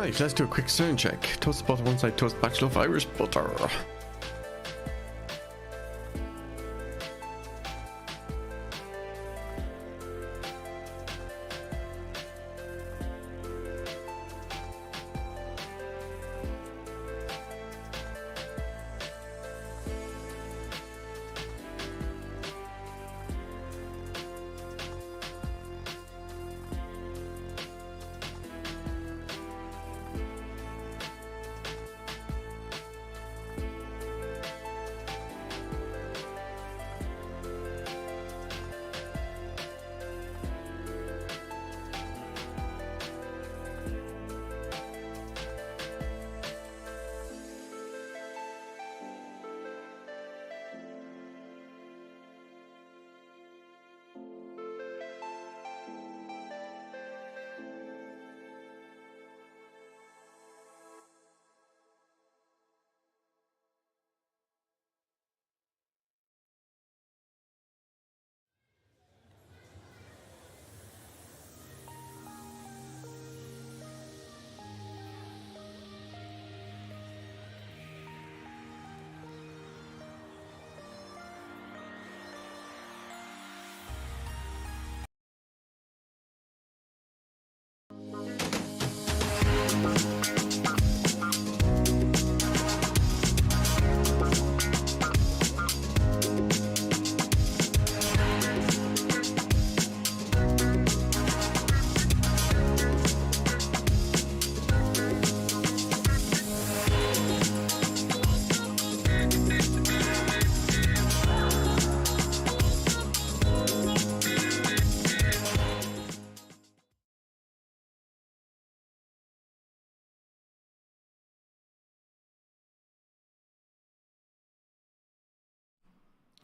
Right, let's do a quick sound check. Toast butter one side, toast batch loaf Irish butter.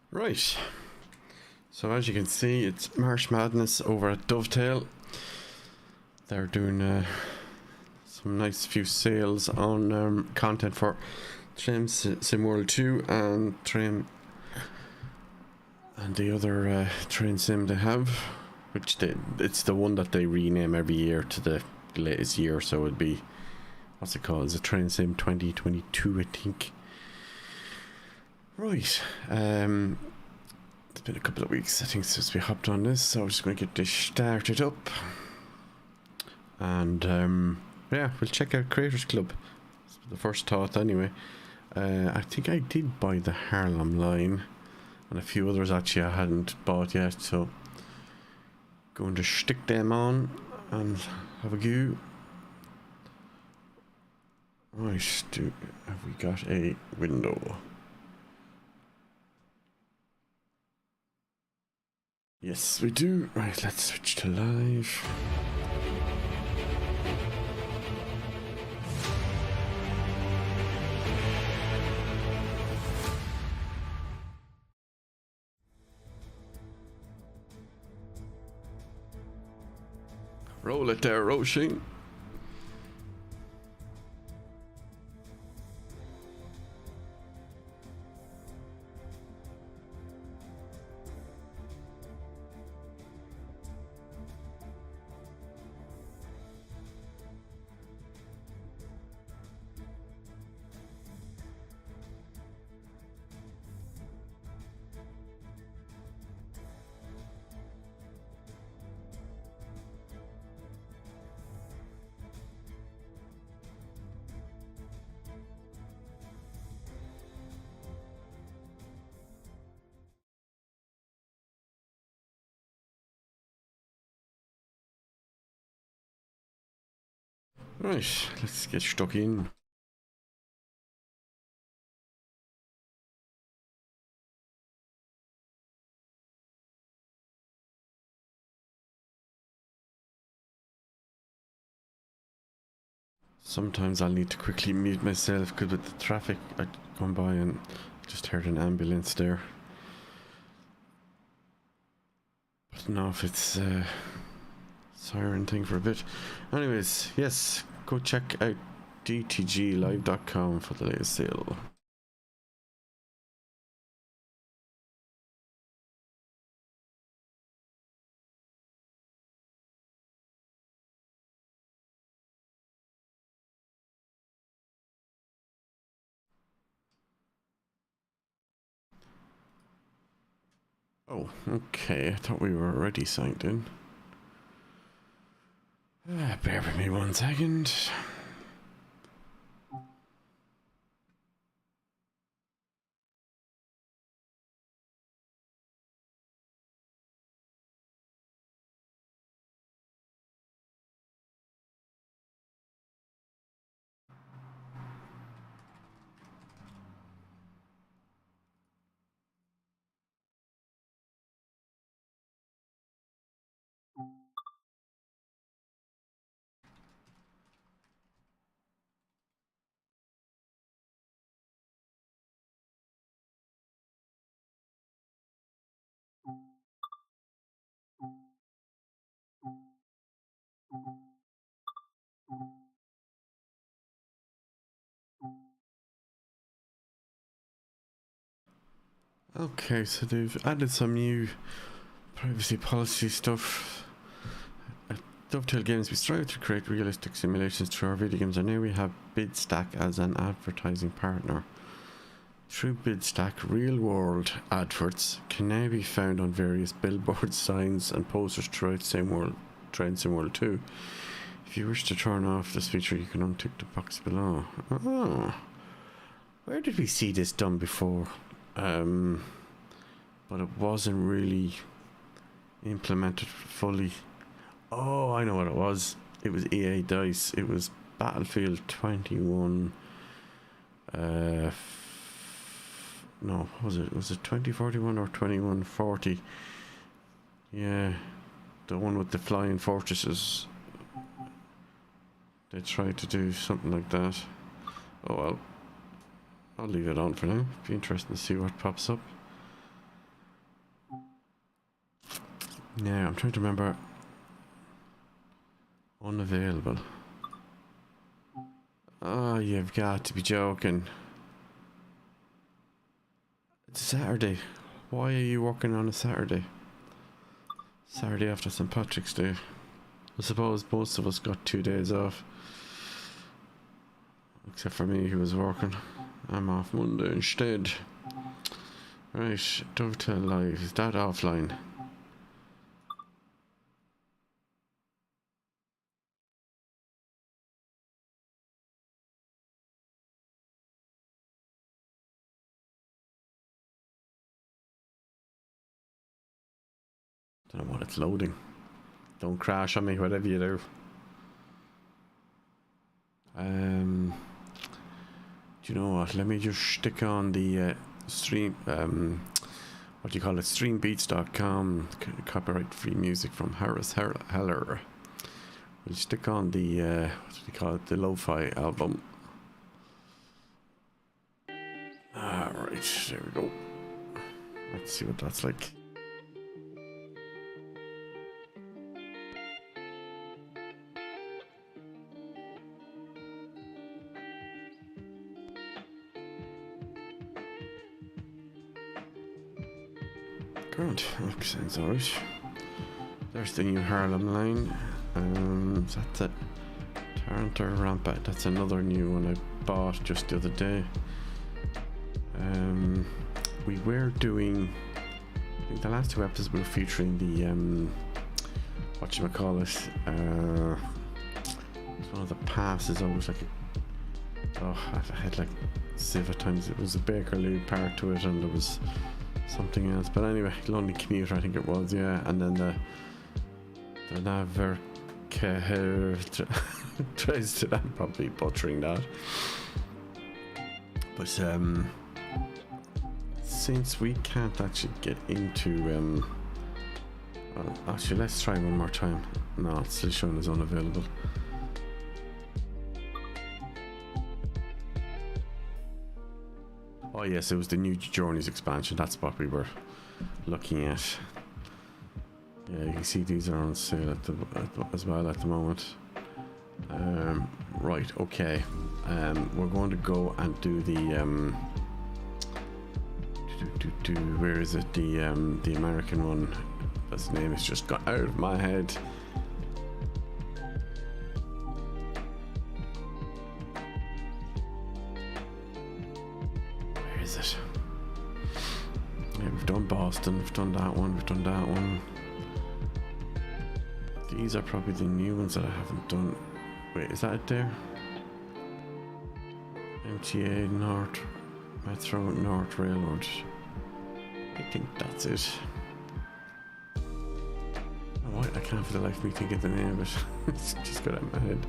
Right, so as you can see, it's March Madness over at Dovetail. They're doing some nice few sales on content for Train Sim World 2 and Train and the other Train Sim they have, which it's the one that they rename every year to the latest year, so it'd be, what's it called? It's a Train Sim 2022, I think. Right, it's been a couple of weeks, I think, since we hopped on this, so I'm just going to get this started up. And yeah, we'll check out Creators Club. That's the first thought anyway. I think I did buy the Harlem Line, and a few others actually I hadn't bought yet, so going to stick them on and have a go. Right, have we got a window? Yes, we do. Right, let's switch to live. Roll it there, Roisin. Right, let's get stuck in. Sometimes I'll need to quickly mute myself because with the traffic I come by and just heard an ambulance there. But now if it's siren thing for a bit. Anyways, yes, go check out dtglive.com for the latest sale. Oh, okay. I thought we were already signed in. Bear with me 1 second. Okay, so they've added some new privacy policy stuff. At Dovetail Games, we strive to create realistic simulations through our video games, and now we have BidStack as an advertising partner. Through BidStack, real-world adverts can now be found on various billboards, signs, and posters throughout SimWorld 2. If you wish to turn off this feature, you can untick the box below. Oh, where did we see this done before? But it wasn't really implemented fully. Oh, I know what it was. It was EA Dice. It was Battlefield 21. No, what was it? Was it 2041 or 2140? Yeah, the one with the flying fortresses. They tried to do something like that. Oh well. I'll leave it on for now. Be interesting to see what pops up. Now, I'm trying to remember. Unavailable. Oh, you've got to be joking. It's Saturday. Why are you working on a Saturday? Saturday after St. Patrick's Day. I suppose most of us got 2 days off. Except for me, who was working. I'm off Monday instead. Right, Dovetail Live. Is that offline? Don't know what it's loading. Don't crash on me, whatever you do. Do you know what? Let me just stick on the stream. What do you call it? Streambeats.com. Copyright free music from Harris Heller. We'll stick on the what do you call it? The lo-fi album. Alright, there we go. Let's see what that's like. Good, that sounds alright. There's the new Harlem Line. That's it. Tarrant or Rampart. That's another new one I bought just the other day. We were doing, I think the last 2 episodes we were featuring the whatchamacallit, it's one of the passes. Always like I had like Civ at times. It was a Bakerloo part to it, and there was something else, but anyway, Lonely Commuter I think it was, yeah. And then the Naver tries to that, probably butchering that, but since we can't actually get into well, actually let's try one more time. No, it's still showing as unavailable. Oh yes, it was the new Journeys expansion. That's what we were looking at. Yeah, you can see these are on sale as well at the moment. Right, okay. We're going to go and do the where is it? The American one. His name has just got out of my head. Okay, we've done Boston, we've done that one, we've done that one. These are probably the new ones that I haven't done. Wait, is that it there? MTA North, Metro North Railroad. I think that's it. Oh, I can't for the life of me think of the name of it. It's just got out of my head.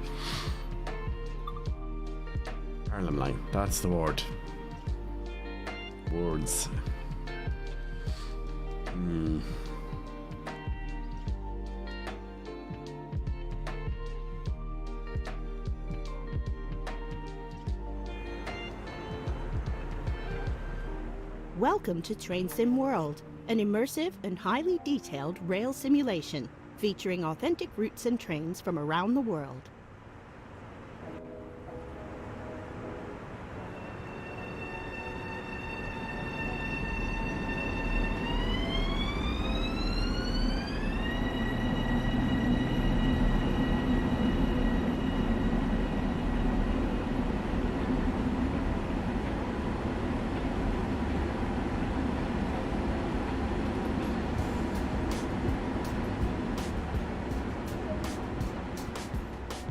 Harlem Line, that's the word. Words. Welcome to Train Sim World, an immersive and highly detailed rail simulation featuring authentic routes and trains from around the world.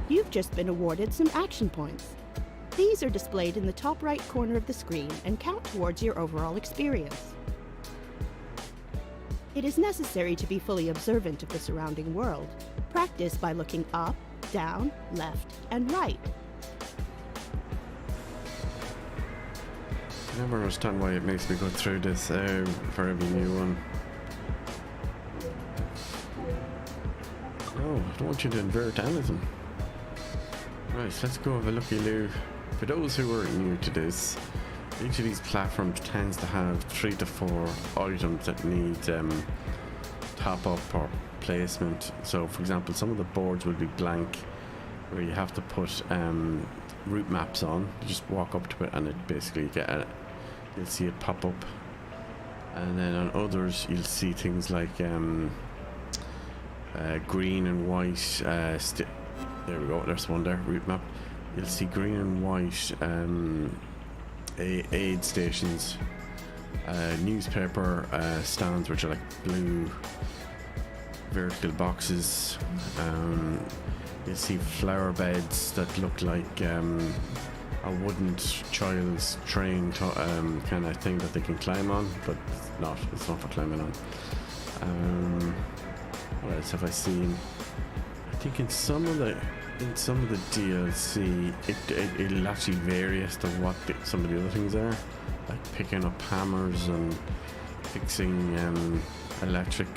You've just been awarded some action points. These are displayed in the top right corner of the screen and count towards your overall experience. It is necessary to be fully observant of the surrounding world. Practice by looking up, down, left, and right. I never understand why it makes me go through this for every new one. Oh, I don't want you to invert anything. Right, let's go have a looky-loo. For those who are new to this, each of these platforms tends to have 3 to 4 items that need top up or placement. So for example, some of the boards will be blank where you have to put route maps on. You just walk up to it and it basically you'll see it pop up. And then on others you'll see things like green and white there we go, there's one there, route map. You'll see green and white aid stations, newspaper stands which are like blue vertical boxes. You'll see flower beds that look like a wooden child's train kind of thing that they can climb on, but it's not for climbing on. What else have I seen? I think in some of the DLC it'll actually vary as to what some of the other things are, like picking up hammers and fixing electric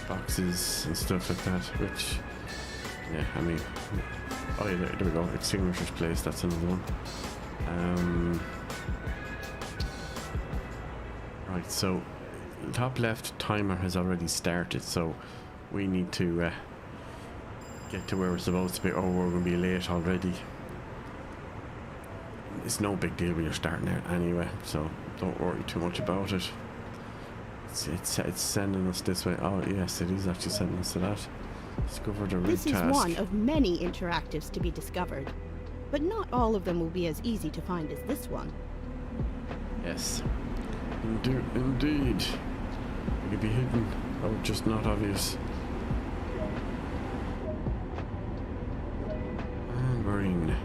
boxes and stuff like that, which yeah, I mean, oh yeah, there we go, extinguishers place, that's another one. Right, so top left timer has already started, so we need to get to where we're supposed to be, or we're going to be late already. It's no big deal when you're starting out anyway, so don't worry too much about it. It's sending us this way. Oh yes, it is actually sending us to that. Discover the route task. This is one of many interactives to be discovered, but not all of them will be as easy to find as this one. Yes, indeed. It could be hidden or just not obvious. And we're in.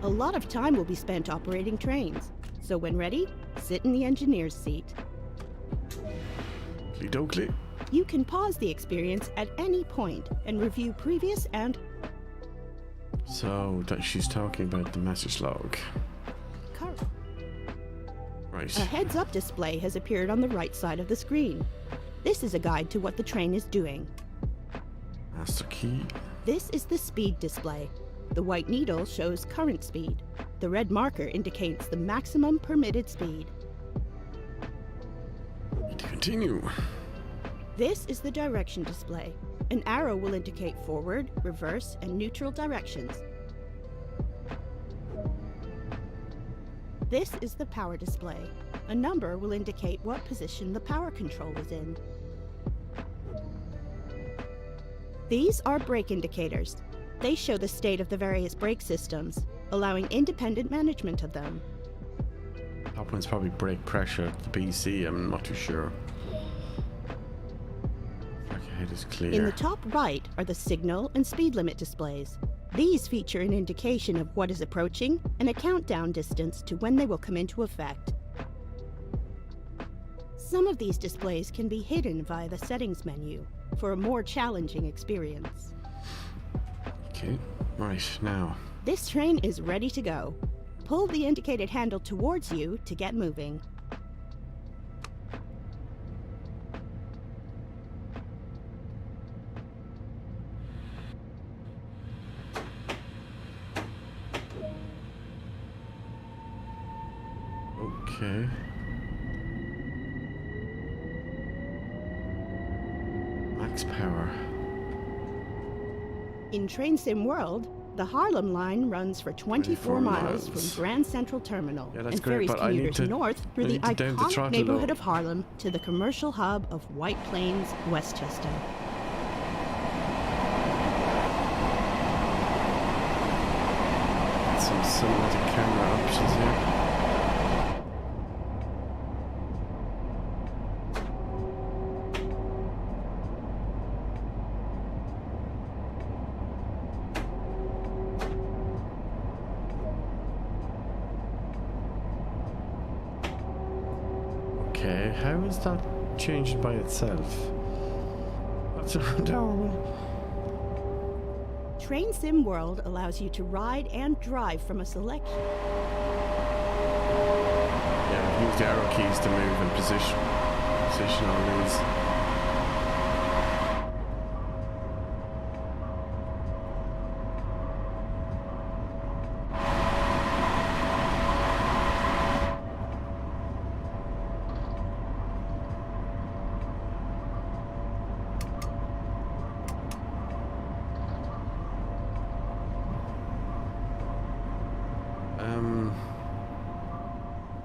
A lot of time will be spent operating trains, so when ready, sit in the engineer's seat. Oakley. You can pause the experience at any point and review previous and... So that she's talking about the message log. Right. A heads-up display has appeared on the right side of the screen. This is a guide to what the train is doing. Master key. This is the speed display. The white needle shows current speed. The red marker indicates the maximum permitted speed. Need to continue. This is the direction display. An arrow will indicate forward, reverse, and neutral directions. This is the power display. A number will indicate what position the power control is in. These are brake indicators. They show the state of the various brake systems, allowing independent management of them. That one's probably brake pressure. The BC, I'm not too sure. Ahead is clear. In the top right are the signal and speed limit displays. These feature an indication of what is approaching and a countdown distance to when they will come into effect. Some of these displays can be hidden via the settings menu for a more challenging experience. Okay, right now. This train is ready to go. Pull the indicated handle towards you to get moving. Okay. Max power. In Train Sim World, the Harlem Line runs for 24 miles from Grand Central Terminal and ferries commuters north through the iconic neighborhood of Harlem to the commercial hub of White Plains, Westchester. Some cinematic camera options here. Okay, how is that changed by itself? That's adorable. Train Sim World allows you to ride and drive from a selection. Yeah, use the arrow keys to move and position on these.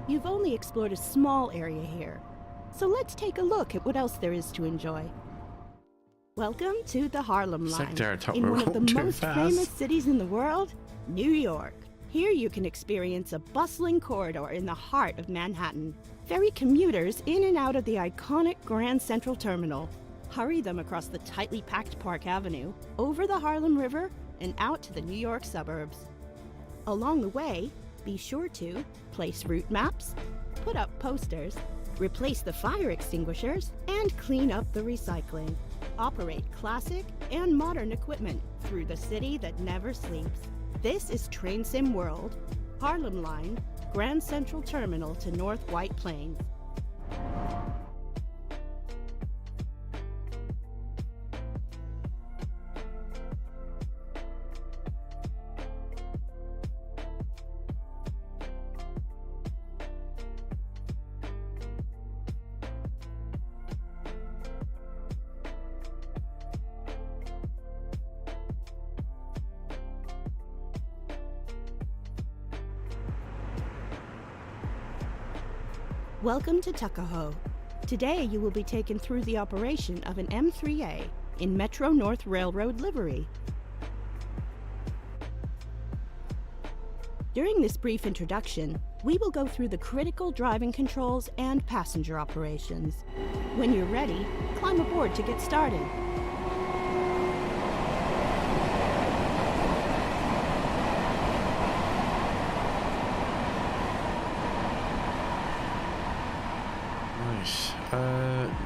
You've only explored a small area here, so let's take a look at what else there is to enjoy. Welcome to the Harlem Line, in one of the most famous cities in the world, New York. Here you can experience a bustling corridor in the heart of Manhattan. Ferry commuters in and out of the iconic Grand Central Terminal. Hurry them across the tightly packed Park Avenue, over the Harlem River, and out to the New York suburbs. Along the way, be sure to place route maps, put up posters, replace the fire extinguishers, and clean up the recycling. Operate classic and modern equipment through the city that never sleeps. This is Train Sim World, Harlem Line, Grand Central Terminal to North White Plains. Welcome to Tuckahoe. Today you will be taken through the operation of an M3A in Metro North Railroad livery. During this brief introduction, we will go through the critical driving controls and passenger operations. When you're ready, climb aboard to get started.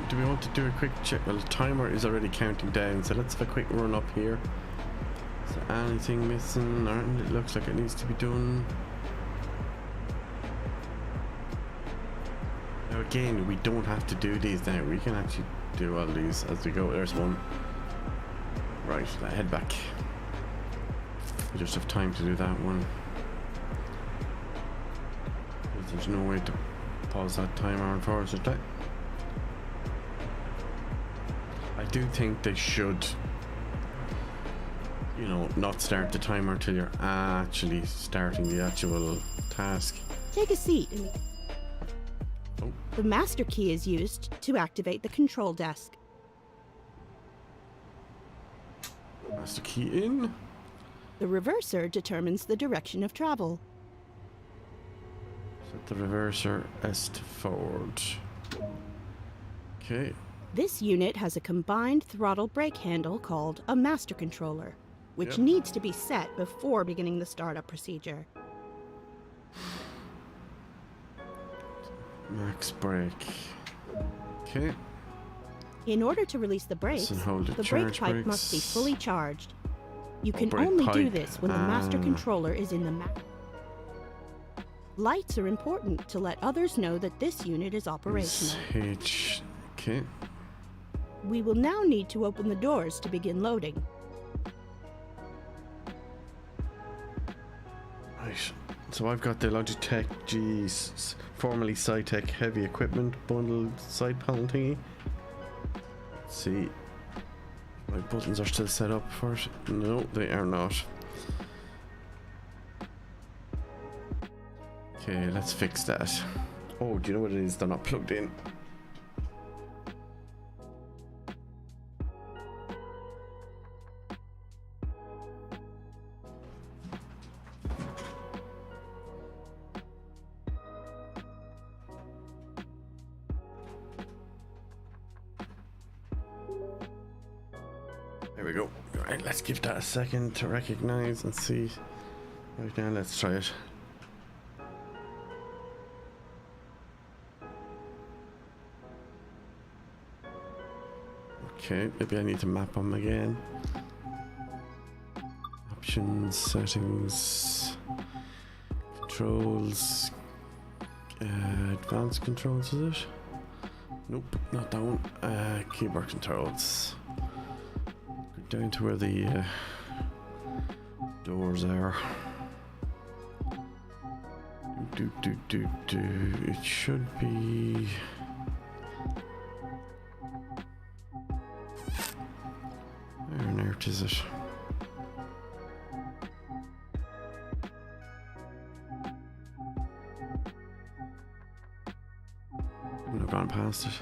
Do we want to do a quick check? Well, the timer is already counting down, so let's have a quick run up here. Is there anything missing? Or it looks like it needs to be done. Now again, we don't have to do these now. We can actually do all these as we go. There's one. Right, head back. We just have time to do that one. There's no way to pause that timer, unfortunately. I do think they should, you know, not start the timer until you're actually starting the actual task. Take a seat. Oh. The master key is used to activate the control desk. Master key in. The reverser determines the direction of travel. Set the reverser S to forward. Okay. This unit has a combined throttle brake handle called a master controller, which needs to be set before beginning the startup procedure. Max brake. Okay. In order to release the brakes, the brake pipe must be fully charged. You can only do this when the master controller is in the map. Lights are important to let others know that this unit is operational. Okay. We will now need to open the doors to begin loading. Right. So I've got the Logitech G, formerly Cytec heavy equipment bundled side panel thingy. Let's see. My buttons are still set up for it. No, they are not. Okay, let's fix that. Oh, do you know what it is? They're not plugged in. There we go. Alright, let's give that a second to recognize and see. Right now, let's try it. Okay, maybe I need to map them again. Options, settings, controls, advanced controls, is it? Nope, not that one. Keyboard controls. Go down to where the doors are. It should be. Where on earth is it? I've not gone past it.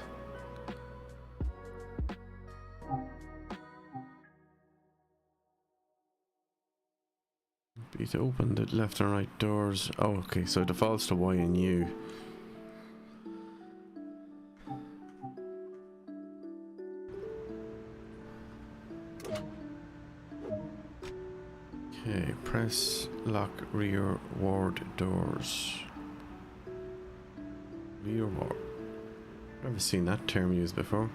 Be to open the left and right doors. Oh, okay, so it defaults to Y and U. Okay, press lock rear ward doors. Rear ward. Never seen that term used before.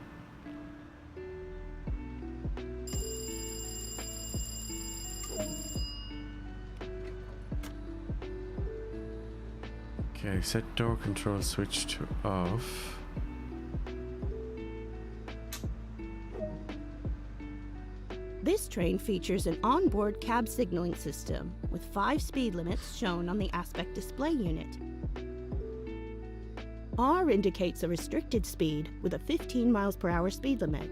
Okay, set door control switch to off. This train features an onboard cab signaling system with 5 speed limits shown on the aspect display unit. R indicates a restricted speed with a 15 miles per hour speed limit.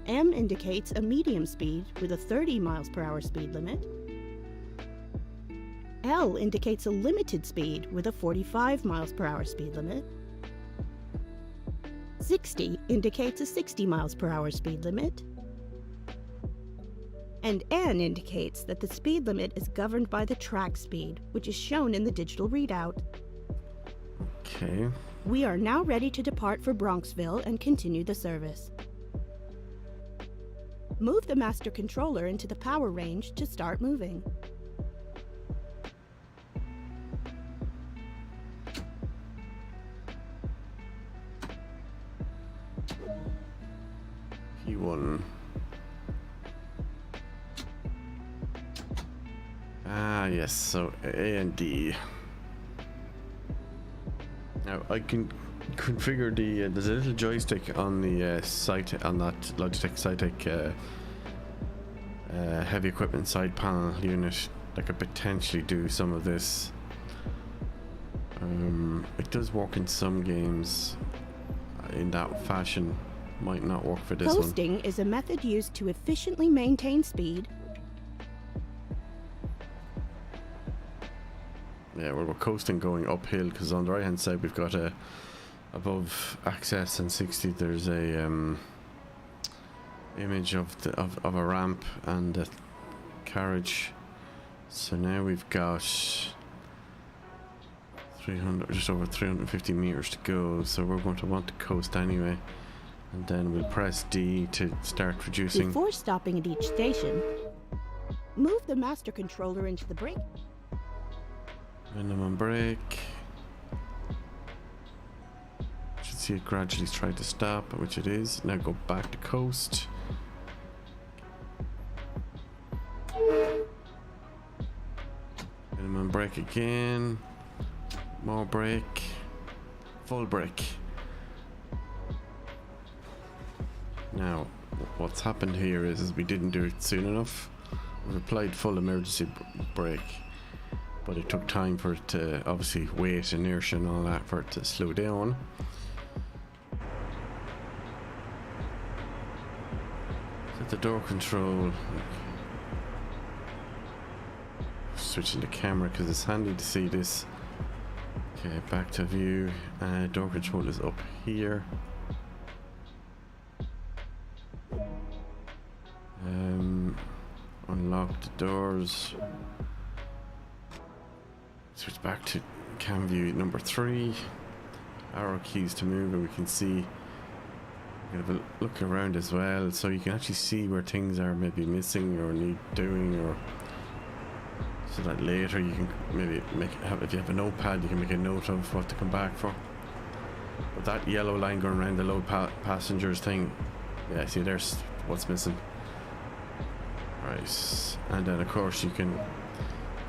M indicates a medium speed with a 30 miles per hour speed limit. L indicates a limited speed with a 45 miles per hour speed limit. 60 indicates a 60 miles per hour speed limit. And N indicates that the speed limit is governed by the track speed, which is shown in the digital readout. Okay. We are now ready to depart for Bronxville and continue the service. Move the master controller into the power range to start moving. P1. Ah, yes, so A and D. Now I can configure the there's a little joystick on the site on that Logitech Cytec heavy equipment side panel unit that could potentially do some of this. It does work in some games in that fashion. Might not work for this one. Coasting is a method used to efficiently maintain speed. Yeah, we're coasting going uphill because on the right hand side we've got a above access and 60 there's a image of a ramp and a carriage. So now we've got 300, just over 350 meters to go, so we're going to want to coast anyway. And then we'll press D to start reducing. Before stopping at each station, move the master controller into the brake. Minimum brake. Should see it gradually try to stop, which it is. Now go back to coast. Minimum brake again. More brake. Full brake. Now, what's happened here is we didn't do it soon enough. We've applied full emergency brake, but it took time for it to obviously weight, inertia and all that for it to slow down. Set the door control. Switching the camera because it's handy to see this. Okay, back to view. Door control is up here. Unlock the doors. Switch back to cam view number 3. Arrow keys to move, and we can see. Have a look around as well, so you can actually see where things are maybe missing or need doing, or so that later you can maybe if you have a notepad, you can make a note of what to come back for. But that yellow line going around the load passengers thing, yeah, see there's what's missing. Right, and then of course you can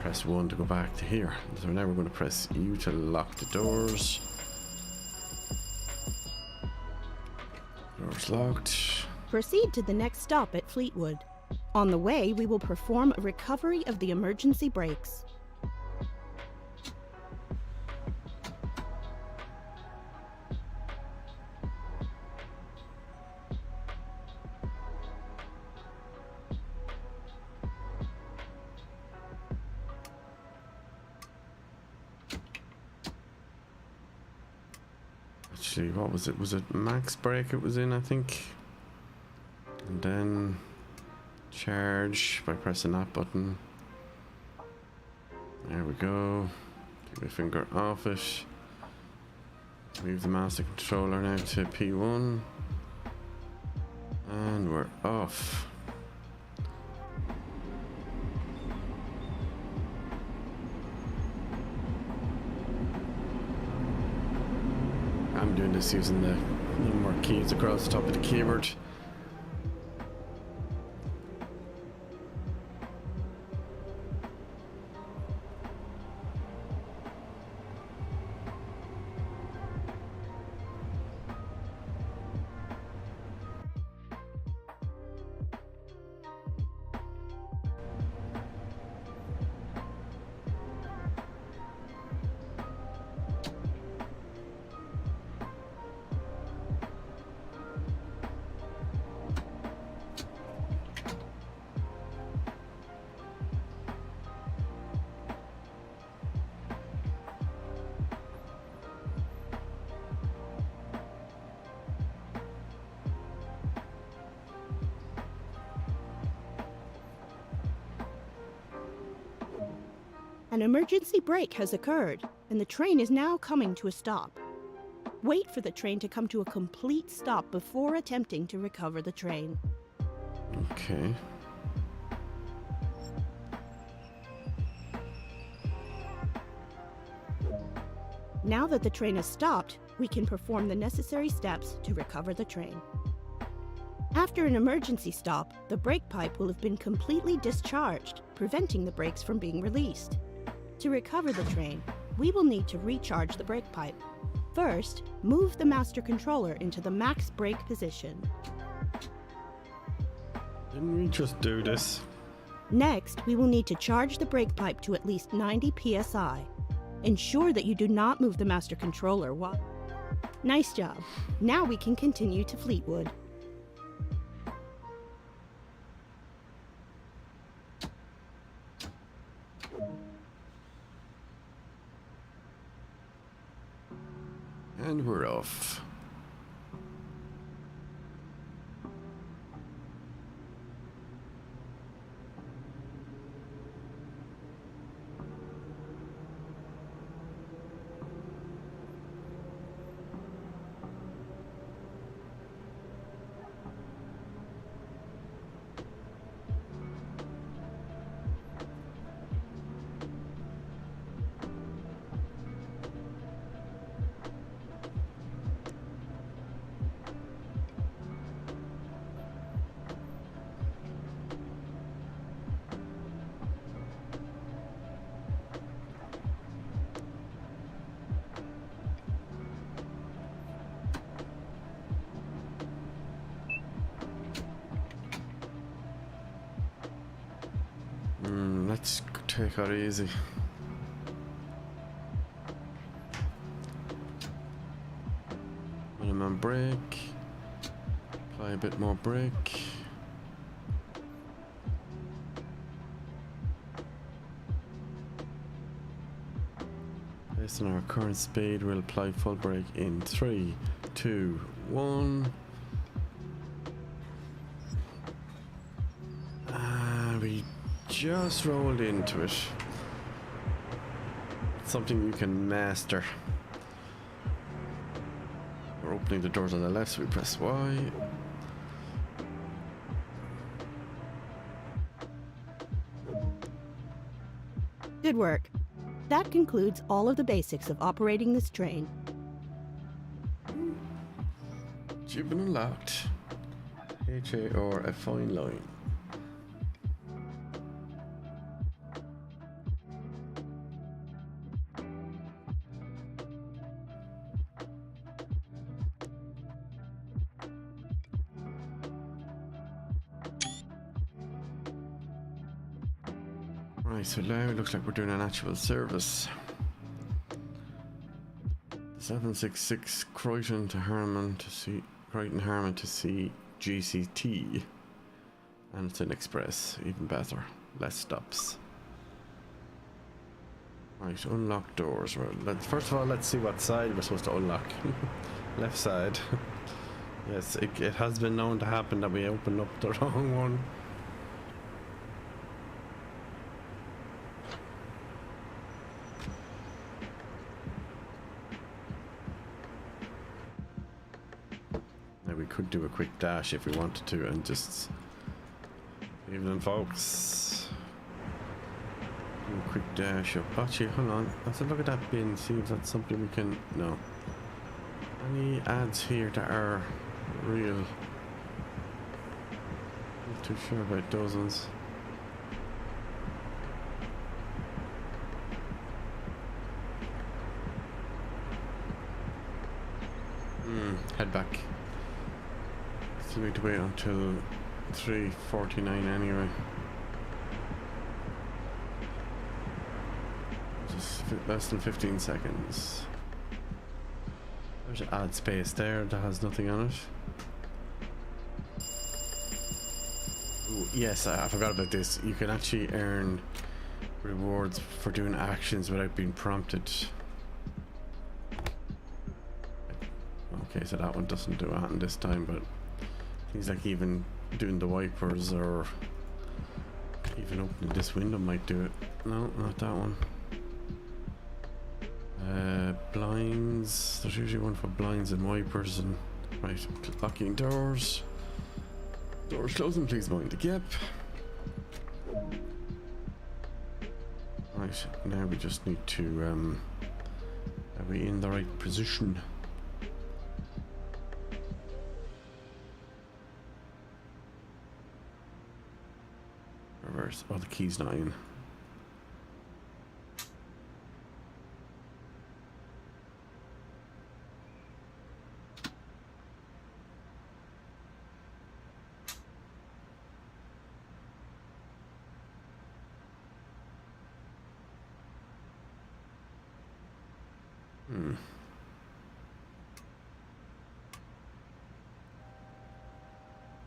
press 1 to go back to here. So now we're going to press U to lock the doors. Doors locked. Proceed to the next stop at Fleetwood. On the way, we will perform a recovery of the emergency brakes. Actually, what was it? Was it max brake it was in, I think? And then charge by pressing that button. There we go. Keep my finger off it. Move the master controller now to P1. And we're off. I'm doing this using the number keys across the top of the keyboard. An emergency brake has occurred, and the train is now coming to a stop. Wait for the train to come to a complete stop before attempting to recover the train. Okay. Now that the train has stopped, we can perform the necessary steps to recover the train. After an emergency stop, the brake pipe will have been completely discharged, preventing the brakes from being released. To recover the train, we will need to recharge the brake pipe. First, move the master controller into the max brake position. Didn't we just do this? Next, we will need to charge the brake pipe to at least 90 psi. Ensure that you do not move the master controller while... Nice job. Now we can continue to Fleetwood. And we're off. let's take her easy. Minimum brake. Apply a bit more brake. Based on our current speed, we'll apply full brake in 3, 2, 1. We just rolled into it. Something you can master. We're opening the doors on the left, so we press Y. Good work. That concludes all of the basics of operating this train. You've been unlocked. HA or a fine line. Right, so now it looks like we're doing an actual service. 766 Croton-Harmon to GCT, and it's an express, even better, less stops. Right, unlock doors. Well, first of all, let's see what side we're supposed to unlock. Left side. Yes, it has been known to happen that we open up the wrong one. We could do a quick dash if we wanted to, and just evening, folks. Do a quick dash up. Actually, hold on. Let's look at that bin, see if that's something we can. No. Any ads here that are real? Not too sure about those ones. Head back. Still need to wait until 3:49 anyway. Just less than 15 seconds. There's an ad space there that has nothing on it. Ooh, yes, I forgot about this. You can actually earn rewards for doing actions without being prompted. Okay, so that one doesn't do it this time, but things like even doing the wipers or even opening this window might do it. No, not that one. Blinds. There's usually one for blinds and wipers. And right, locking doors. Doors closing, please mind the gap. Right, now we just need to are we in the right position? Reverse. Oh, the key's not in.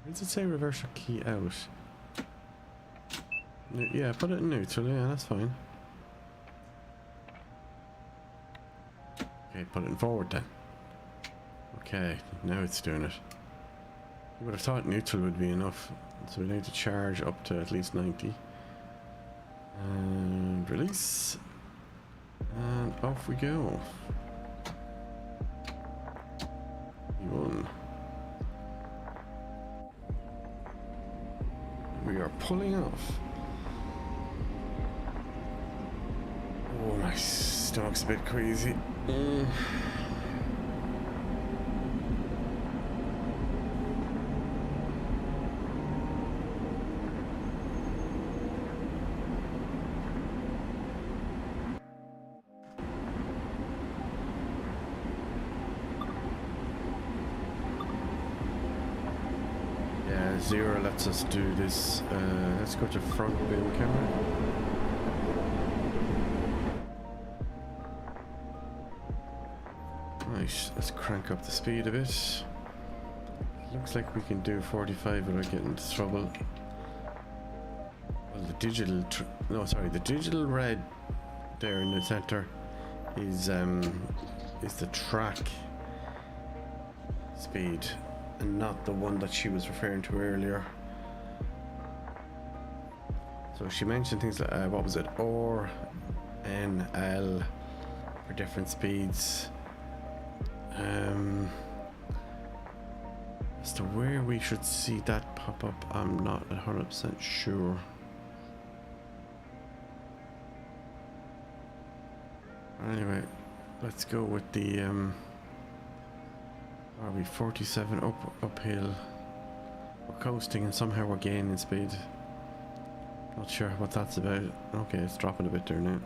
Does it say reverse or key out? Yeah, put it in neutral, yeah, that's fine. Okay, put it in forward then. Okay, now it's doing it. You would have thought neutral would be enough, so we need to charge up to at least 90. And release. And off we go. E1. We are pulling off. Oh, my stomach's a bit crazy. Yeah, 0 lets us do this. Let's go to front bin camera. crank up the speed a bit. Looks like we can do 45 without getting into trouble. Well, the digital, the digital red there in the center is the track speed and not the one that she was referring to earlier. So she mentioned things like what was it, R, N, L for different speeds. As to where we should see that pop up, I'm not 100% sure. Anyway, let's go with the are we 47 uphill? We're coasting and somehow we're gaining speed. Not sure what that's about. Okay, it's dropping a bit there now.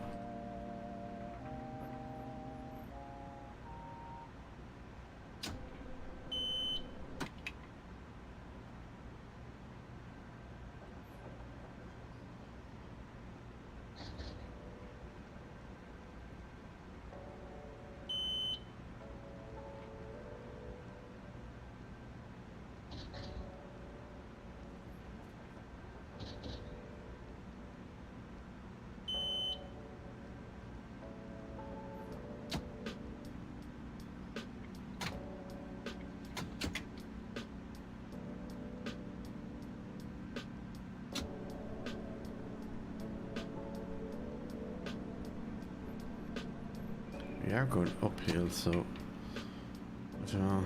We are going uphill, so I don't know.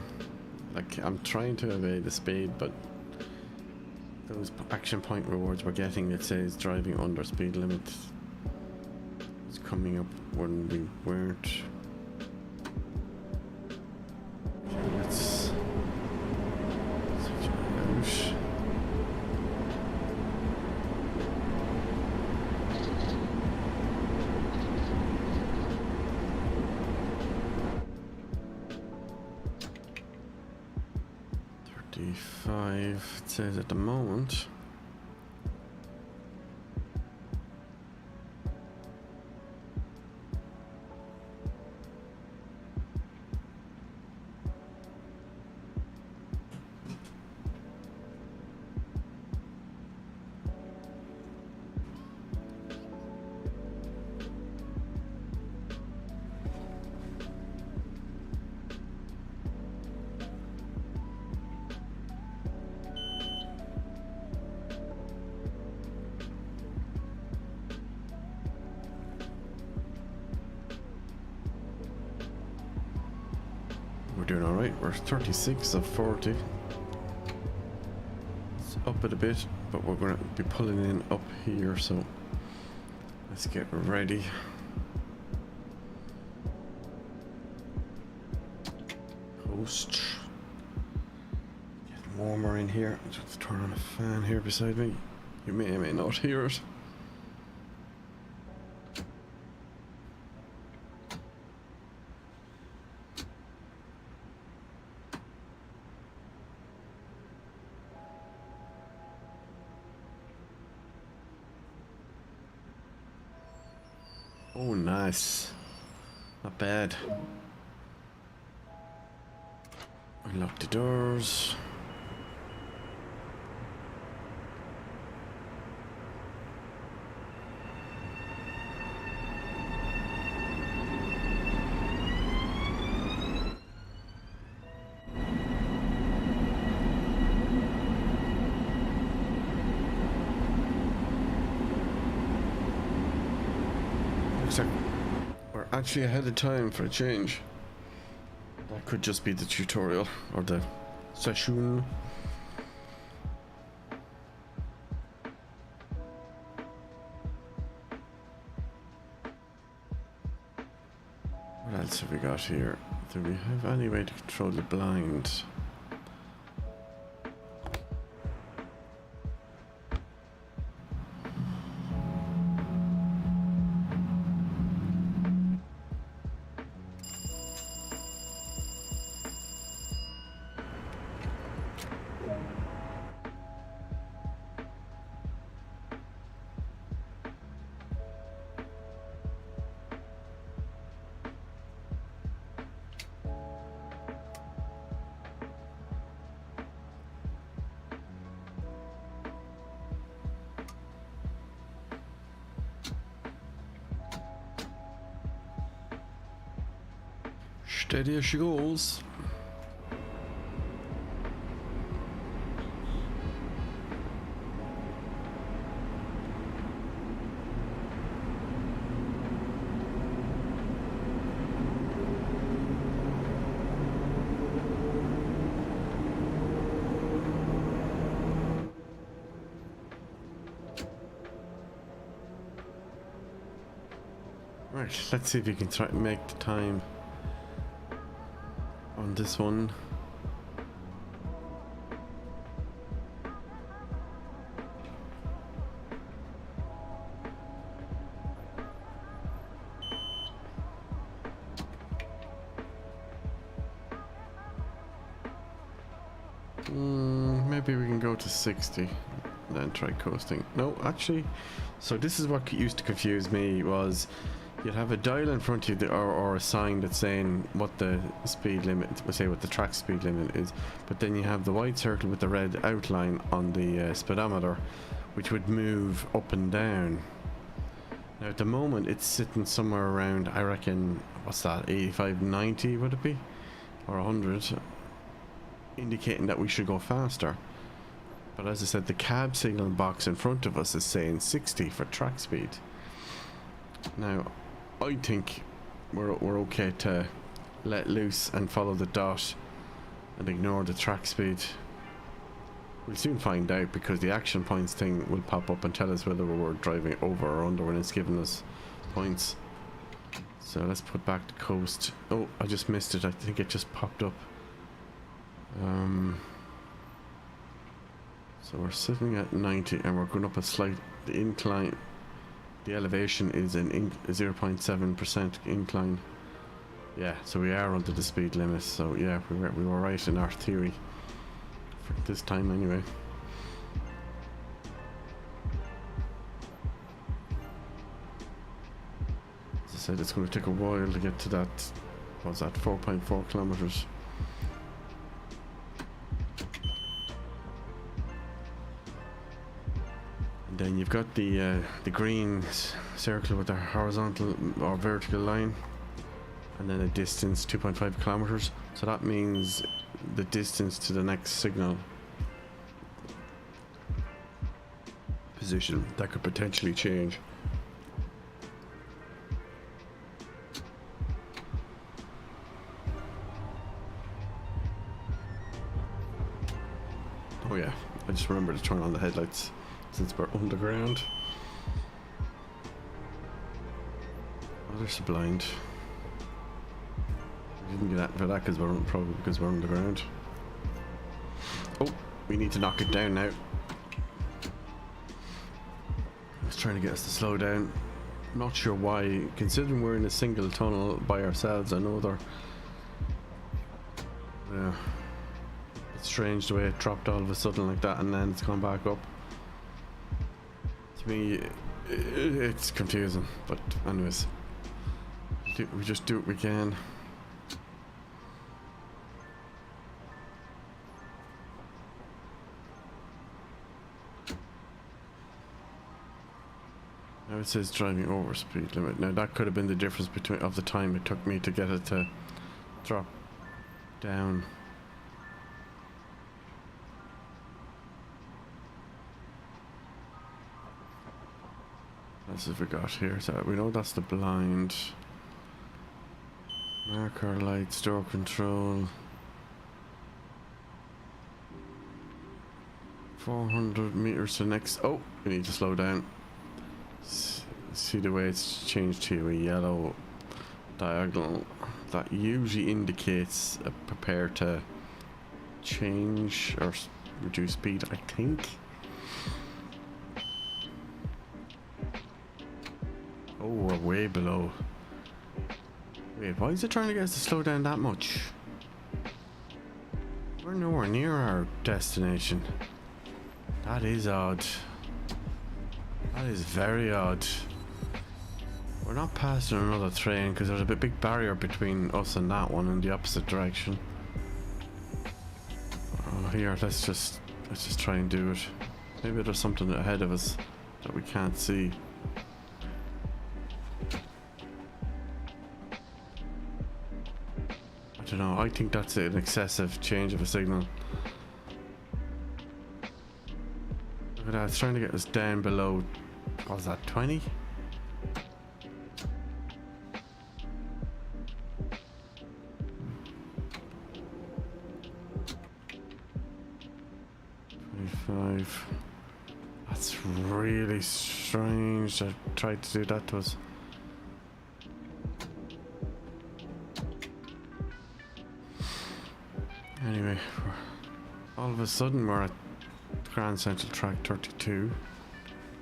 Like, I'm trying to evade the speed, but those action point rewards we're getting, it says driving under speed limit. It's coming up when we weren't. Okay, let's switch it out. 35, it says at the moment. We're doing alright, we're 36 of 40. It's up it a bit, but we're going to be pulling in up here, so let's get ready. Post. Getting warmer in here. Just turn on a fan here beside me. You may or may not hear it. Oh, nice. Not bad. Unlock the doors. Looks like we're actually ahead of time for a change. That could just be the tutorial or the session. What else have we got here? Do we have any way to control the blind? Steady as she goes. Right, let's see if you can try to make the time on this one. Maybe we can go to 60 and then try coasting. No, actually, so this is what used to confuse me was you'd have a dial in front of you or a sign that's saying what the speed limit, say what the track speed limit is, but then you have the white circle with the red outline on the speedometer, which would move up and down. Now at the moment it's sitting somewhere around, I reckon, what's that, 85, 90 would it be? Or 100, indicating that we should go faster. But as I said, the cab signal box in front of us is saying 60 for track speed. Now I think we're okay to let loose and follow the dot and ignore the track speed. We'll soon find out, because the action points thing will pop up and tell us whether we're driving over or under when it's giving us points. So let's put back the coast. Oh, I just missed it. I think it just popped up. So we're sitting at 90 and we're going up a slight incline. The elevation is an 0.7% incline. Yeah, so we are under the speed limit. So yeah, we were right in our theory for this time anyway. As I said, it's going to take a while to get to that. What's that? 4.4 kilometers. Then you've got the green circle with the horizontal or vertical line, and then a distance 2.5 kilometers. So that means the distance to the next signal position that could potentially change. Oh yeah, I just remember to turn on the headlights since we're underground. Oh, there's a blind. We didn't get that for that probably because we're underground. Oh, we need to knock it down now. It's trying to get us to slow down. Not sure why, considering we're in a single tunnel by ourselves. I know they're... Yeah. It's strange the way it dropped all of a sudden like that and then it's gone back up. To me, it's confusing, but anyways, we just do what we can. Now it says driving over speed limit. Now that could have been the difference between of the time it took me to get it to drop down. As if we got here, so we know that's the blind. Marker lights, door control. 400 meters to next. Oh, we need to slow down. See the way it's changed to a yellow diagonal. That usually indicates prepare to change or reduce speed, I think. Oh, we're way below. Wait, why is it trying to get us to slow down that much? We're nowhere near our destination. That is odd. That is very odd. We're not passing another train because there's a big barrier between us and that one in the opposite direction. Oh, here, let's just try and do it. Maybe there's something ahead of us that we can't see. don't know. I think that's an excessive change of a signal. Look at that. It's trying to get us down below. What was that? 20? That's really strange. I tried to do that to us. Anyway, all of a sudden we're at Grand Central Track 32.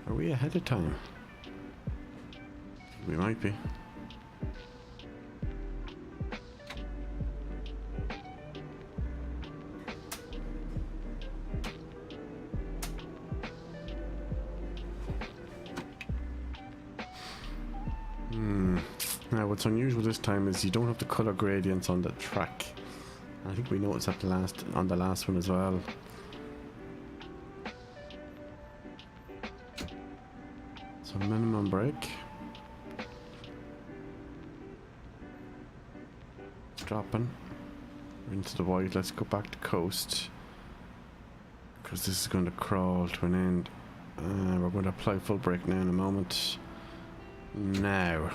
Are we ahead of time? We might be. Now what's unusual this time is you don't have the color gradients on the track. I think we noticed that on the last one as well. So minimum brake. Dropping. We're into the white. Let's go back to coast. Because this is going to crawl to an end. We're going to apply full brake now in a moment. Now.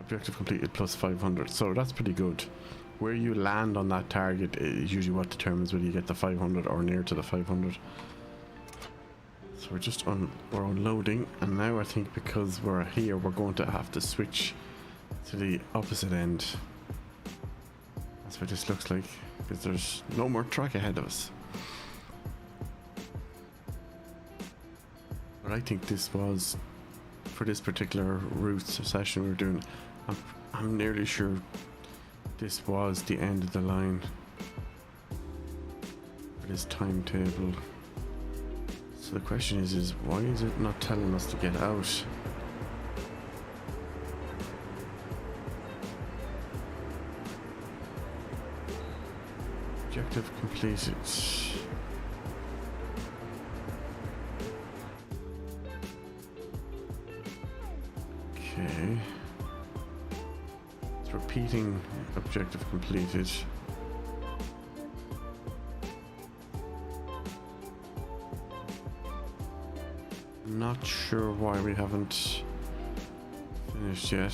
Objective completed plus 500, so that's pretty good. Where you land on that target is usually what determines whether you get the 500 or near to the 500. So we're unloading, and now I think because we're here we're going to have to switch to the opposite end. That's what this looks like, because there's no more track ahead of us. But I think this was, for this particular route session we were doing, I'm nearly sure this was the end of the line for this timetable. So the question is why is it not telling us to get out? Objective completed. Okay. It's repeating objective completed. Not sure why we haven't finished yet.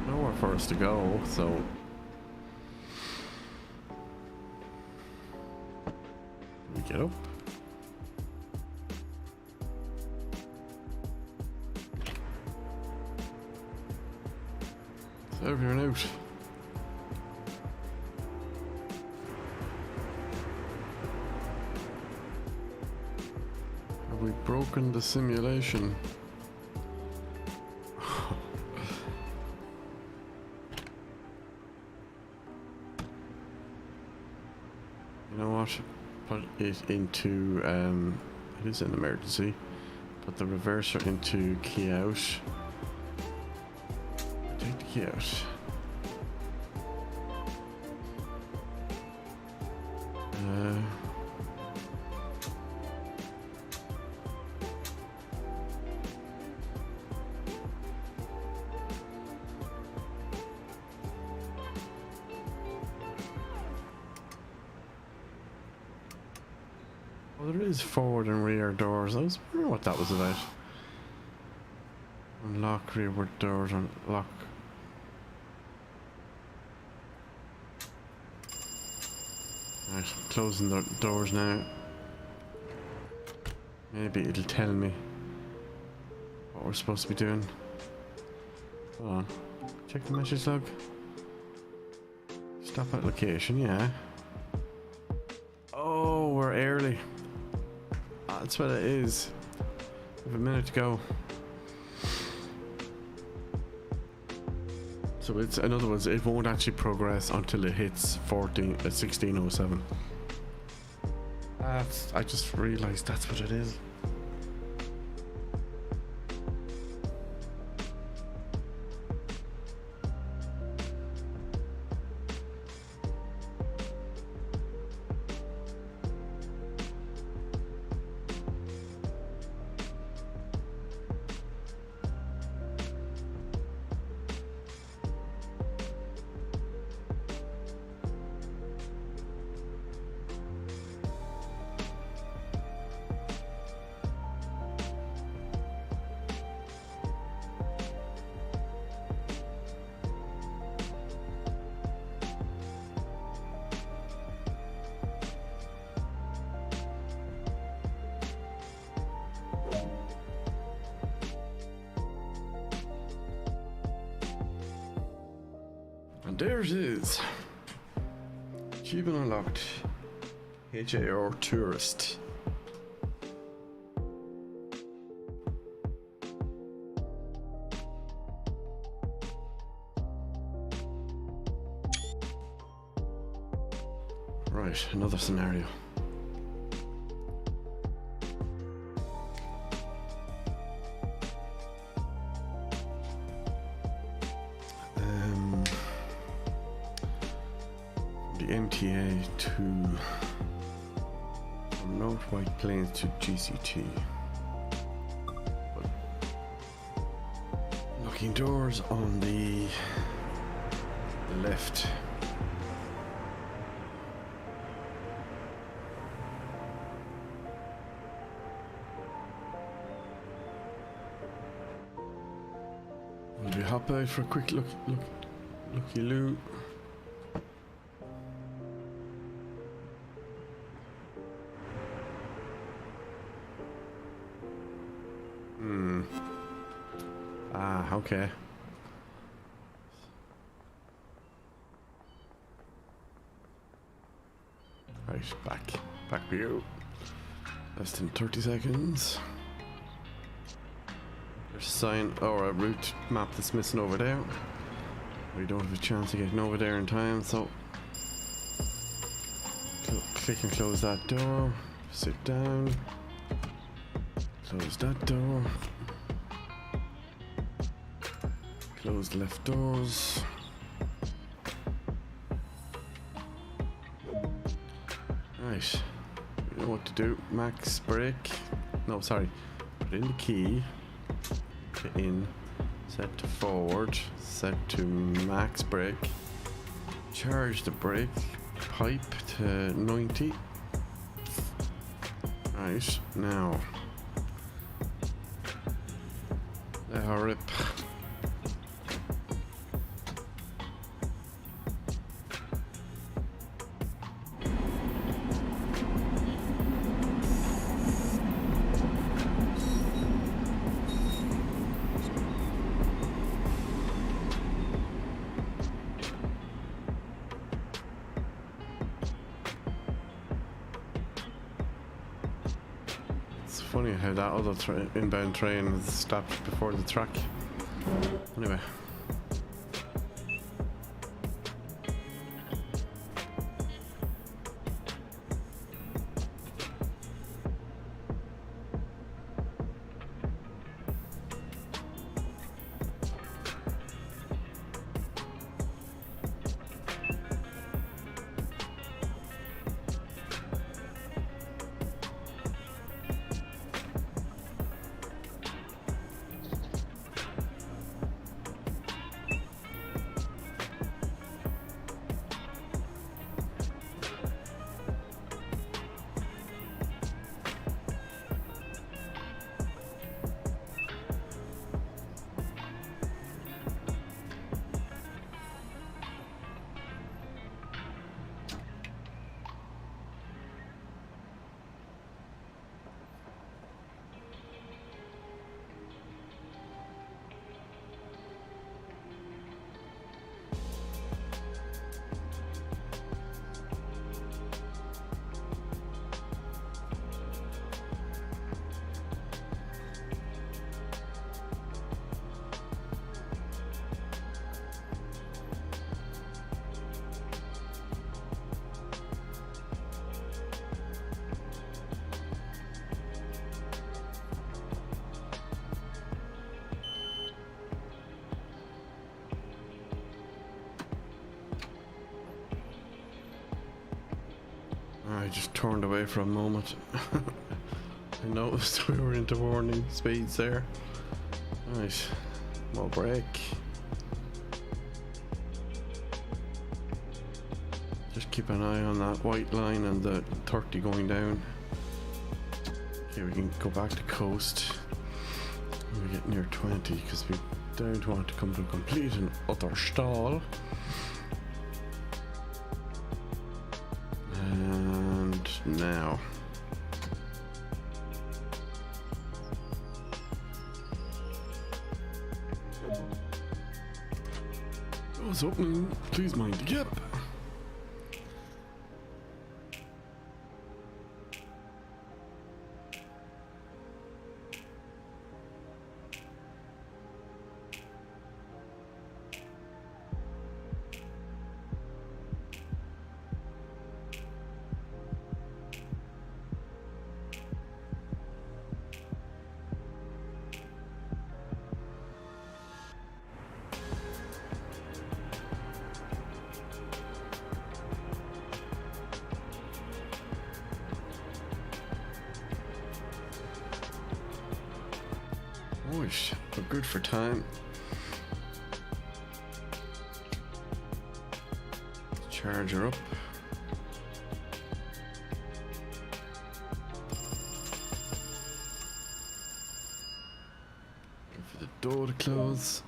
Nowhere for us to go, so we get up. So everyone out. Have we broken the simulation? You know what? Put it into, it is an emergency. Put the reverser into key out. Take the key out. Well, there is forward and rear doors. I was wondering what that was about. Unlock rearward doors, unlock. Right, closing the doors now. Maybe it'll tell me what we're supposed to be doing. Hold on. Check the message log. Stop at location, yeah. Oh, we're early. That's what it is. We have a minute to go. So it's, in other words, it won't actually progress until it hits 1607. I just realized that's what it is. And there it is. Achievement unlocked. HAR tourist. Right, another scenario. The MTA from North White Plains to GCT. Locking doors on the left. Will we hop out for a quick looky-loo? Okay. Right, back for you. Less than 30 seconds. There's a sign or a route map that's missing over there. We don't have a chance of getting over there in time, so click and close that door. Sit down. Close that door. Close the left doors. Right. You know what to do. Max brake. No, sorry. Put in the key. Get in. Set to forward. Set to max brake. Charge the brake pipe to 90. Right. Now. Let her rip. Funny how that other inbound train is stopped before the track. Anyway. I just turned away for a moment. I noticed we were into warning speeds there. Right, more brake. Just keep an eye on that white line and the 30 going down. Okay, we can go back to coast. We get near 20 because we don't want to come to a complete and utter stall. And now. Doors opening. Please mind the gap. Oish, we're good for time. Charger up. Go for the door to close.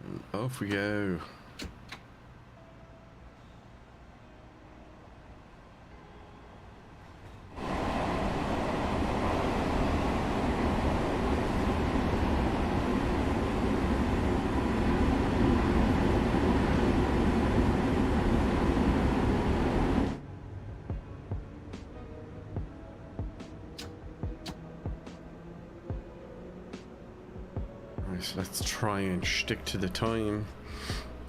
And off we go. Let's try and stick to the time.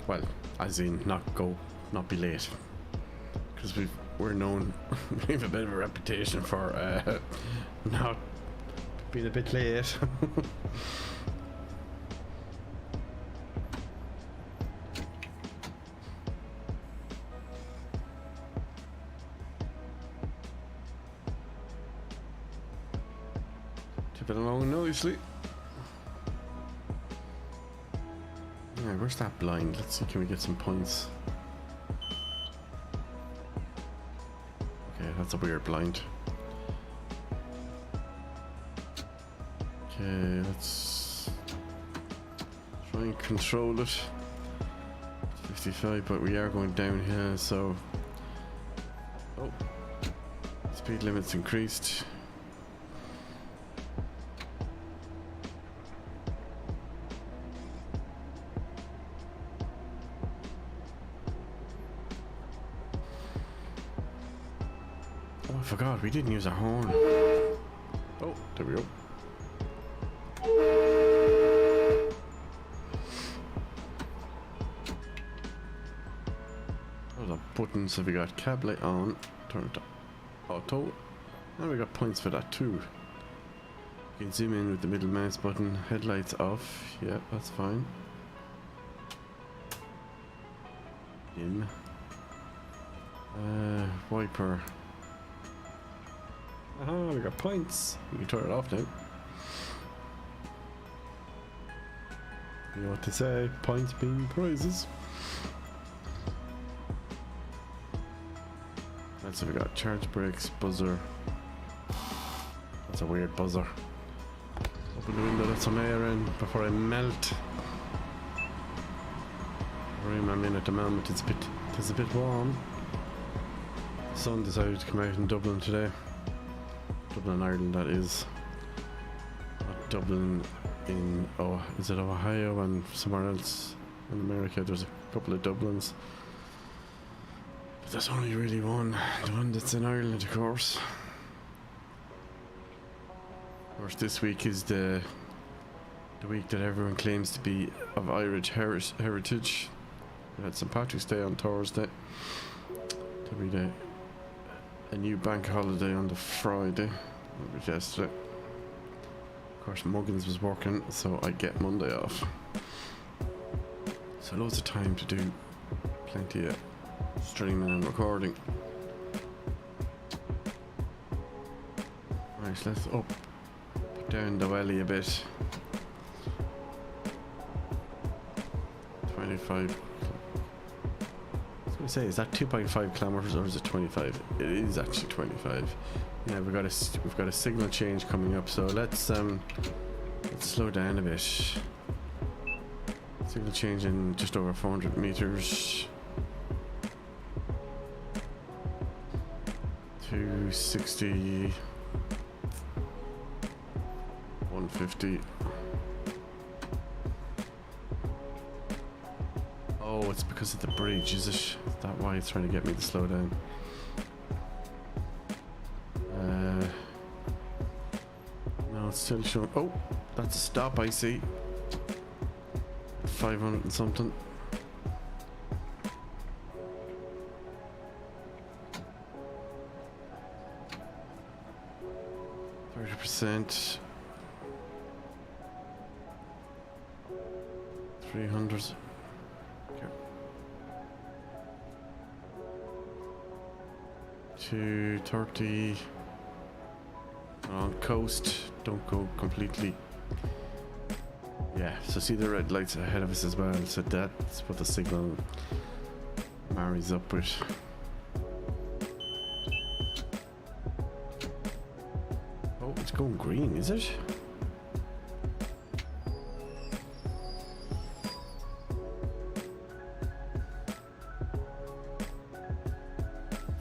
Well, as in not be late, because we're known we have a bit of a reputation for not being a bit late. Tipping along nicely. Yeah, where's that blind? Let's see, can we get some points? Okay, that's a weird blind. Okay, let's try and control it. 55, but we are going downhill, so... Oh, speed limit's increased. Oh, I forgot, we didn't use our horn. Oh, there we go. Oh, the buttons have we got? Cab light on, turn it to auto. And we got points for that too. You can zoom in with the middle mouse button. Headlights off. Yeah, that's fine. In. Wiper. Aha, we got points. We can turn it off now. You know what to say, points being prizes. Right, so we got charge brakes, buzzer. That's a weird buzzer. Open the window, let some air in before I melt. The room I'm in at the moment is a bit warm. The sun decided to come out in Dublin today. Dublin, Ireland, that is. Not Dublin in, oh, is it Ohio and somewhere else in America? There's a couple of Dublins. But there's only really one. The one that's in Ireland, of course. Of course, this week is the week that everyone claims to be of Irish heritage. We had St. Patrick's Day on Thursday. There'll be a new bank holiday on the Friday, that was yesterday. Of course, Muggins was working, so I get Monday off. So loads of time to do plenty of streaming and recording. Right, let's put down the welly a bit. 25. I say, is that 2.5 kilometers or is it 25? It is actually 25. Yeah, we've got a signal change coming up, so let's slow down a bit. Signal change in just over 400 meters. 260, 150. Oh, it's because of the bridge, is it? Is that why it's trying to get me to slow down? No, it's still showing. Oh, that's a stop, I see. 500 and something. %. 300. Okay. 230. On coast. Don't go completely. Yeah, so see the red lights ahead of us as well. So that's what the signal marries up with. Oh, it's going green, is it?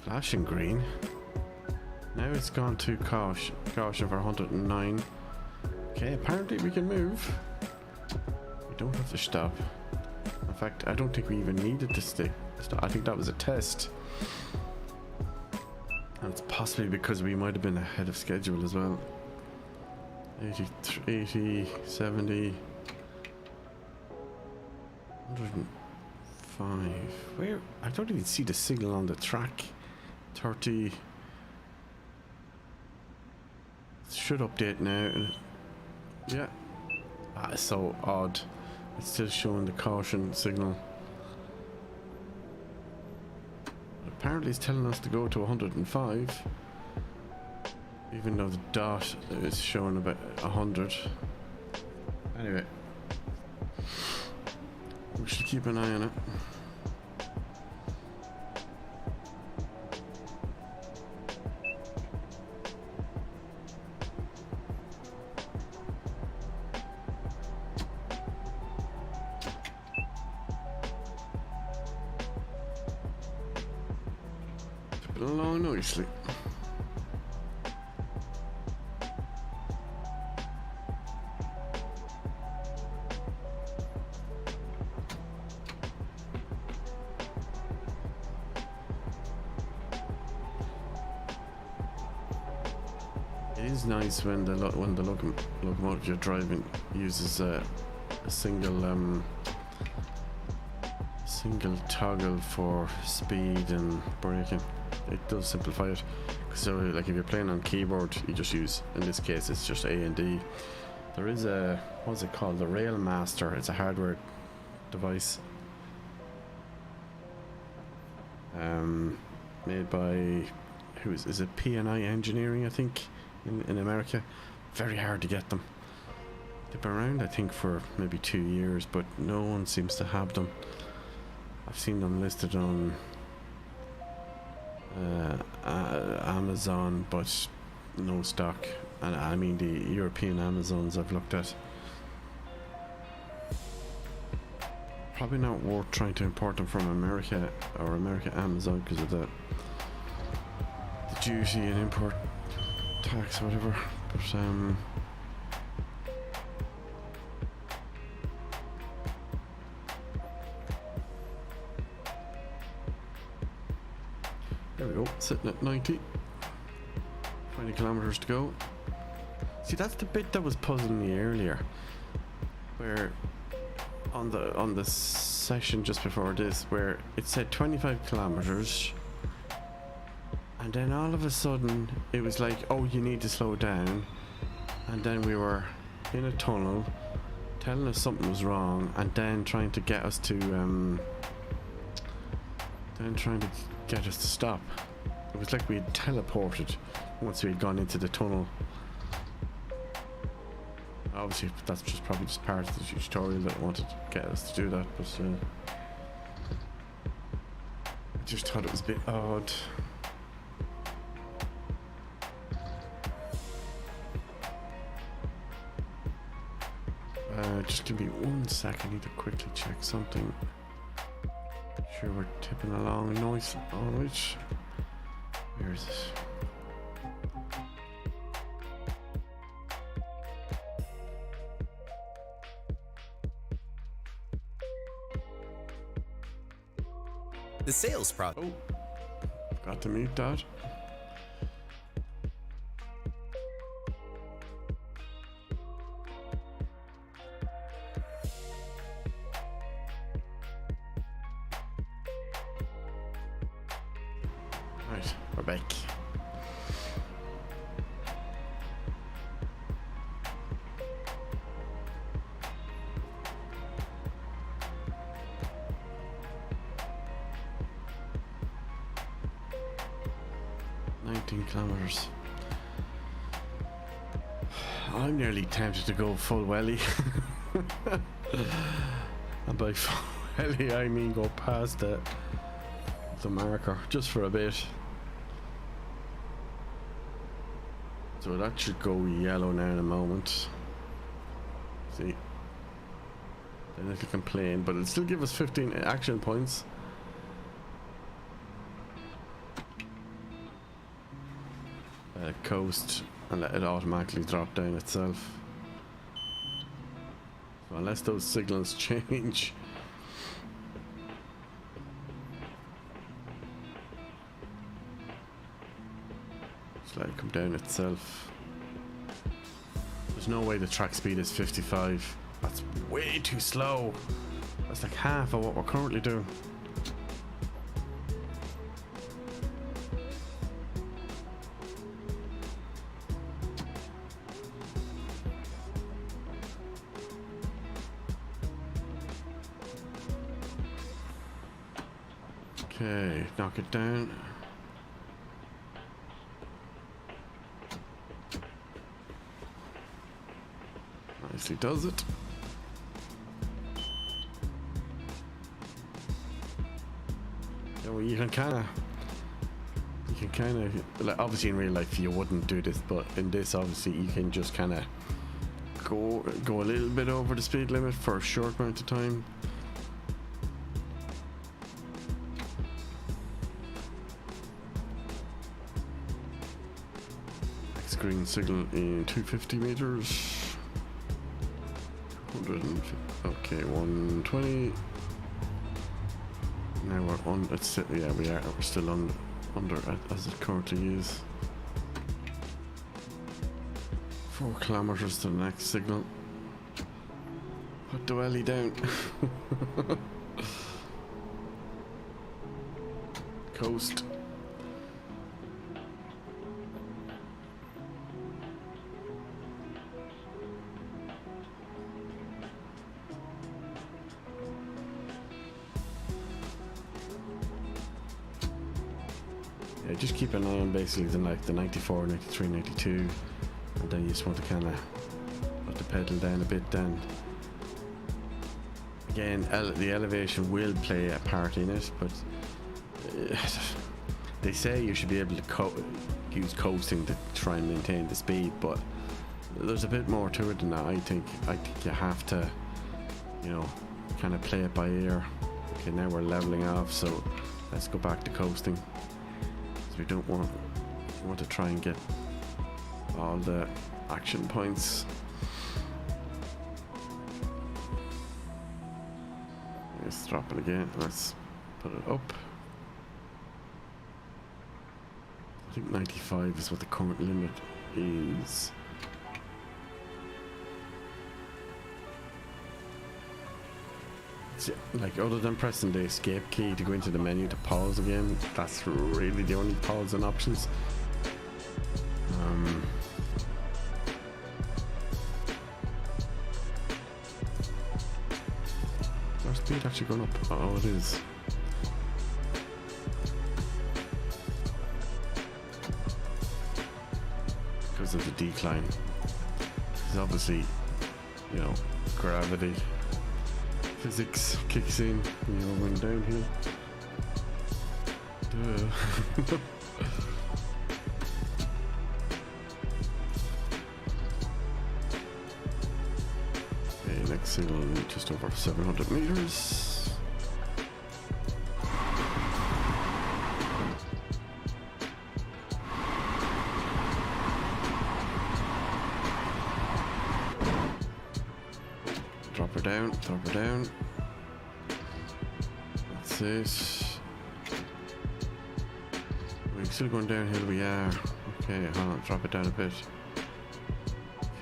Flashing green. Now it's gone to caution for 109. Okay, apparently we can move. We don't have to stop. In fact, I don't think we even needed to stop. I think that was a test. And it's possibly because we might have been ahead of schedule as well. 80, 70, 105. Where? I don't even see the signal on the track. 30. Should update now. Yeah. It's so odd. It's still showing the caution signal. Apparently it's telling us to go to 105. Even though the dot is showing about 100. Anyway. We should keep an eye on it. Along nicely. It is nice when the locomotive you're driving uses a single toggle for speed and braking. It does simplify it. So like if you're playing on keyboard, you just use, in this case it's just A and D. There is a, what's it called, the Rail Master. It's a hardware device made by, who is it, P&I Engineering, I think, in America. Very hard to get them. They've been around I think for maybe 2 years, but no one seems to have them. I've seen them listed on Amazon, but no stock. And I mean the European Amazons I've looked at. Probably not worth trying to import them from America or America Amazon because of the duty and import tax or whatever. But there we go, sitting at 90. 20 kilometers to go. See, that's the bit that was puzzling me earlier, where on the session just before this, where it said 25 kilometers, and then all of a sudden it was like, oh, you need to slow down, and then we were in a tunnel telling us something was wrong, and then trying to get us to stop. It was like we had teleported once we had gone into the tunnel. Obviously that's just probably just part of the tutorial that wanted to get us to do that, but I just thought it was a bit odd. Just give me 1 second, I need to quickly check something. Sure, we're tipping along nice. Alright. Where is it? the sales process. Oh, got to mute that. Right, we're back. Kilometers. I'm nearly tempted to go full welly. And by full welly I mean go past the marker just for a bit. So that should go yellow now in a moment. See, then it'll complain, but it'll still give us 15 action points. Coast and let it automatically drop down itself. So unless those signals change, just let it come down itself. There's no way the track speed is 55. That's way too slow. That's like half of what we're currently doing. Okay, knock it down. Nicely does it. Yeah, well, you can kind of, like, obviously in real life you wouldn't do this, but in this obviously you can just kind of go a little bit over the speed limit for a short amount of time. Green signal in 250 meters. 150. Okay, 120. Now we're on. It's yeah, we are. We're still on under as it currently is. 4 kilometers to the next signal. Put the welly down. Coast. Just keep an eye on basically the 94, 93, 92, and then you just want to kind of put the pedal down a bit. Then again, the elevation will play a part in it, but they say you should be able to use coasting to try and maintain the speed, but there's a bit more to it than that. I think you have to, you know, kind of play it by ear. Okay, now we're leveling off, so let's go back to coasting. We don't want to try and get all the action points. Let's drop it again. Let's put it up. I think 95 is what the current limit is. Like, other than pressing the escape key to go into the menu to pause again, that's really the only pausing options. Is our speed actually going up? Oh, it is. Because of the decline. Because obviously, you know, gravity. Physics kicks in when you're going downhill. Okay, next signal just over 700 meters. Drop her down, drop her down. That's it. still going downhill? We are. Okay, hold on, drop it down a bit.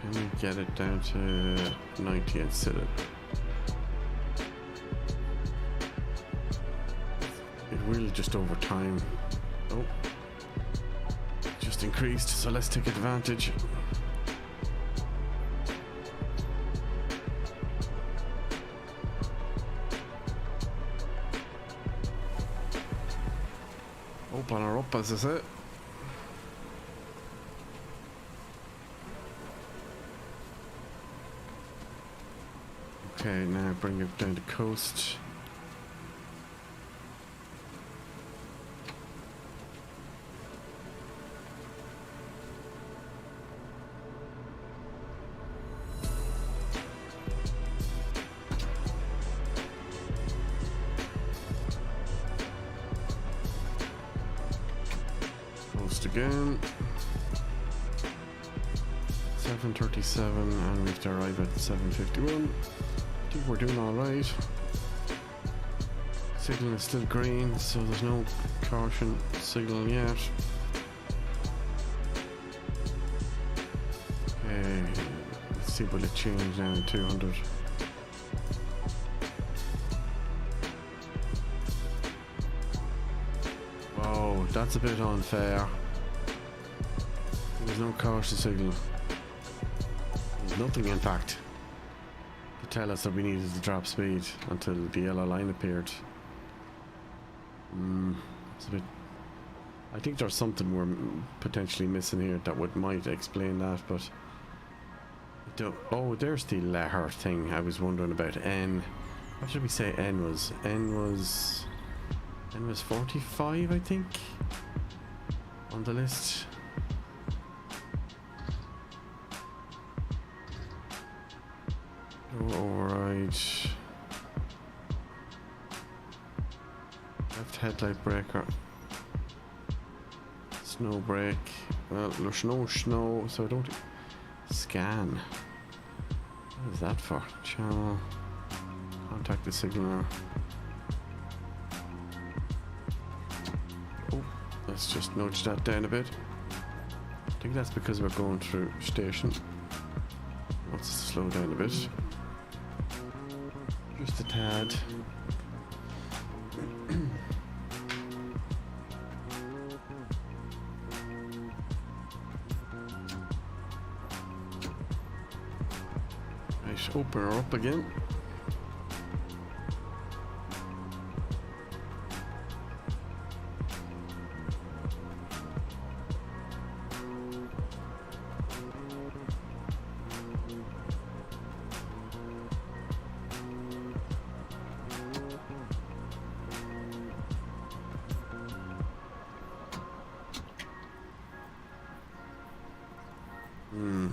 Can we get it down to 90 instead of... It will just over time. Oh. Just increased, so let's take advantage. Up on her up, as I say. Okay, now bring it down to coast. Again, 7:37, and we have to arrive at 7:51. I think we're doing all right. Signal is still green, so there's no caution signal yet. Okay, let's see will it change now in 200. Whoa, that's a bit unfair. There's no caution signal. There's nothing, in fact, to tell us that we needed to drop speed until the yellow line appeared. It's a bit... I think there's something we're potentially missing here that might explain that, but... Oh, there's the letter thing I was wondering about. N. What should we say N was? N was 45, I think, on the list. Override. Left headlight breaker. Snow brake. Well, there's no snow, so I don't scan. What is that for? Channel. Contact the signaler. Oh, let's just nudge that down a bit. I think that's because we're going through station. Let's slow down a bit. Just a tad. Right, open her up again.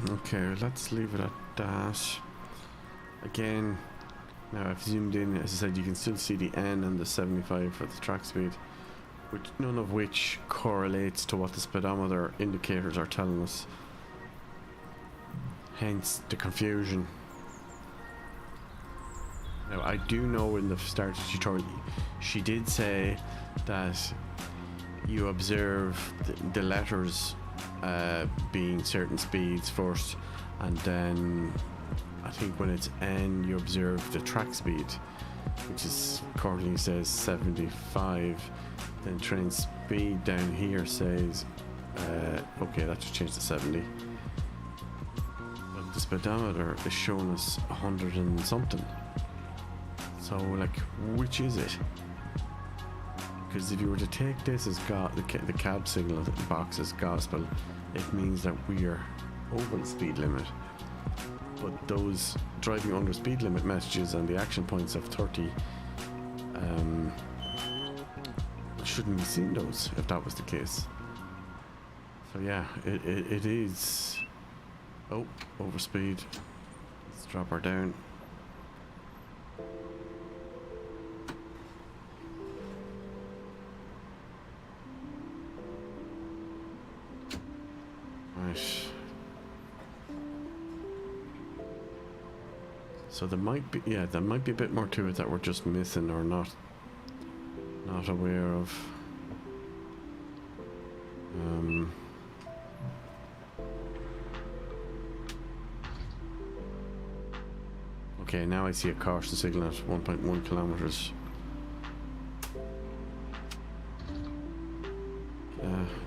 Okay, let's leave it at that. Again, now I've zoomed in, as I said, you can still see the N and the 75 for the track speed, which none of which correlates to what the speedometer indicators are telling us. Hence the confusion. Now I do know in the start of the tutorial she did say that you observe the letters being certain speeds first, and then I think when it's N you observe the track speed, which is currently says 75. Then train speed down here says okay, that just changed to 70, but the speedometer is showing us 100 and something. So like, which is it? Because if you were to take this as the cab signal box as gospel, it means that we are over the speed limit. But those driving under speed limit messages and the action points of 30 shouldn't be seeing those if that was the case. So yeah, it is. Oh, over speed. Let's drop her down. So there might be, yeah, there might be a bit more to it that we're just missing or not aware of. Okay, now I see a caution signal at 1.1 kilometers.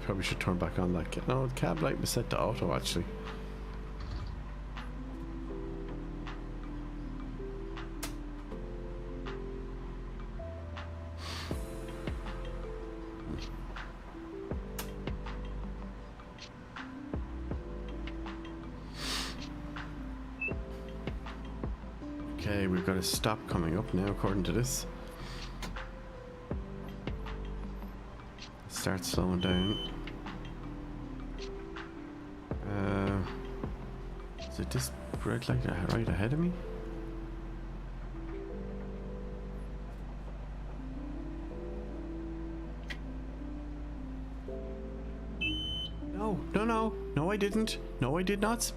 Probably should turn back on that. No, the cab light was set to auto actually. Okay, we've got a stop coming up now according to this. Start slowing down. Is it this red light right ahead of me? No, no, no. No, I didn't. No, I did not.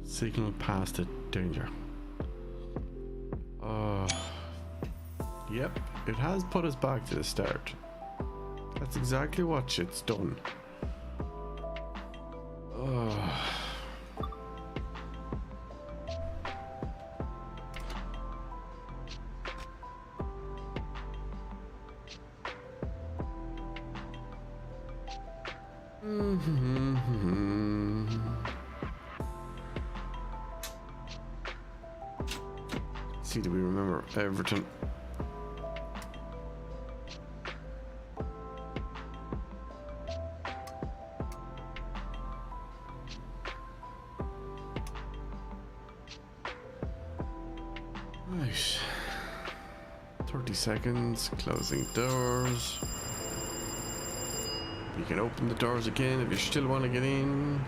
Signal past it. Danger. Yep, it has put us back to the start. That's exactly what shit's done. See, do we remember Everton? Right. 30 seconds, closing doors. You can open the doors again if you still want to get in.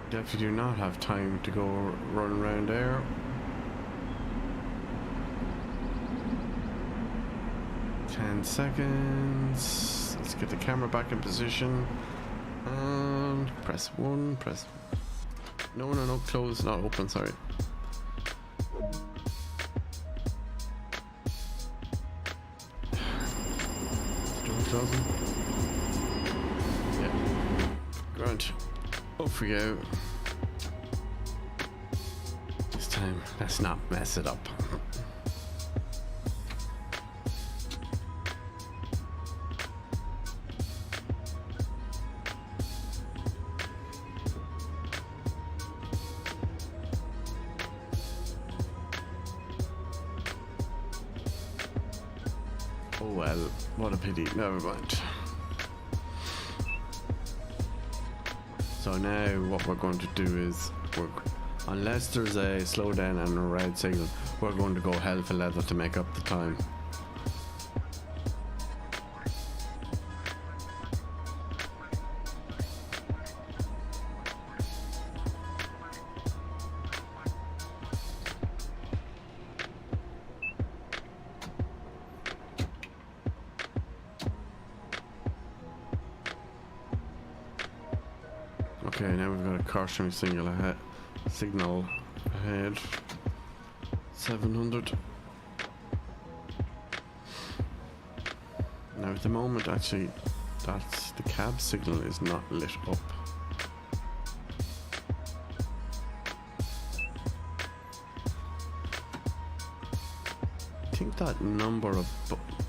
Definitely do not have time to go run around there. Ten seconds. Let's get the camera back in position. And press 1, press... No, no, no, close, not open, sorry. Door closing. Yeah. Grunt. Off we go. This time, let's not mess it up. Oh well, what a pity, never mind. So now what we're going to do is, unless there's a slowdown and a red signal, we're going to go hell for leather to make up the time. Okay, now we've got a cautionary signal ahead. 700. Now at the moment, actually, that's the cab signal is not lit up. I think that number of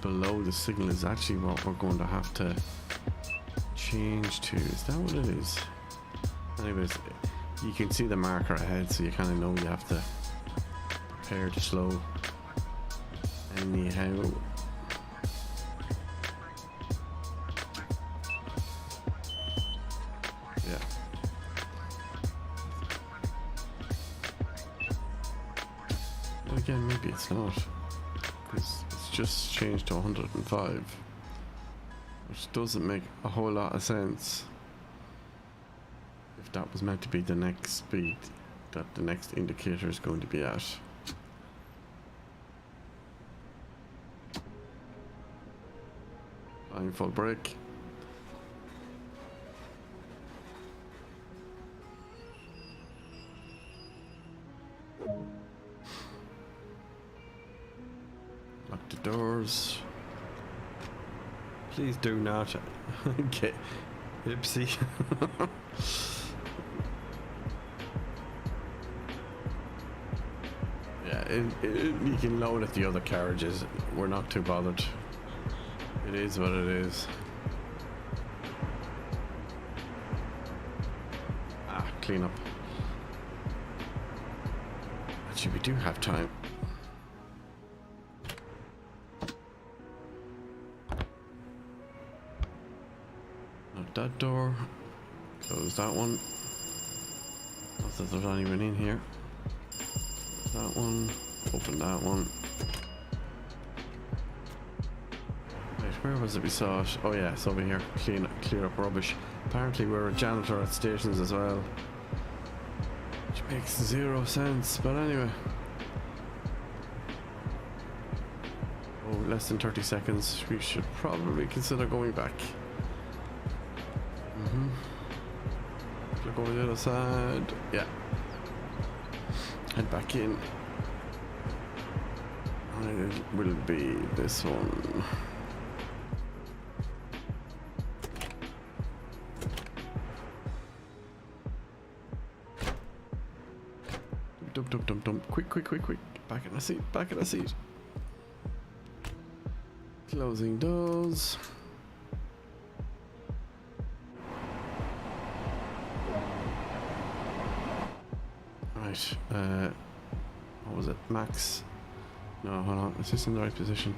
below the signal is actually what we're going to have to change to. Is that what it is? Anyways, you can see the marker ahead, so you kind of know you have to prepare to slow. Anyhow, yeah. But again, maybe it's not, because it's just changed to 105, which doesn't make a whole lot of sense. That was meant to be the next speed that the next indicator is going to be at. I'm full brake. Lock the doors. Please do not get Ipsy. Yeah, you can load at the other carriages. We're not too bothered. It is what it is. Clean up. Actually, we do have time. Not that door. Close that one. Not that there's anyone in here. That one. Open that one. Right, where was it we saw it? Oh yeah, it's over here. Clear up rubbish. Apparently we're a janitor at stations as well. Which makes 0 sense, but anyway. Oh, less than 30 seconds. We should probably consider going back. Look over the other side. Yeah. Head back in. And it will be this one. Dump. Quick. Back in the seat. Closing doors. Right, what was it? Max. No, hold on. Is this in the right position?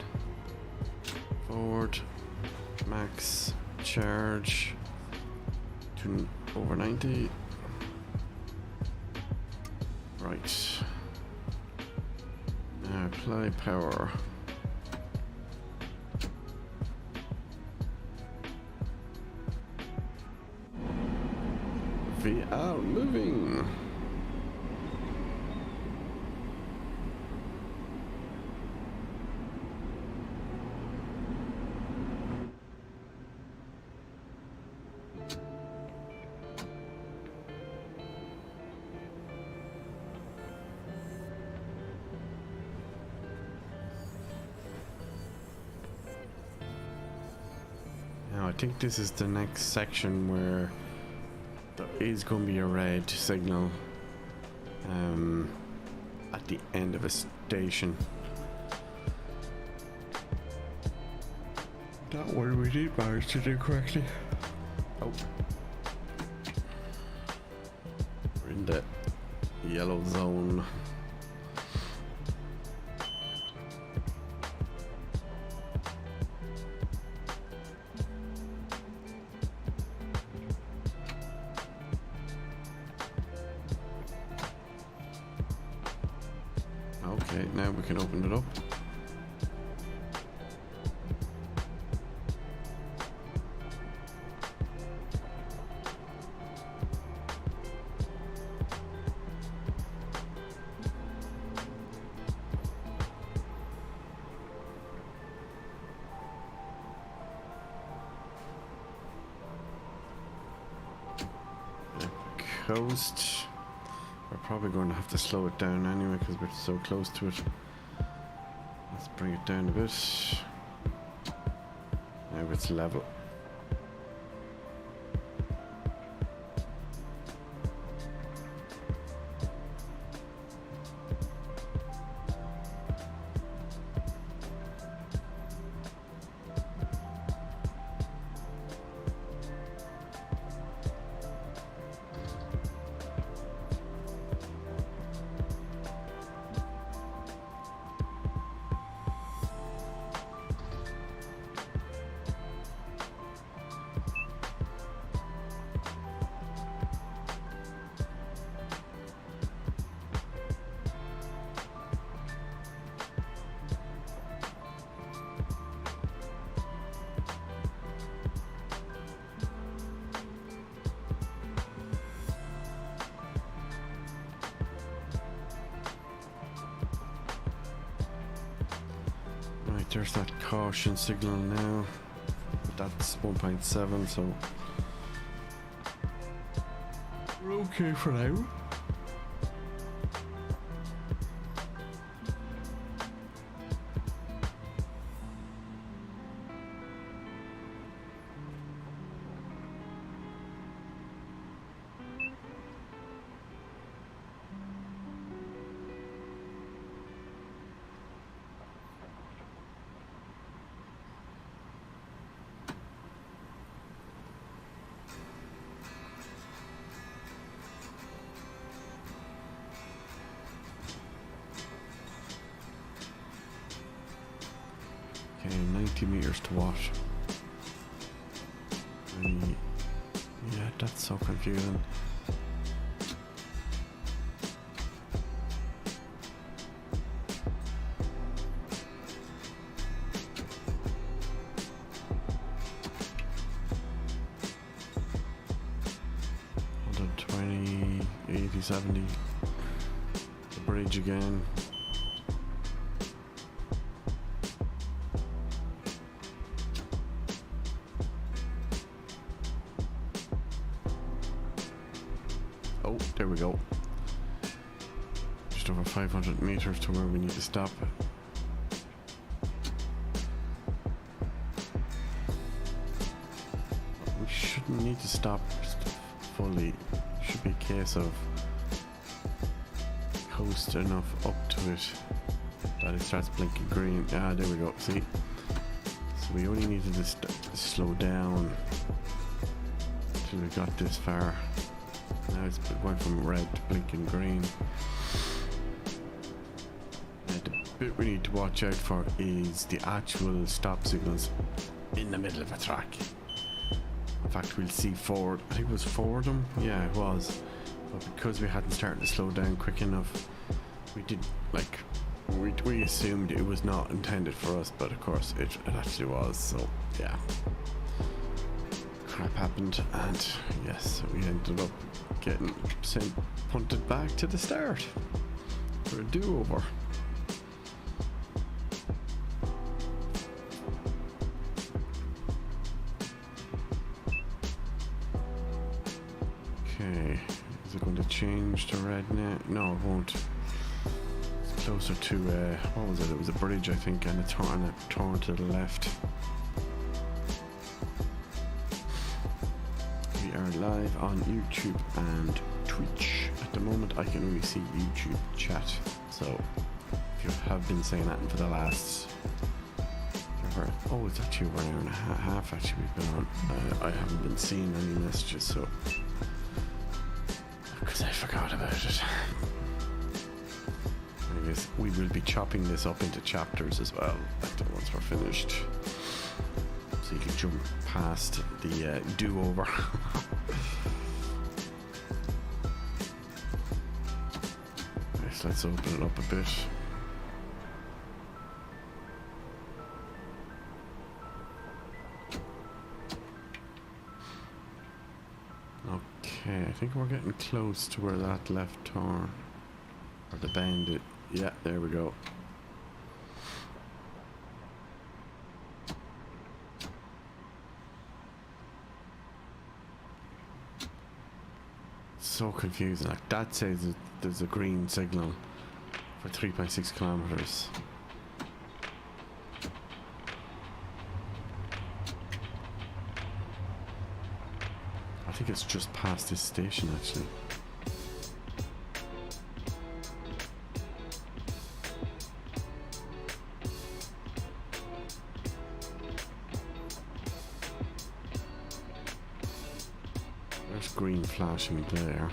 Forward. Max. Charge. To over 90. Right. Now apply power. We are moving. I think this is the next section where there is going to be a red signal at the end of a station. That one we did manage to do correctly. Oh. We're in the yellow zone. Okay, now we can open it up. Coast. We're probably going to have to slow it down anyway because we're so close to it. Let's bring it down a bit. Now it's level. Right, there's that caution signal now. That's 1.7, so we're okay for now. Okay, 90 meters to what? Yeah, that's so confusing. $120, $80, $70. The bridge again. Oh, there we go. Just over 500 meters to where we need to stop. We shouldn't need to stop fully. Should be a case of coast enough up to it that it starts blinking green. Ah, there we go. See? So we only needed to slow down till we got this far. Now it's going from red to blinking green. The bit we need to watch out for is the actual stop signals in the middle of a track. In fact, we'll see Ford. I think it was Fordham. Yeah, it was. But because we hadn't started to slow down quick enough, we did like we assumed it was not intended for us, but of course it actually was. So yeah, crap happened, and yes, we ended up getting punted back to the start for a do-over. Okay, is it going to change to red now? No, it won't. It's closer to what was it? It was a bridge, I think, and a turn to the left. We are live on YouTube and Twitch. At the moment I can only see YouTube chat, so if you have been saying that for the last it's actually over an hour and a half actually we've been on. I haven't been seeing any messages, so because I forgot about it. Anyways, we will be chopping this up into chapters as well once we're finished, so you can jump past the do-over. Nice, let's open it up a bit. Okay, I think we're getting close to where that left turn, or the bend, yeah, there we go. So confusing. Like that says that there's a green signal for 3.6 kilometers. I think it's just past this station actually. There's green flashing there.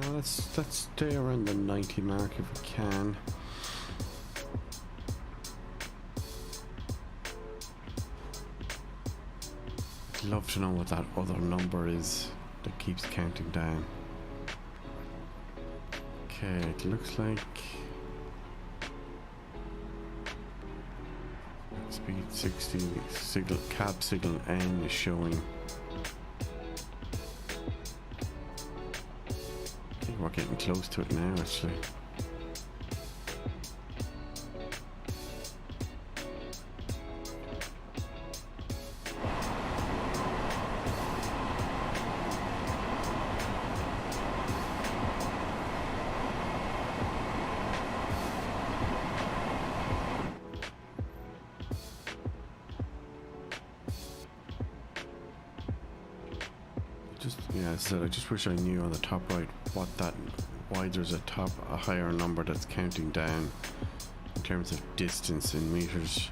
Now let's stay around the 90 mark if we can. I'd love to know what that other number is that keeps counting down. Okay, it looks like speed 60, signal, cab signal N is showing. I think we're getting close to it now actually. Yeah, so I just wish I knew on the top right what that why there's a higher number that's counting down in terms of distance in meters.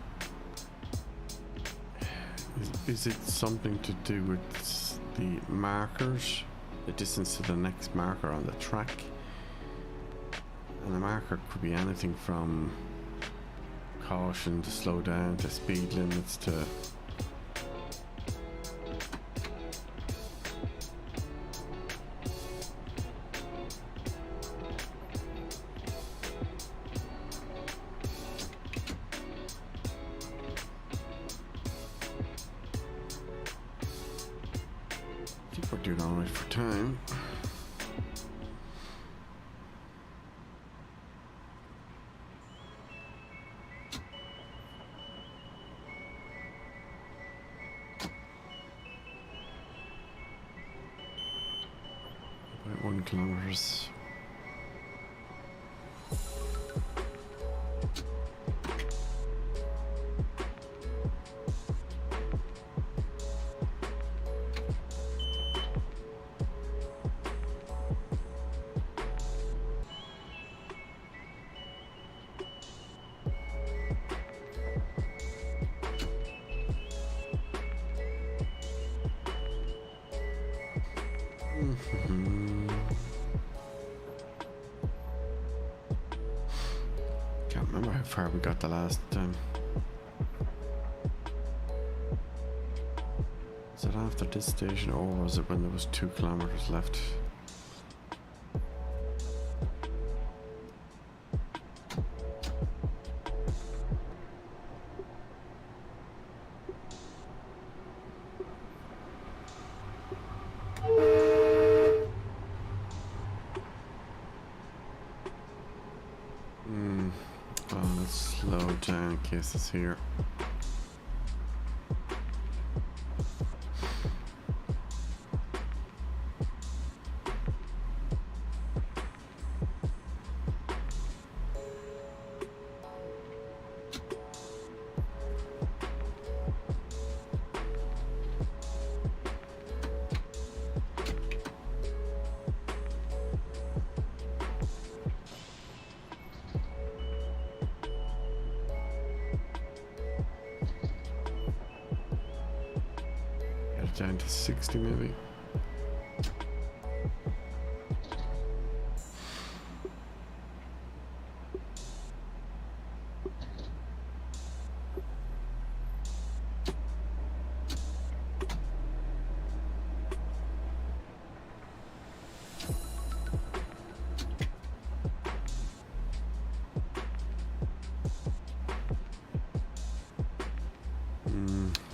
Is it something to do with the markers, the distance to the next marker on the track? And the marker could be anything from caution to slow down to speed limits to we're doing all right for time. About 1 kilometers. Can't remember how far we got the last time. Was it after this station or was it when there was 2 kilometers left? Let's slow down in case it's here. Down to 60 maybe.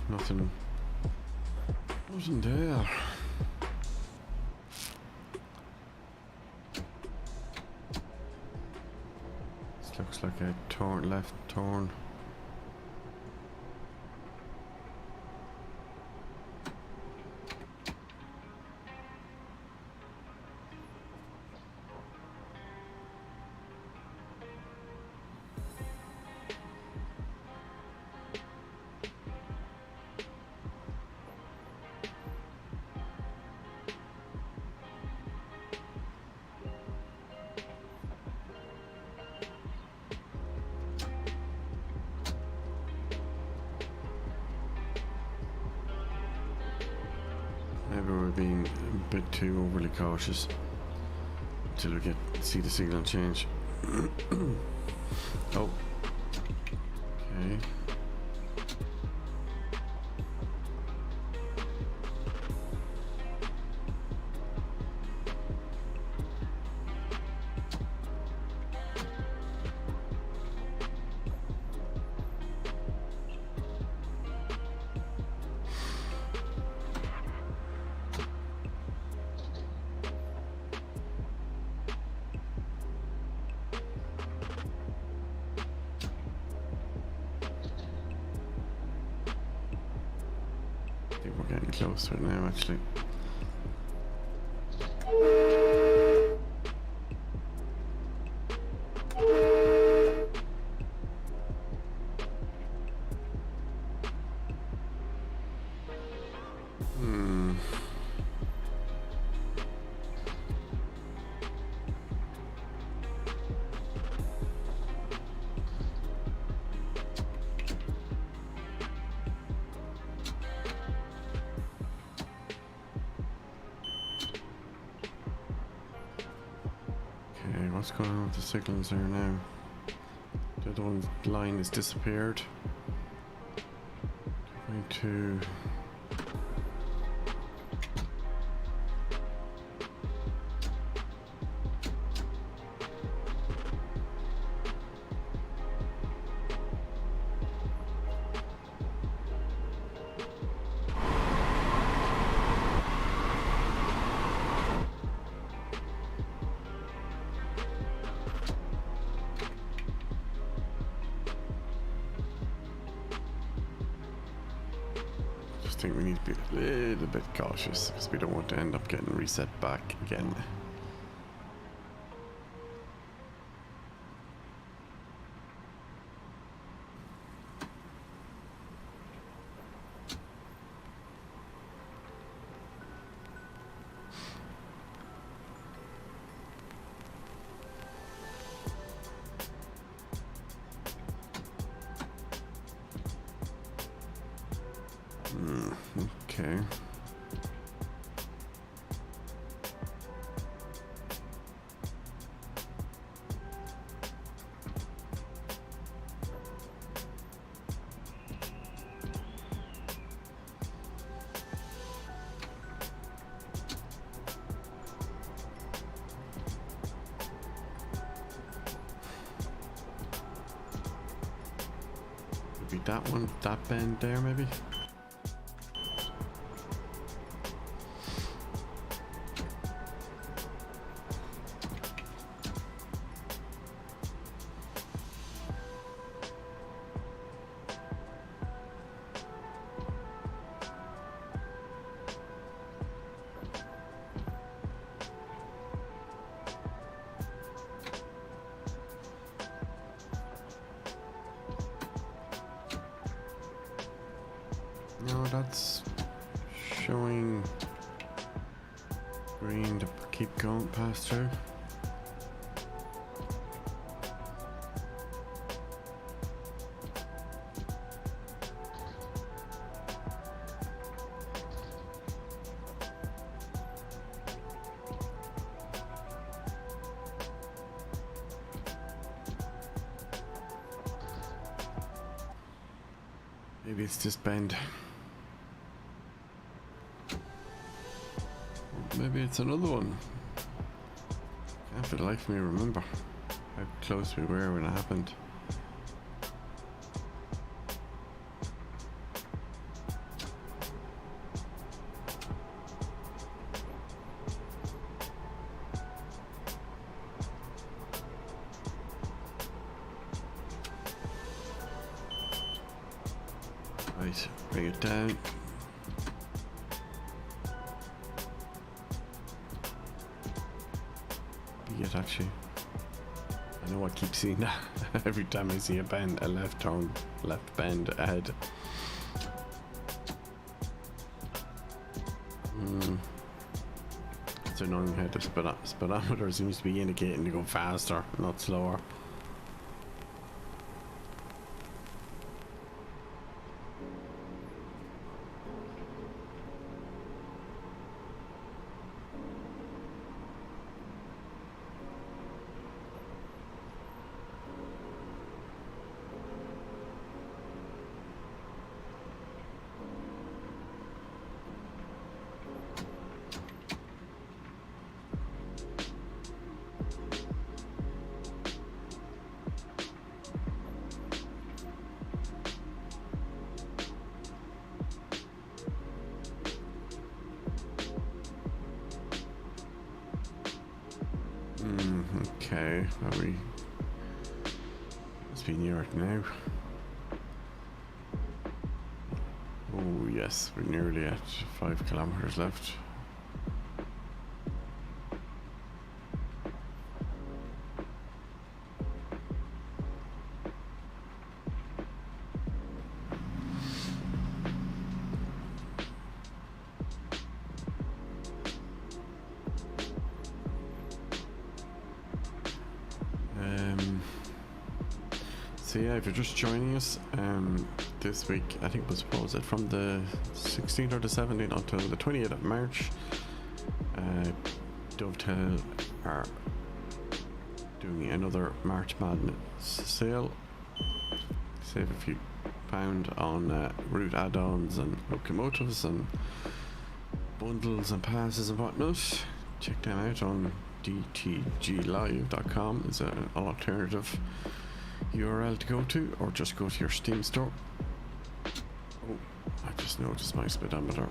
Nothing. Wasn't there? This looks like a left turn. Maybe we're being a bit too overly cautious until we see the signal change. Oh. Okay. I think we're getting closer now, actually. what's going on with the signals there now. The other one line has disappeared. Going to I think we need to be a little bit cautious because we don't want to end up getting reset back again. Okay. Maybe that one, that bend there maybe? No, that's showing green to keep going past through. Maybe it's just bend. Maybe it's another one. Can't for the life of me remember how close we were when it happened. Right, bring it down. Yet actually, I know I keep seeing that every time I see a bend, a left turn, left bend ahead. It's annoying how the speedometer seems to be indicating to go faster, not slower. Okay, are we? Must be near it now. Oh yes, we're nearly at 5 kilometers left. So yeah, if you're just joining us, this week, I think what was it, from the 16th or the 17th until the 28th of March, Dovetail are doing another March Madness sale. Save a few pound on route add-ons and locomotives and bundles and passes and whatnot. Check them out on dtglive.com is an alternative URL to go to, or just go to your Steam store. Oh, I just noticed my speedometer.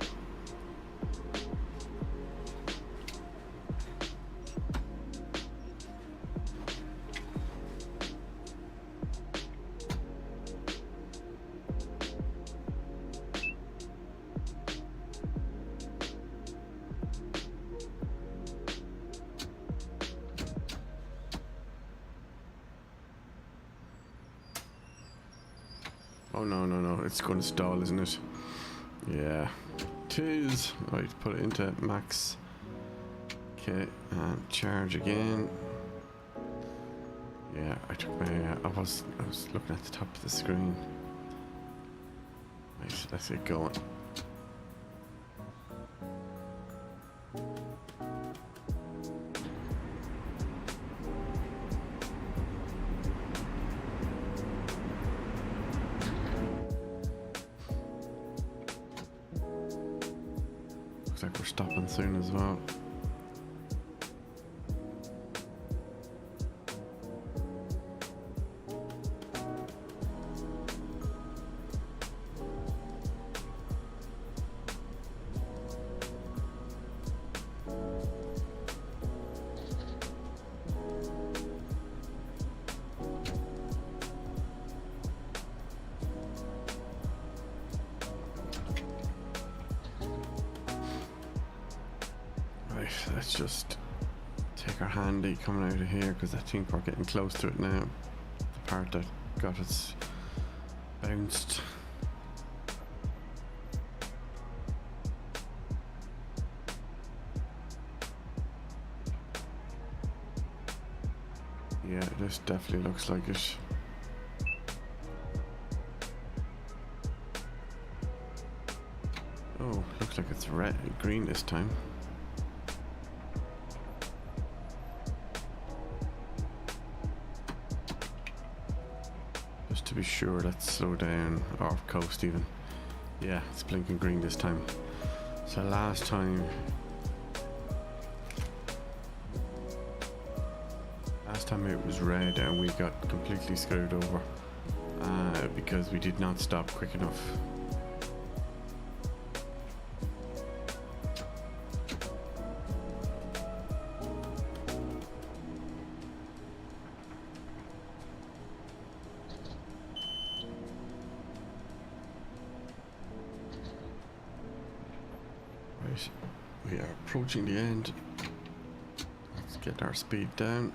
Oh no, it's going to stall, isn't it? Yeah, it is. Right, put it into max. Okay, and charge again. Yeah, I took my, I was looking at the top of the screen. Right, let's get going. Like we're stopping soon as well. Let's just take our handy coming out of here, because I think we're getting close to it now. The part that got us bounced. Yeah, this definitely looks like it. Oh, looks like it's green this time. To be sure, let's slow down, or coast even. Yeah, it's blinking green this time. So last time it was red and we got completely screwed over because we did not stop quick enough. We are approaching the end. Let's get our speed down.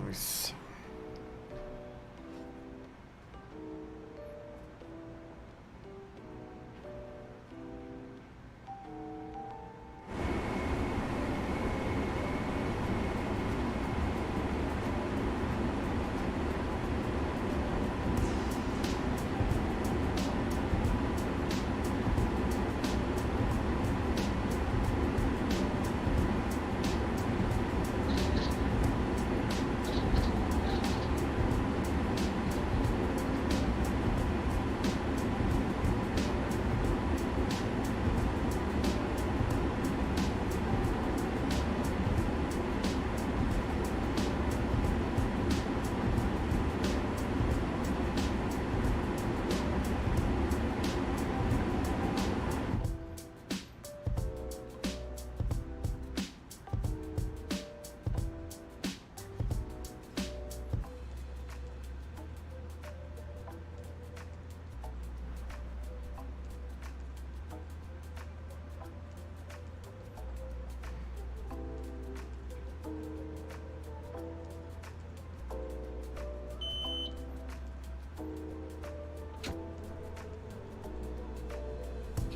Nice.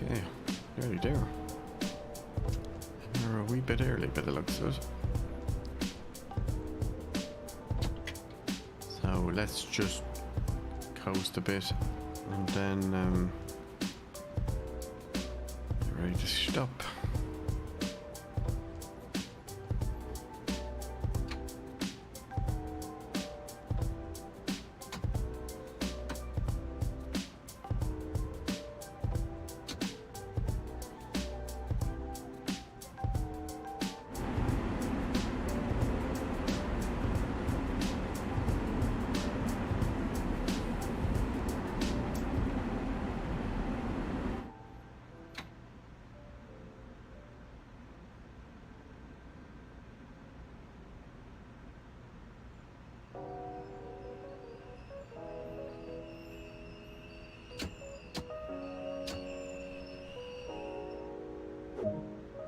Okay, nearly there. We're a wee bit early by the looks of it. So let's just coast a bit and then Ready to stop.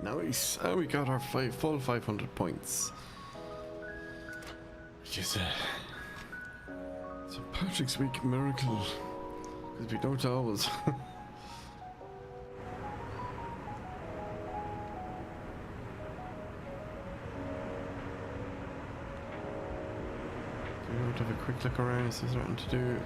Nice. Oh, we got our full 500 points. Which is St. Patrick's Week miracle. Because we don't always. We want to have a quick look around, see if there's nothing to do.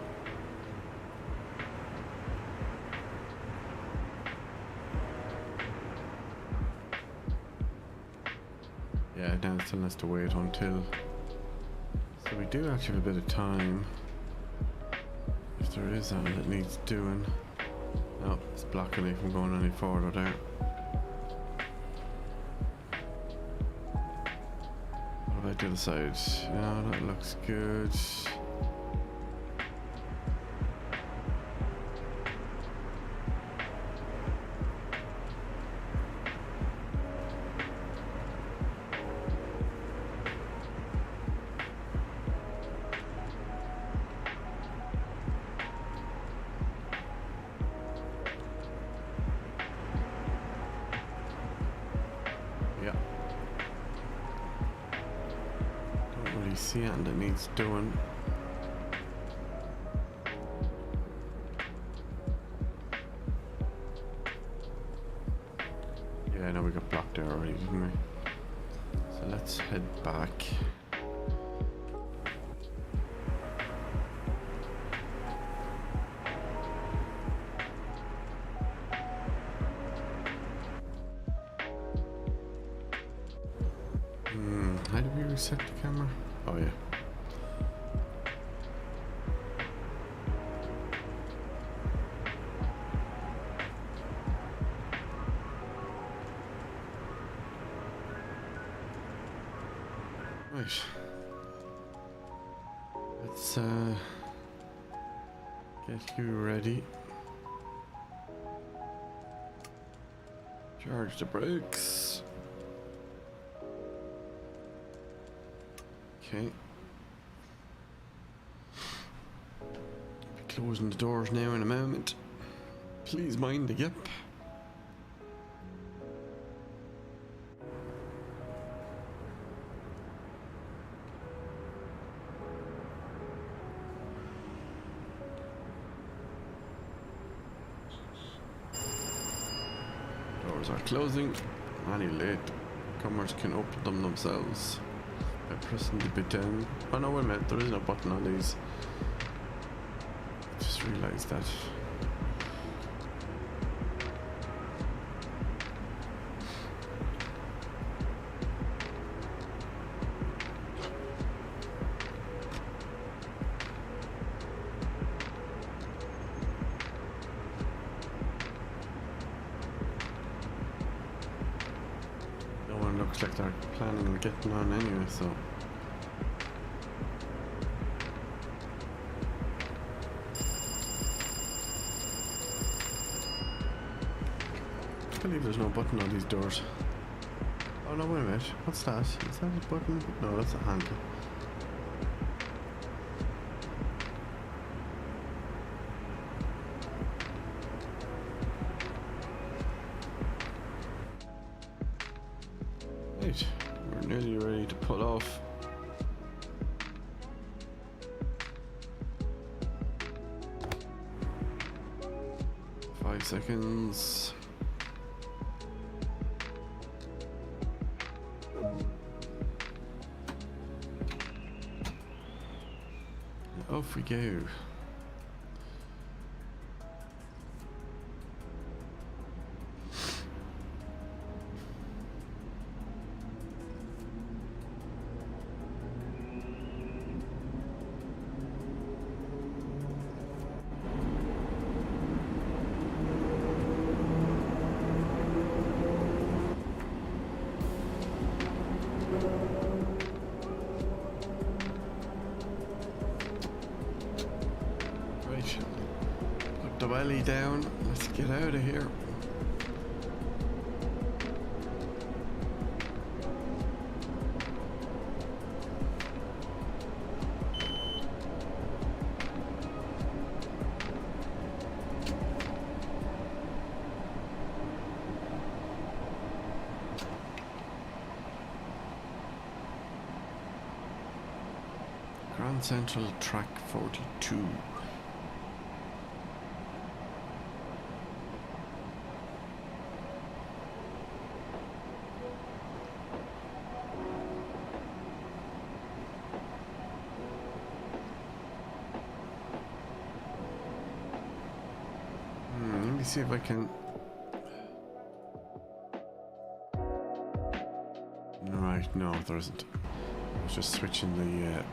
Yeah, now it still has to wait until. So we do actually have a bit of time. If there is anything that needs doing. No, it's blocking me from going any further there. What about the other side? No, that looks good. See it and it needs doing. Yeah, I know we got blocked there already, didn't we? So let's head back. How do we reset the camera? Oh yeah. Right. Let's get you ready. Charge the brakes. Okay. Be closing the doors now in a moment. Please mind the gap. Doors are closing. Any late comers can open them themselves by pressing the button. Oh no, wait a minute, there is no button on these. Just realised that. No one looks like they're planning on getting on anyway, so. I believe there's no button on these doors. Oh no, wait a minute. What's that? Is that a button? No, that's a handle. Right, we're nearly ready to pull off. Five seconds. Off we go. Put the belly down. Let's get out of here. Grand Central Track 42. Let me see if I can. Right, no, there isn't. I was just switching the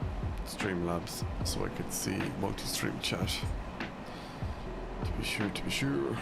Streamlabs so I could see multi-stream chat. To be sure, to be sure.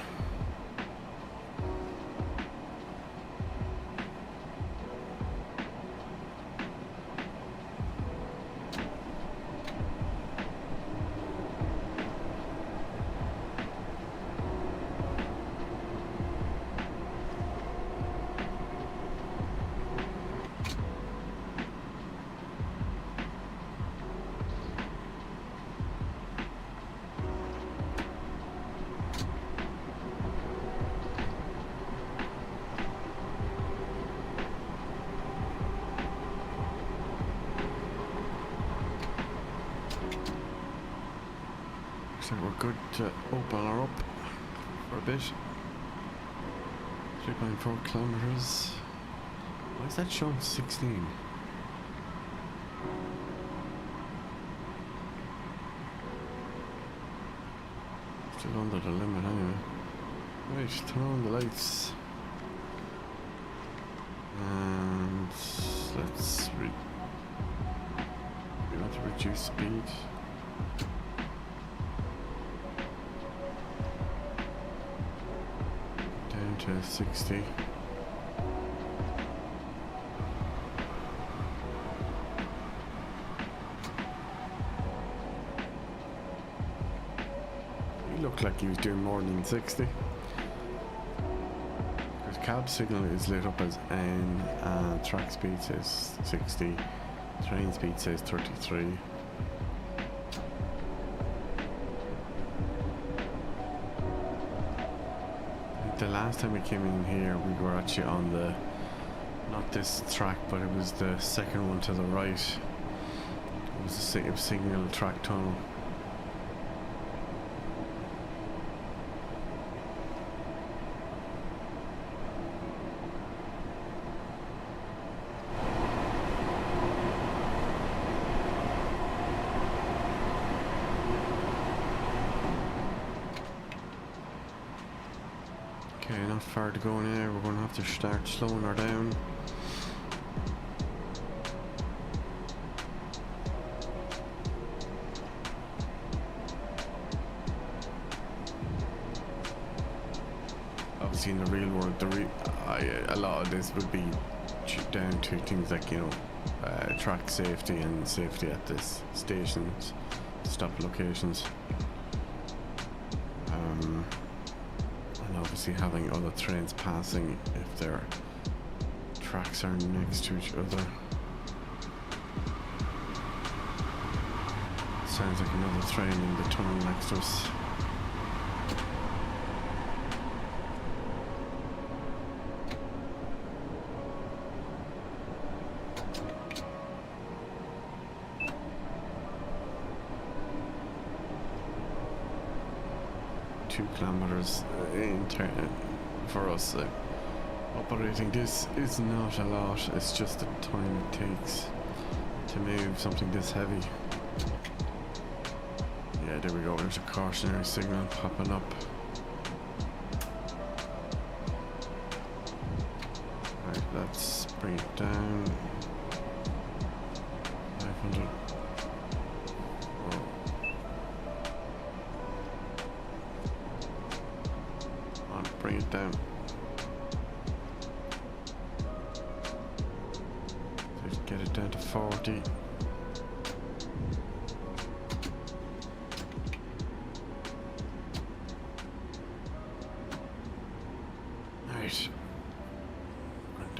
So we're good to open her up for a bit. 3.4 kilometers. Why is that showing 16? Still under the limit anyway. Right, turn on the lights. And let's we want to reduce speed. To 60. He looked like he was doing more than 60. Because cab signal is lit up as N, and track speed says 60, train speed says 33. The last time we came in here, we were actually on the, not this track, but it was the second one to the right. It was a signal track tunnel. Okay, not far to go now. We're going to have to start slowing her down. Obviously, in the real world, a lot of this would be down to things like, you know, track safety and safety at this stations, stop locations. Obviously having other trains passing if their tracks are next to each other. Sounds like another train in the tunnel next to us. Kilometers in for us. Operating this is not a lot, it's just the time it takes to move something this heavy. Yeah, there we go, there's a cautionary signal popping up. Right, let's bring it down. 500. Bring it down. Just get it down to 40.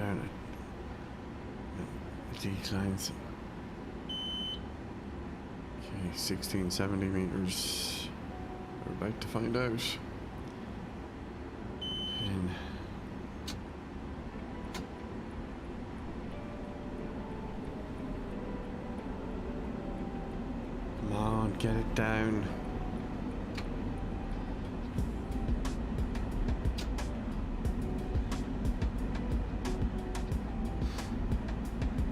down it declines. Okay, 16, 70 meters. We're about to find out. And come on, get it down.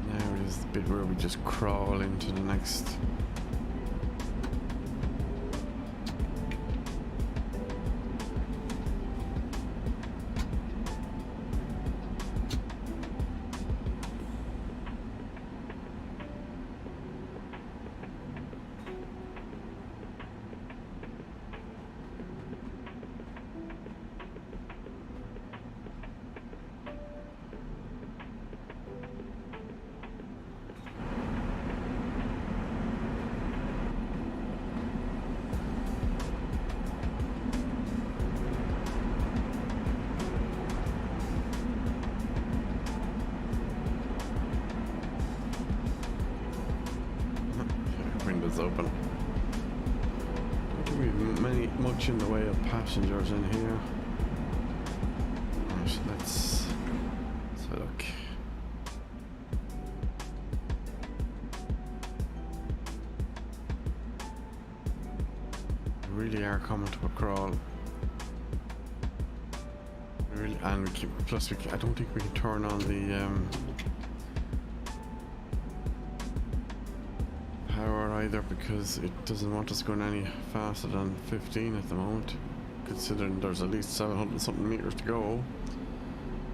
Now is the bit where we just crawl into the next. Windows open. Don't think we have much in the way of passengers in here. Right, let's have a look. We really are coming to a crawl. Really, and we keep, plus I don't think we can turn on the power either, because it doesn't want us going any faster than 15 at the moment, considering there's at least 700 something meters to go.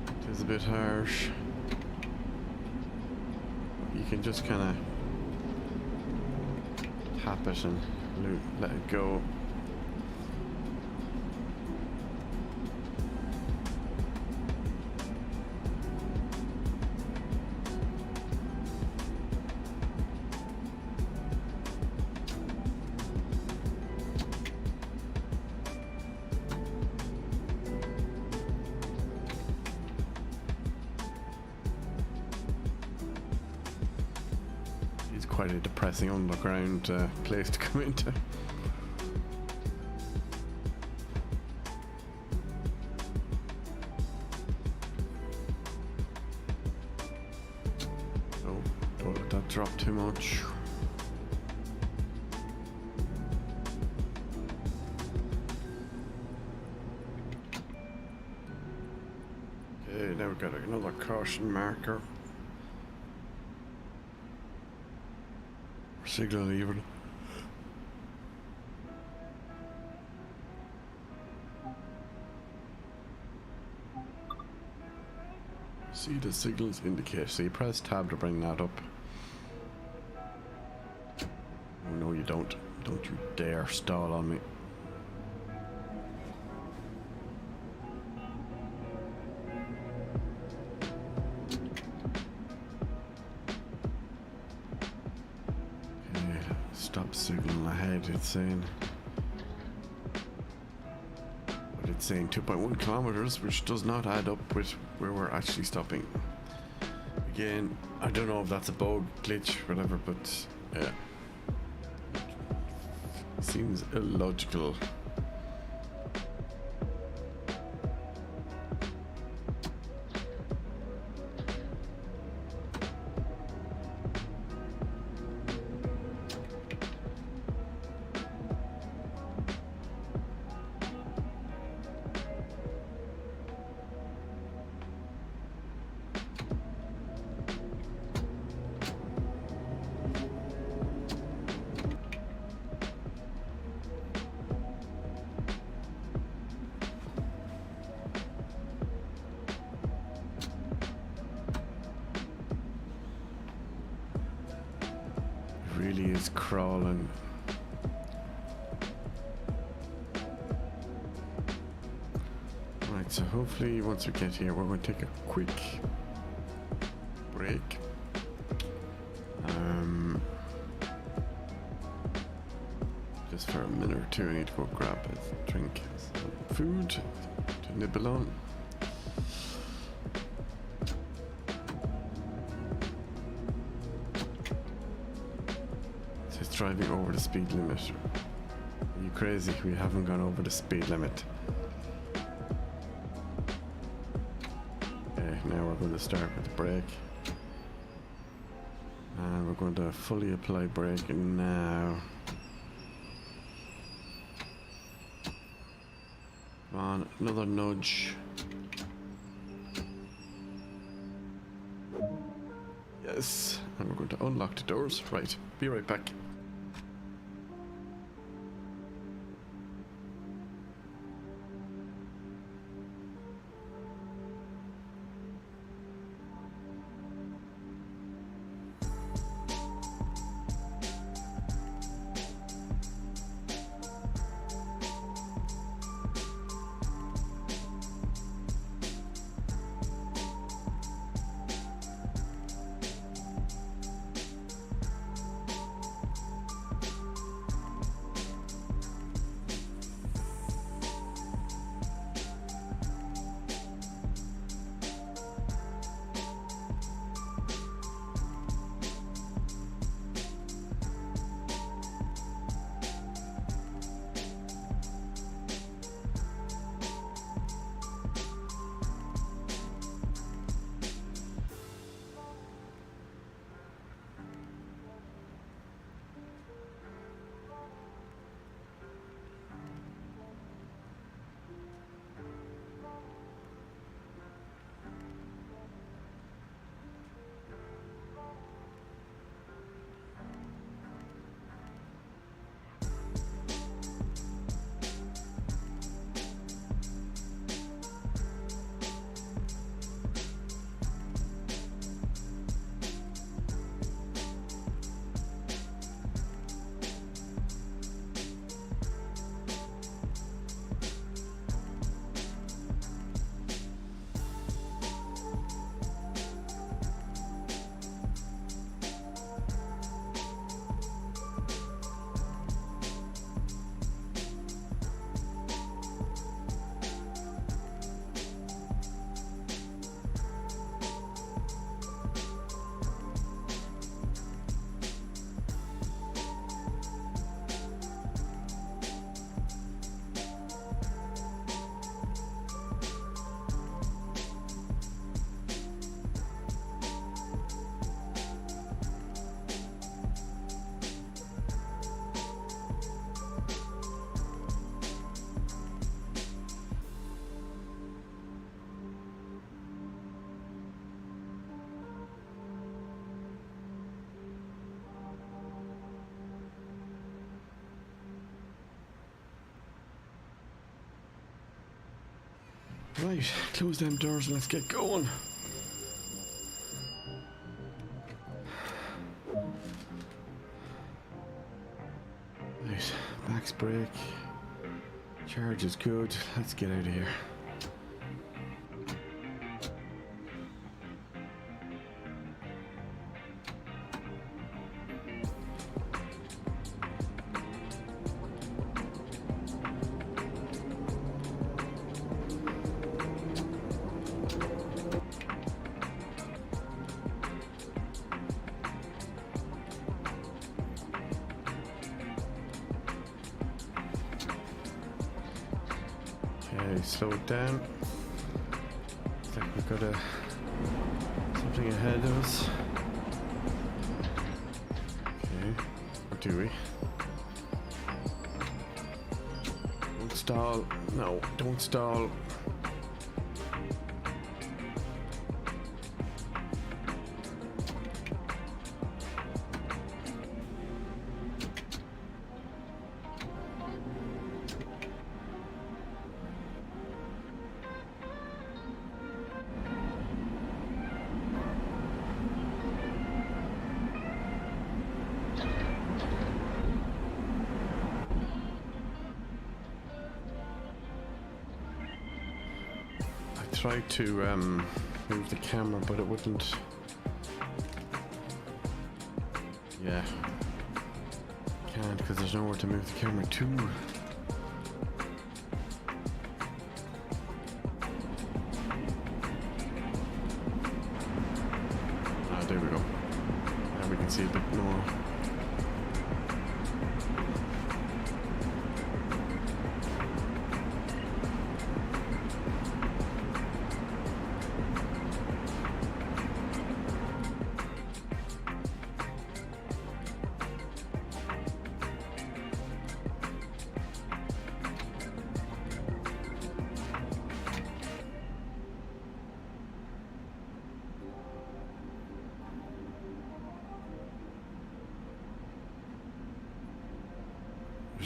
It is a bit harsh. You can just kind of tap it and let it go. Quite a depressing underground place to come into. Oh, don't let that drop too much. Okay, now we've got another caution marker. Signal even. See the signals indicate. So you press tab to bring that up. Oh no, you don't. Don't you dare stall on me. Stop signal ahead, it's saying. But it's saying 2.1 kilometers, which does not add up with where we're actually stopping. Again, I don't know if that's a bug, glitch, whatever, but yeah. Seems illogical. Really is crawling. Right, so hopefully once we get here, we're going to take a quick break. Just for a minute or two, I need to go grab a drink, some food to nibble on. driving over the speed limit. Are you crazy? We haven't gone over the speed limit. Okay, now we're going to start with the brake. And we're going to fully apply braking now. Come on, another nudge. Yes, and we're going to unlock the doors. Right, be right back. Right, close them doors and let's get going. Right, back's brake. Charge is good. Let's get out of here. Okay, slow it down. Looks like we've got something ahead of us. Okay, or do we? Don't stall. No, don't stall. Tried to move the camera, but it wouldn't. Yeah, can't because there's nowhere to move the camera to. Ah, there we go. Now we can see a bit more.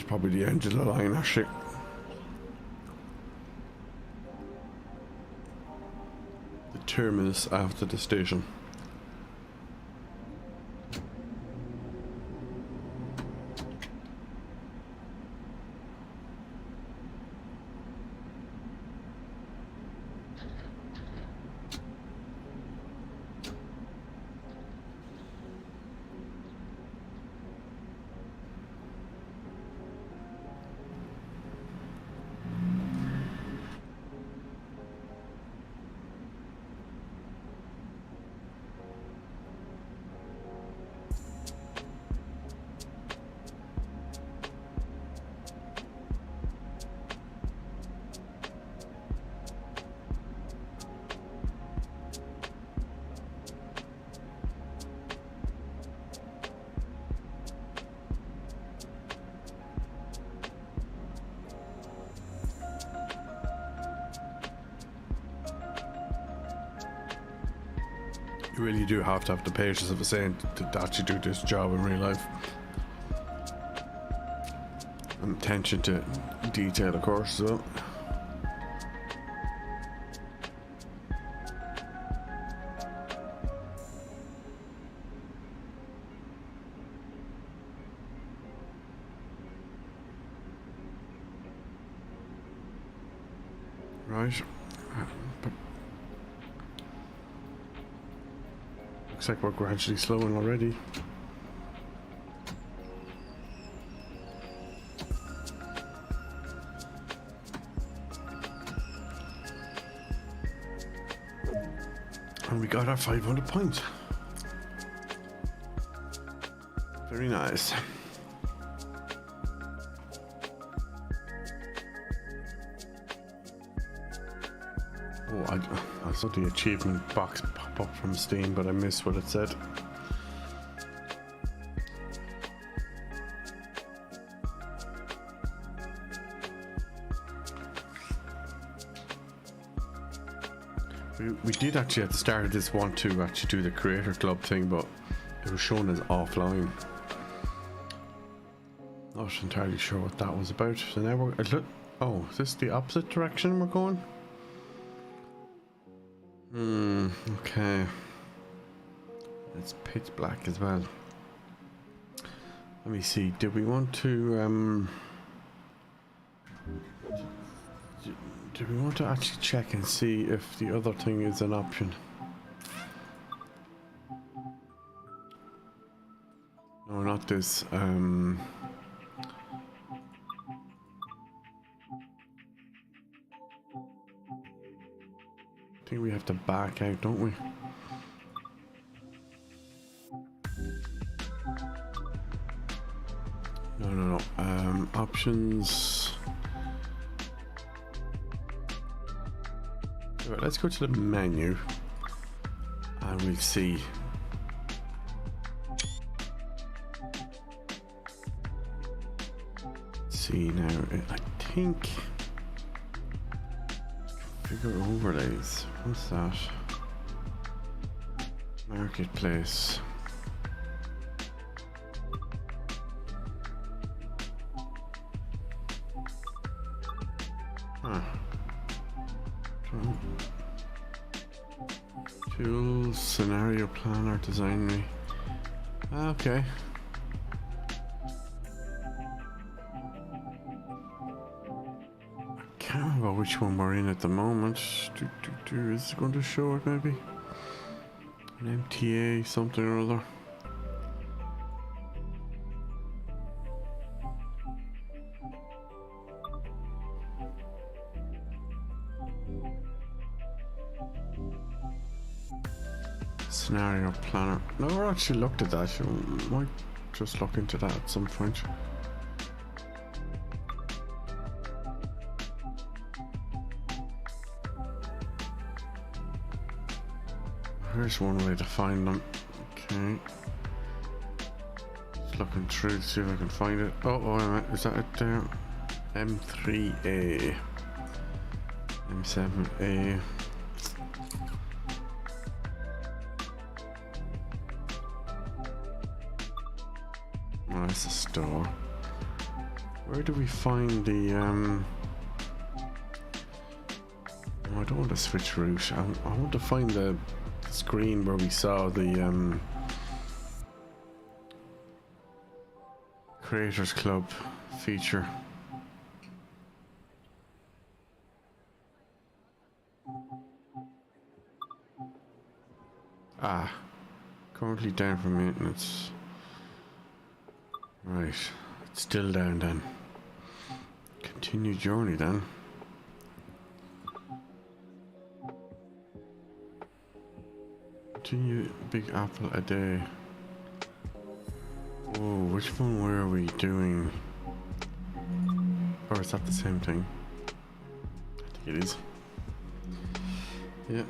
It's probably the end of the line, actually. The terminus after the station. You really do have to have the patience of a saint to actually do this job in real life. And attention to detail, of course, so. Right. Looks like we're gradually slowing already. And we got our 500 points. Very nice. Oh, I saw the achievement box pop up from Steam, but I missed what it said. We did actually at the start of this want to actually do the creator club thing, but it was shown as offline. Not entirely sure what that was about. So now we're oh, is this the opposite direction we're going? Okay. It's pitch black as well. Let me see, did we want to do we want to actually check and see if the other thing is an option? No, not this. I think we have to back out, don't we? No. Options. Right, let's go to the menu and we'll see. See now, I think configure overlays. What's that? Marketplace. Tools, scenario planner, design. Okay. I can't remember which one we're in at the moment. Is it going to show it maybe? An MTA, something or other. Scenario planner. Never actually looked at that. You might just look into that at some point. Here's one way to find them. Okay. Just looking through to see if I can find it. Oh, wait a minute. Is that it there? M3A. M7A. Oh, it's a store. Where do we find the no, I don't want to switch route. I want to find the screen where we saw the Creators Club feature. Ah, currently down for maintenance. Right, it's still down then. Continue journey then. Continue Big Apple a day. Whoa, which one were we doing? Or is that the same thing? I think it is. Yeah.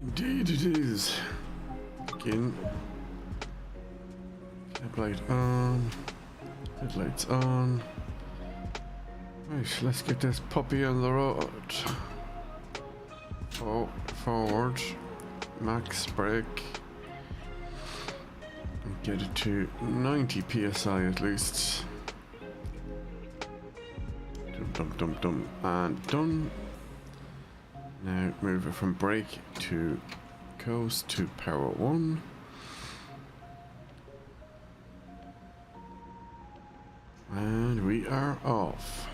Indeed it is. Again. Headlight on. Headlights on. Right, let's get this puppy on the road. Oh, forward. Max brake. And get it to 90 psi at least. Dum dum dum, and done. Now move it from brake to coast to power 1. And we are off.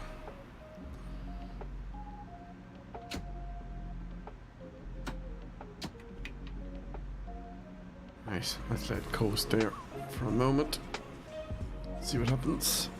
Nice, let's let it coast there for a moment. See what happens.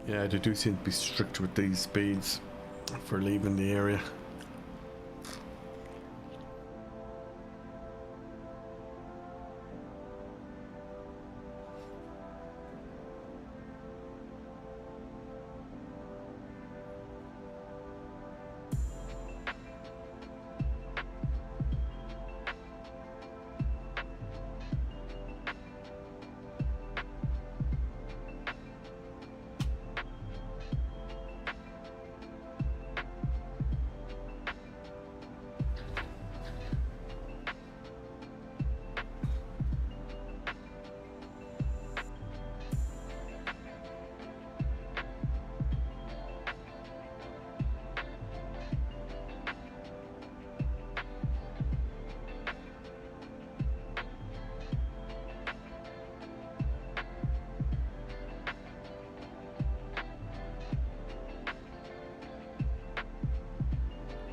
Yeah, they do seem to be strict with these speeds for leaving the area.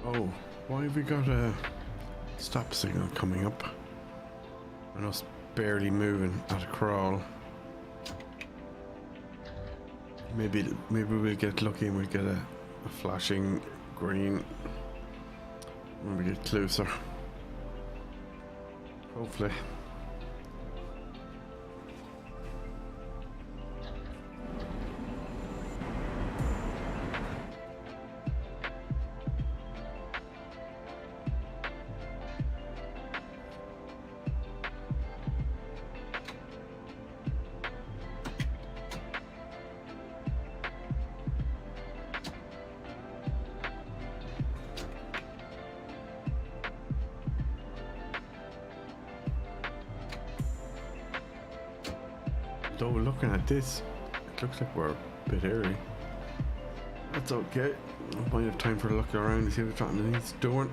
Oh, why have we got a stop signal coming up and us barely moving at a crawl? Maybe we'll get lucky and we'll get a flashing green when we get closer. Hopefully. Though looking at this, it looks like we're a bit early. That's okay. I might have time for a look around and see what's underneath the door.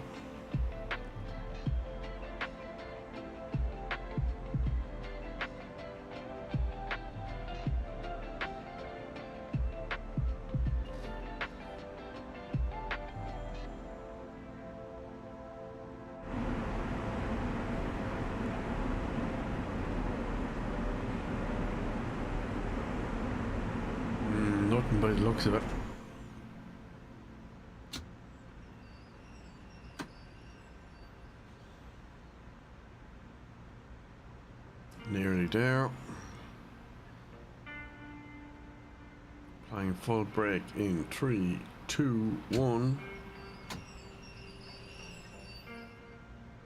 looks of it. Nearly there. Applying full brake in 3, 2, 1.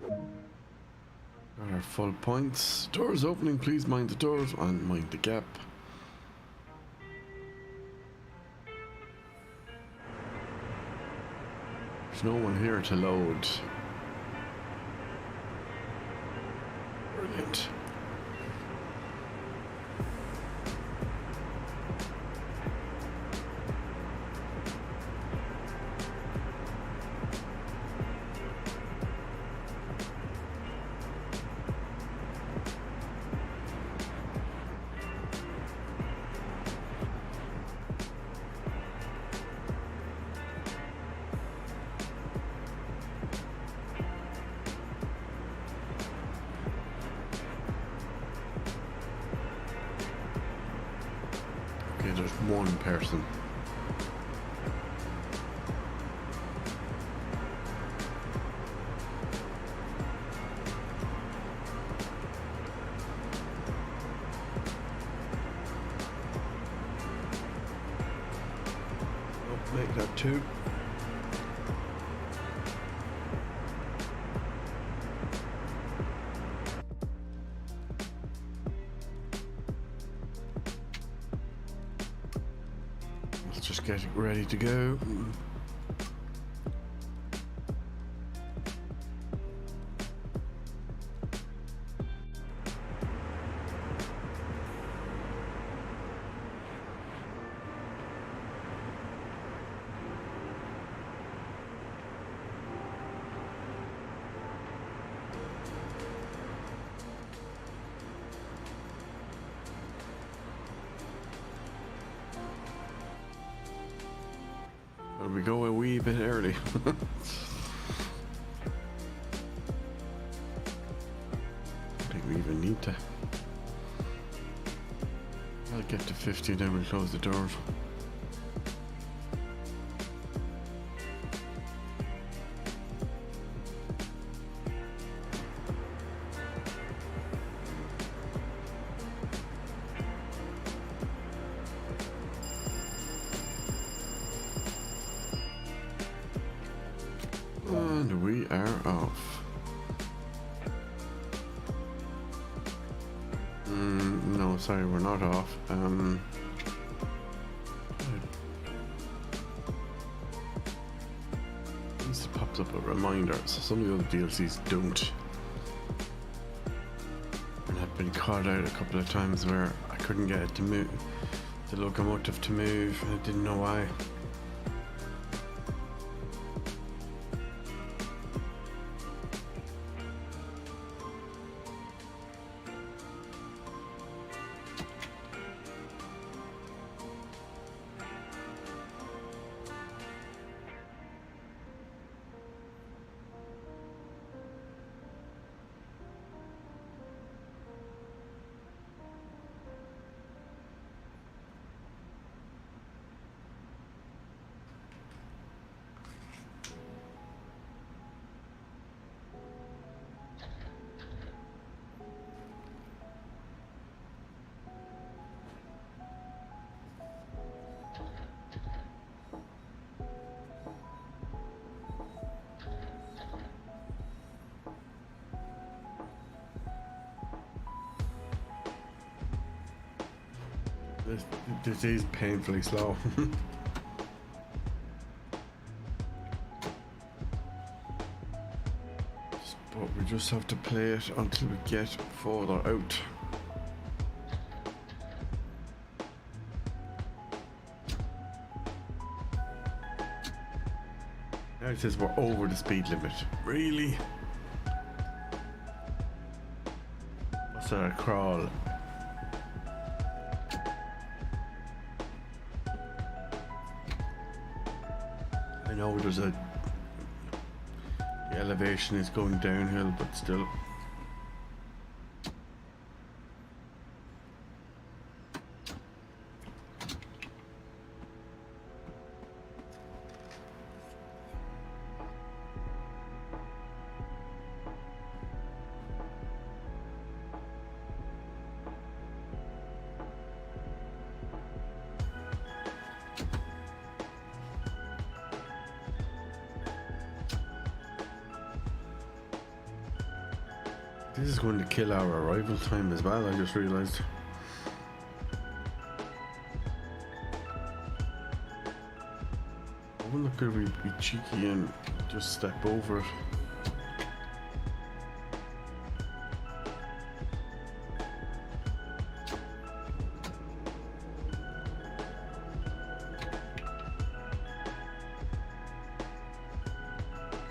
Got our full points. Doors opening, please mind the doors and mind the gap. There's no one here to load. Brilliant. There's one person. Oh, make that 2. Just getting ready to go. We go a wee bit early. I think we even need to. I'll get to 50, then we'll close the doors. And we are off. No, sorry, we're not off. This pops up a reminder, so some of the other DLCs don't. And I've been caught out a couple of times where I couldn't get it to move, the locomotive to move, and I didn't know why. This is painfully slow. But we just have to play it until we get further out. Now it says we're over the speed limit. Really? What's that, a crawl? I know there's the elevation is going downhill, but still. This is going to kill our arrival time as well, I just realised. I wonder could we be cheeky and just step over it.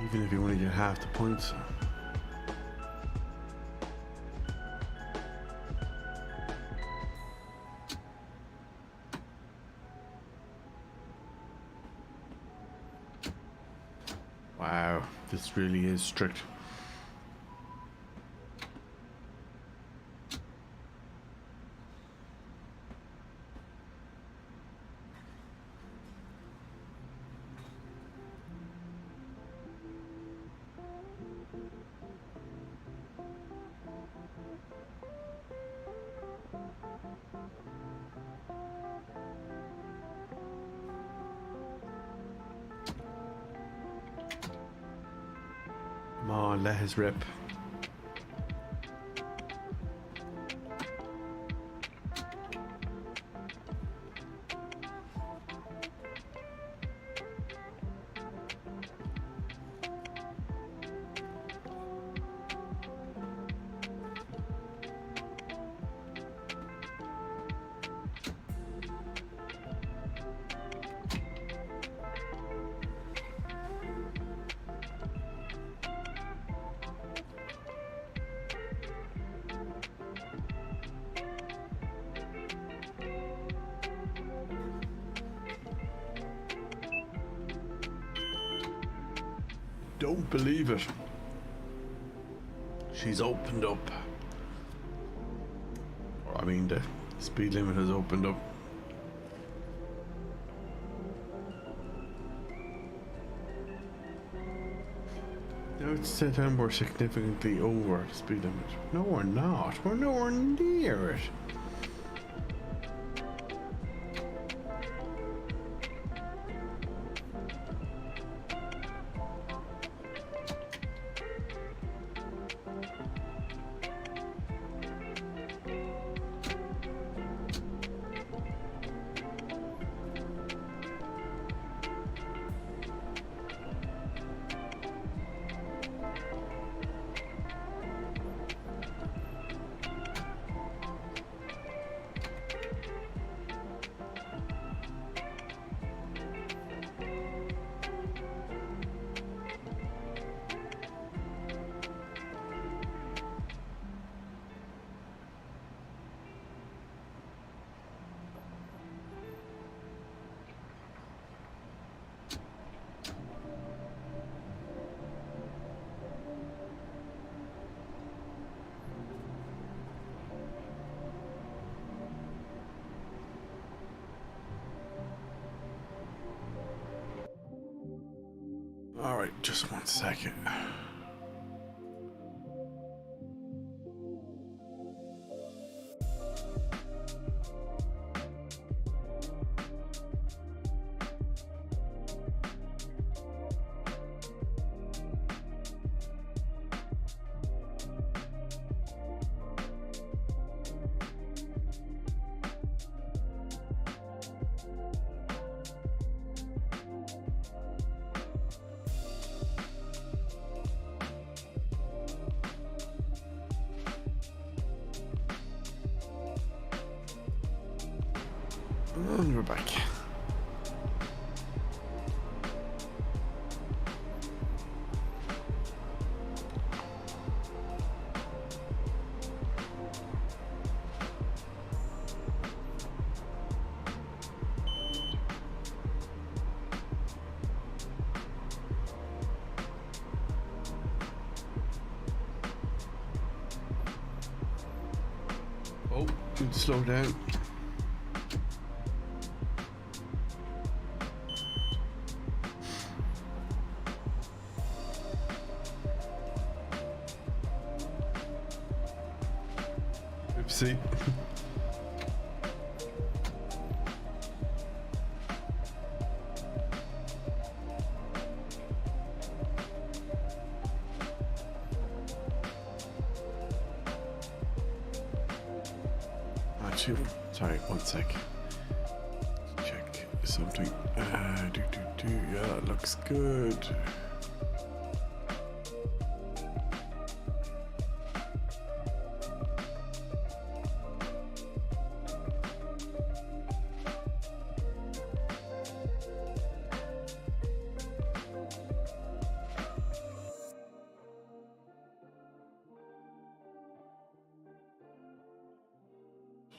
Even if you want to get half the points. Wow, this really is strict. Come on, let his rip. Don't believe it. She's opened up. Or, I mean, the speed limit has opened up. Now it's set down we're significantly over the speed limit. No, we're not. We're nowhere near it. All right, just 1 second. And we're back. Oh, need to slow down. Oopsie. to. Sorry, one sec. Check something. Yeah, it looks good.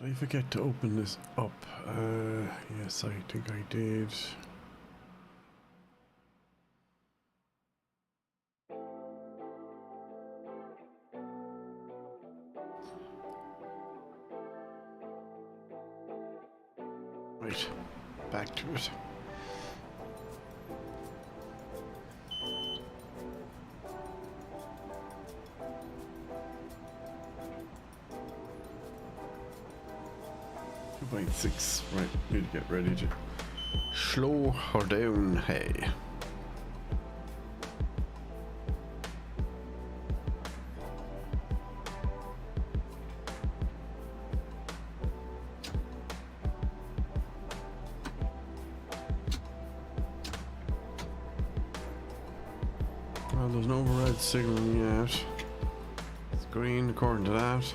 Did I forget to open this up? Yes, I think I did. Right, back to it. .6. Right, need to get ready to slow her down. Hey. Well, there's no red signal yet. It's green according to that.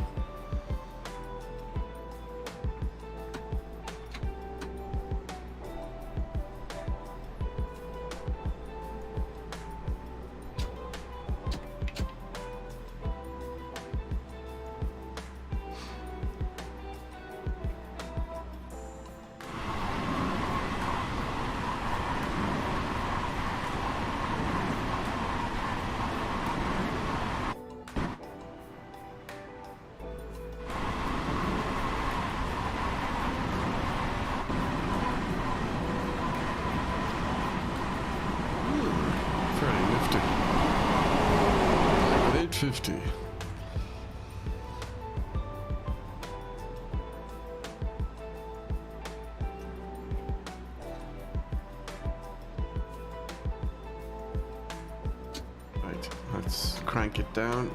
Fairly nifty. 850. Right, let's crank it down.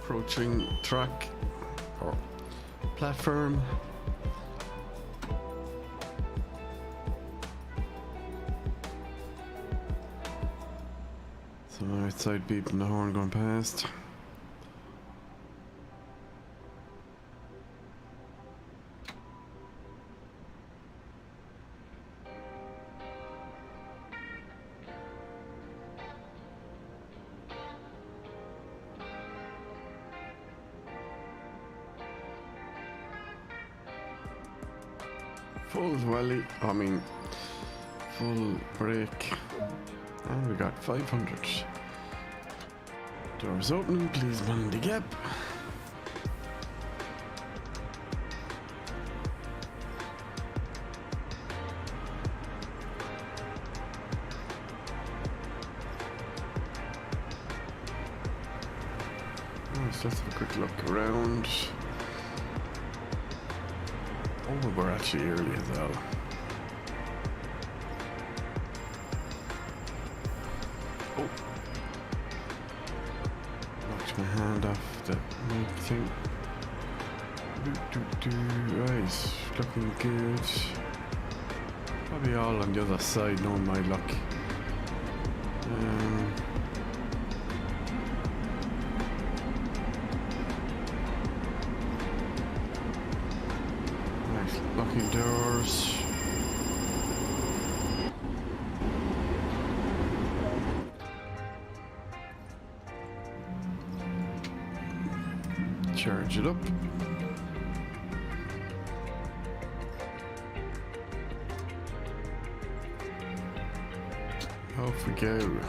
Approaching track or platform. Some outside beeping the horn going past. Full welly, full brake, and we got 500. Doors opening, please mind the gap. Let's just have a quick look around. Oh, we're actually early as well. Oh. Knocked my hand off the mic thing. Right, looking good. Probably all on the other side, knowing my luck. Locking doors. Charge it up. Off we go.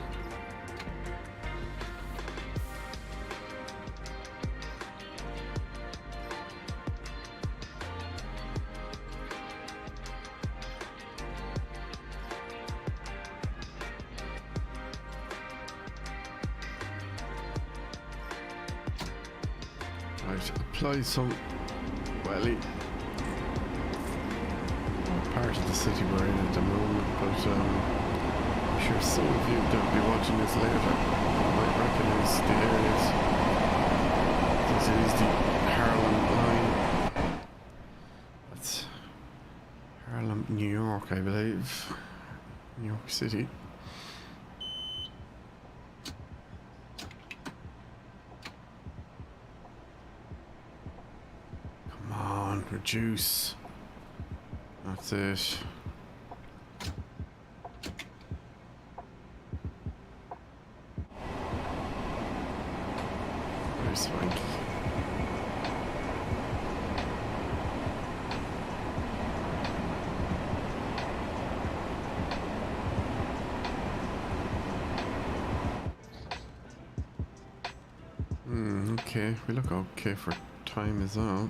Right, apply some welly. Part of the city we're in at the moment, but I'm sure some of you that will be watching this later might recognize the areas. This is the Harlem Line. That's Harlem, New York, I believe. New York City. Come on, reduce. That's it. Very swanky. Okay, we look okay for time is out.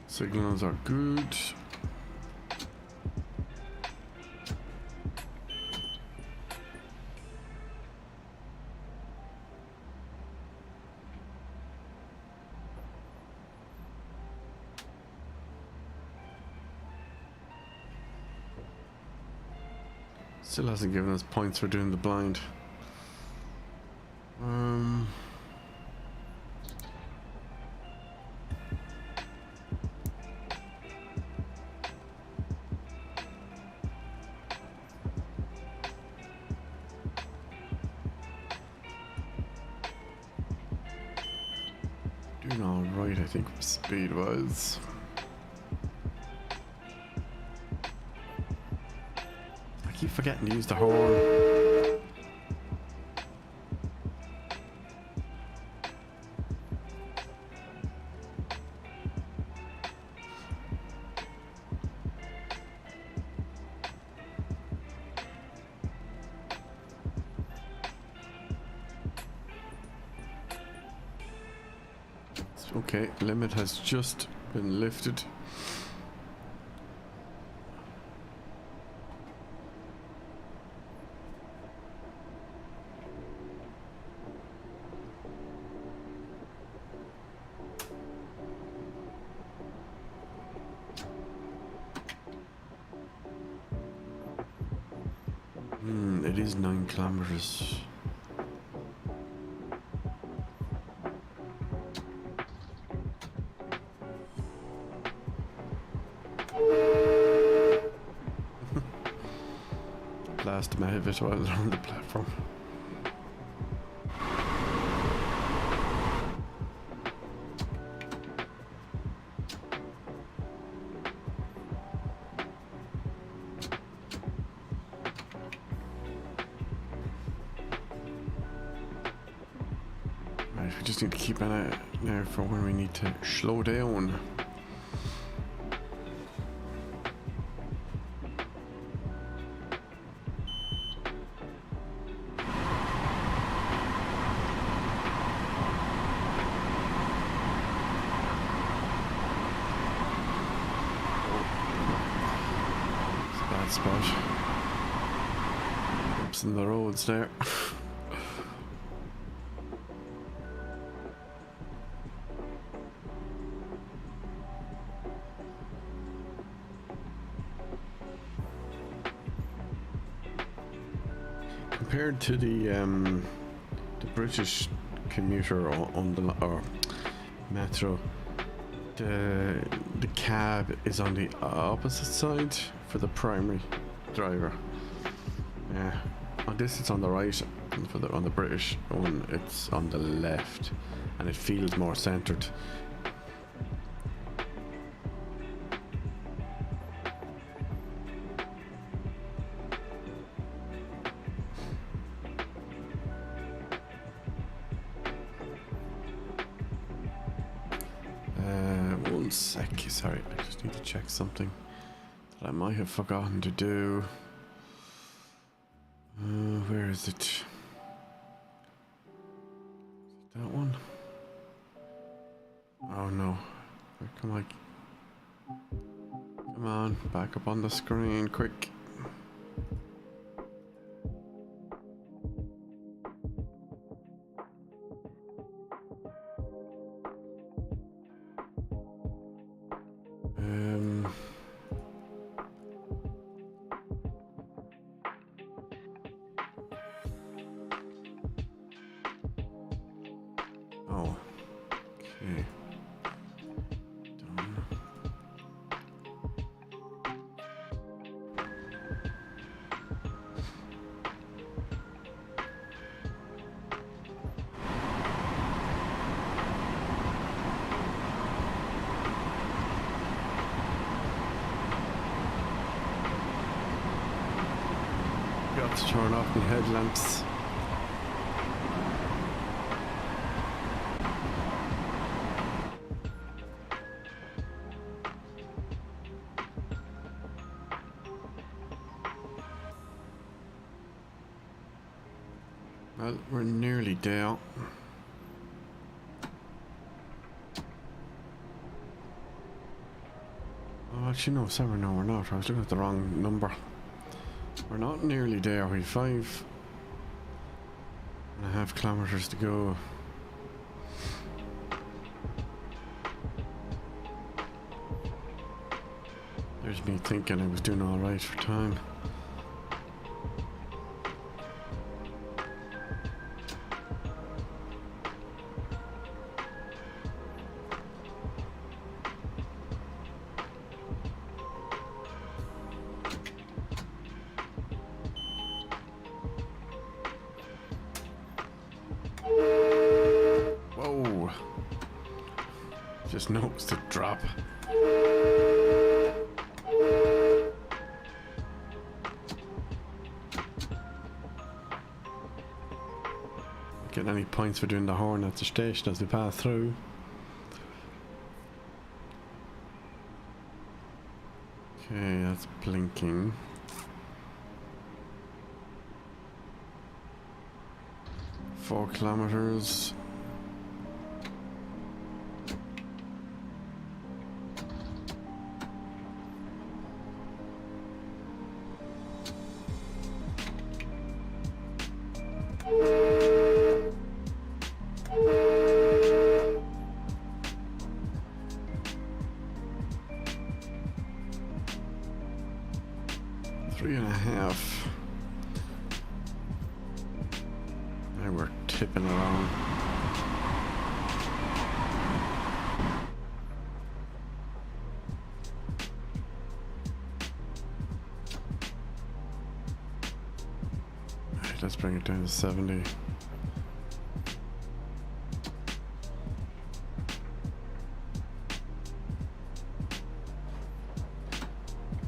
Signals are good. Still hasn't given us points for doing the blind. Doing all right, I think, speed was. I keep forgetting to use the horn. Okay, limit has just been lifted. It is 9 kilometers. Blast him out of it while they're on the platform. Right, we just need to keep an eye out now for when we need to slow down. Spot. Oops in the roads there. Compared to the British commuter on the or metro, the cab is on the opposite side for the primary driver. Yeah, on this it's on the right, and on the British one it's on the left, and it feels more centered. One sec, sorry, I just need to check something that I might have forgotten to do. Where is it? That one? Oh no. Come on, back up on the screen, quick. Oh, okay. Done. Got to turn off my headlamps. Well, we're nearly there. Oh, actually, no, sorry, no, we're not. I was looking at the wrong number. We're not nearly there. We've 5.5 kilometers to go. There's me thinking I was doing all right for time. Whoa! Just noticed the drop. Get any points for doing the horn at the station as we pass through. Okay, that's blinking. Four kilometers. Three and a half. Now we're tipping along. Right, let's bring it down to 70.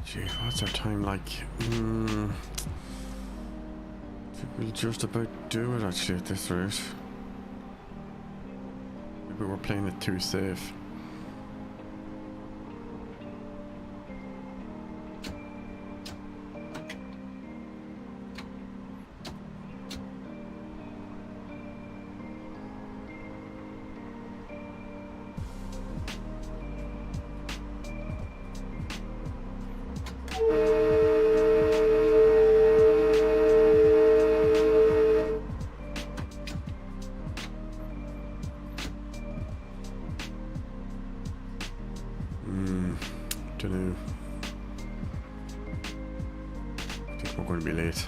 Gee, what's our time like? We'll just about do it actually at this rate. Maybe we're playing it too safe. Dunno. I think we're going to be late.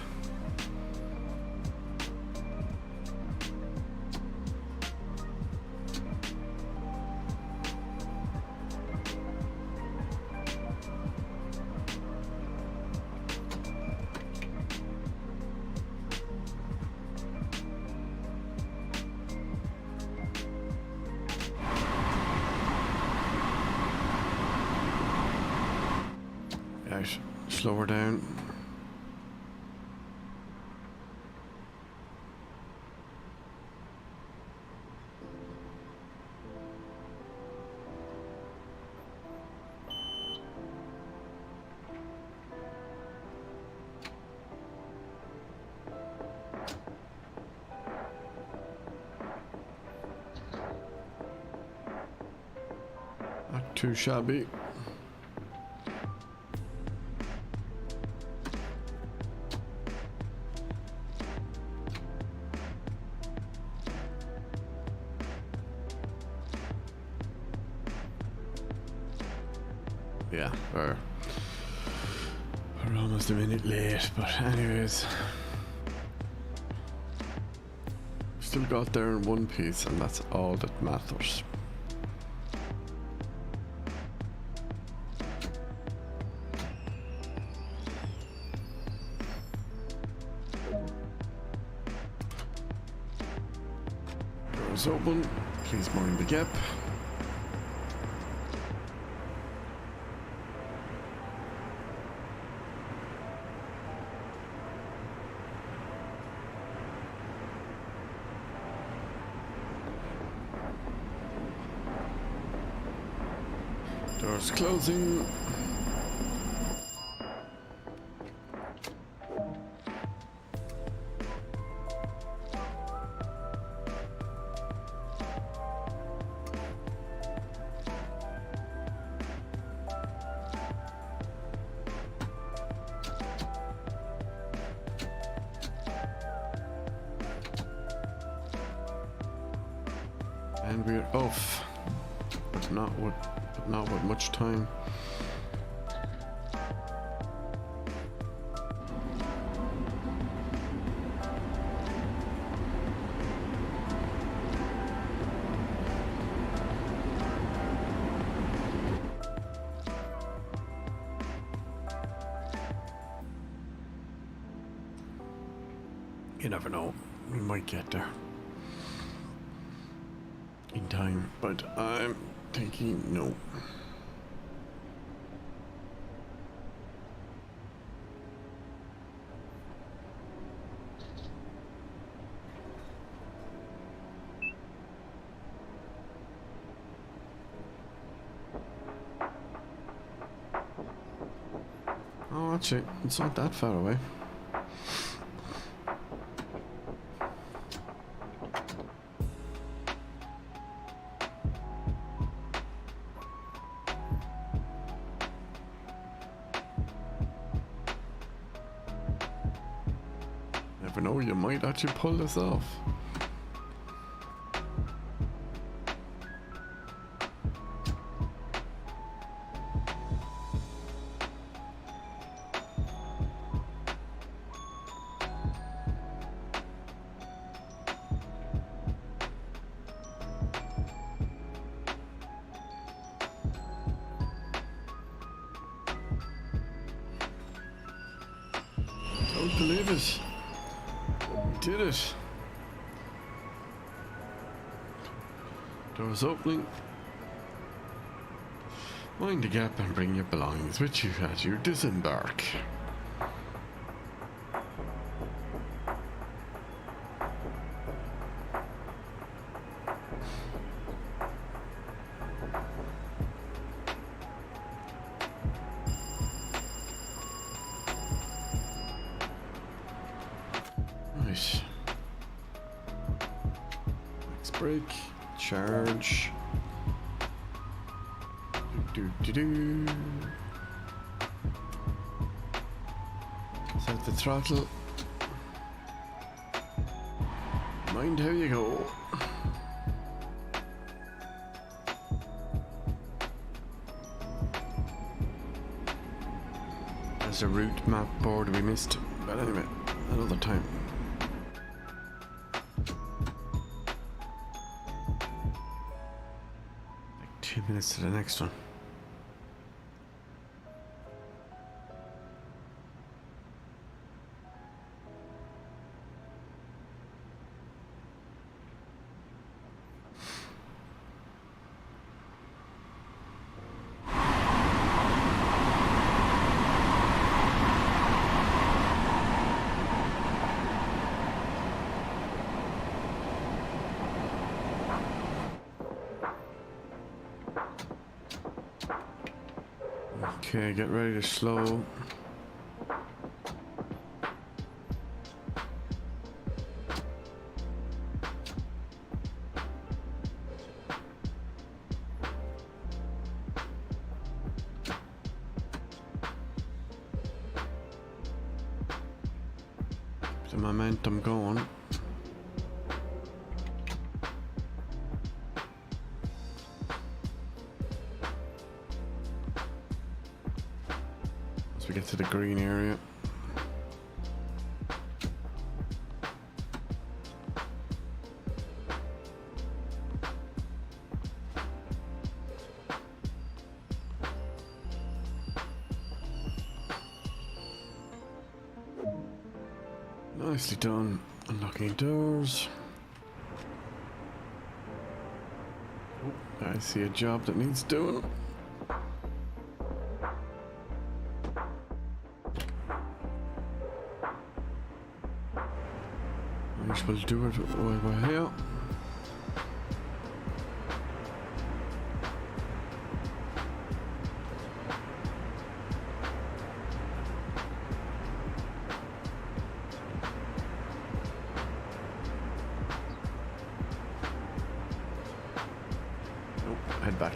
Right, slow her down. too shabby. Yeah, we're almost a minute late, but anyways, still got there in one piece, and that's all that matters. Doors open, please mind the gap. Doors closing. And we're off, but not with much time. You never know, we might get there in time, but I'm thinking no. Oh, actually, it's not that far away. Never know, you might actually pull this off. Don't believe it. We did it. Doors opening. Mind the gap and bring your belongings with you as you disembark. Right. Next break. Charge. Do. Set the throttle. Mind how you go. There's a route map board we missed, but anyway, another time. Like 2 minutes to the next one. Okay, get ready to slow. the momentum going. As we get to the green area. Nicely done. Unlocking doors. Oh, I see a job that needs doing. I will do it while we're here. Head back.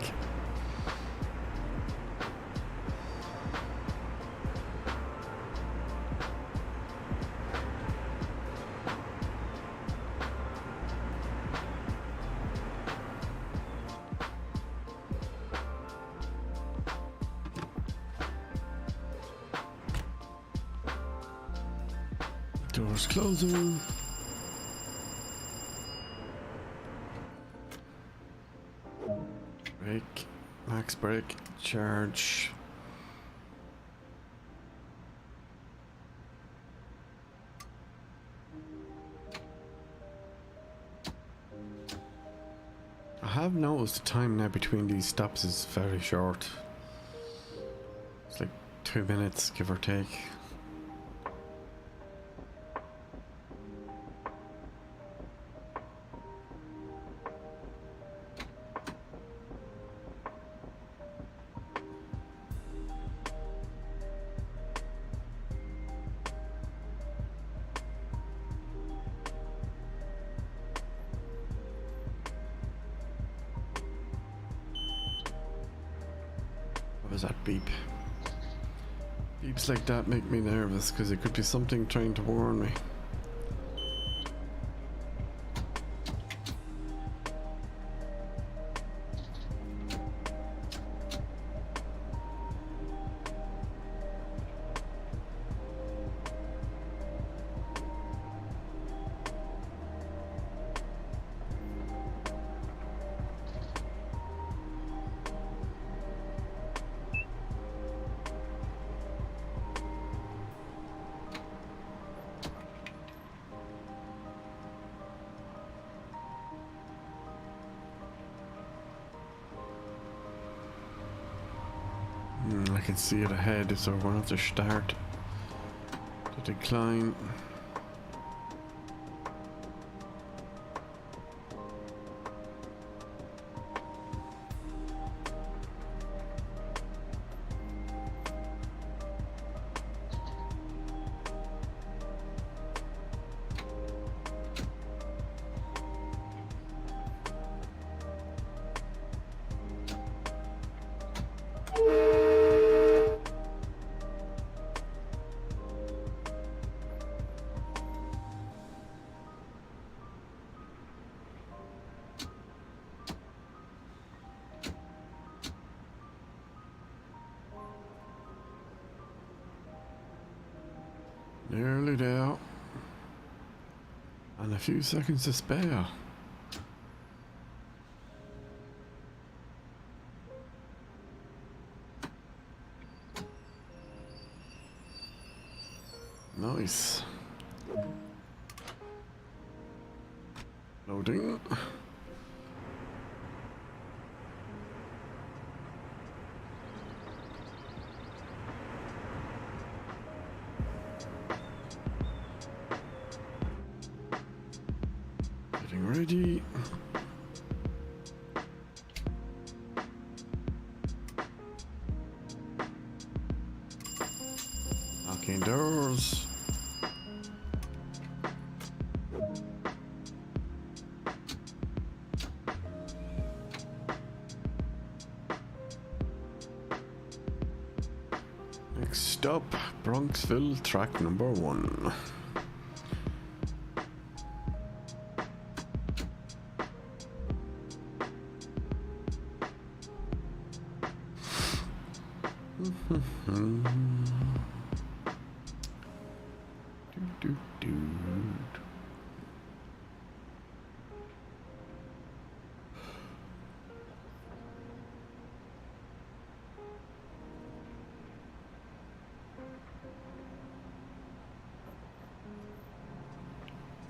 Doors closing. Brake, max brake, charge. I have noticed the time now between these stops is very short. It's like 2 minutes, give or take. What was that beep? Beeps like that make me nervous because it could be something trying to warn me. I can see it ahead, so we're going to have to start the decline. Nearly there. And a few seconds to spare. Nice. Loading. Getting ready. Locking doors. Next stop, Bronxville, track number 1.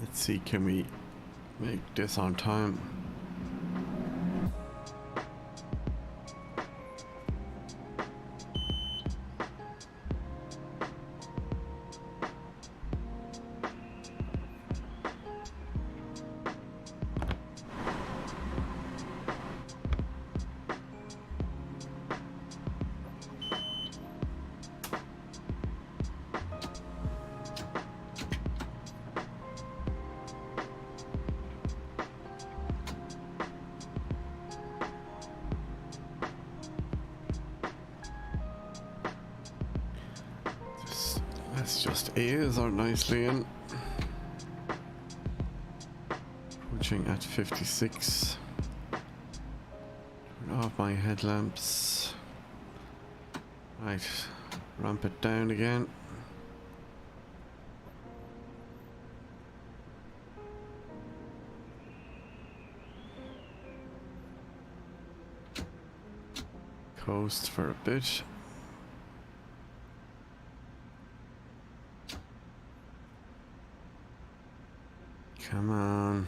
Let's see, can we make this on time? Let's just ease our nicely in. Approaching at 56. Turn off my headlamps. Right, ramp it down again. Coast for a bit. Come on.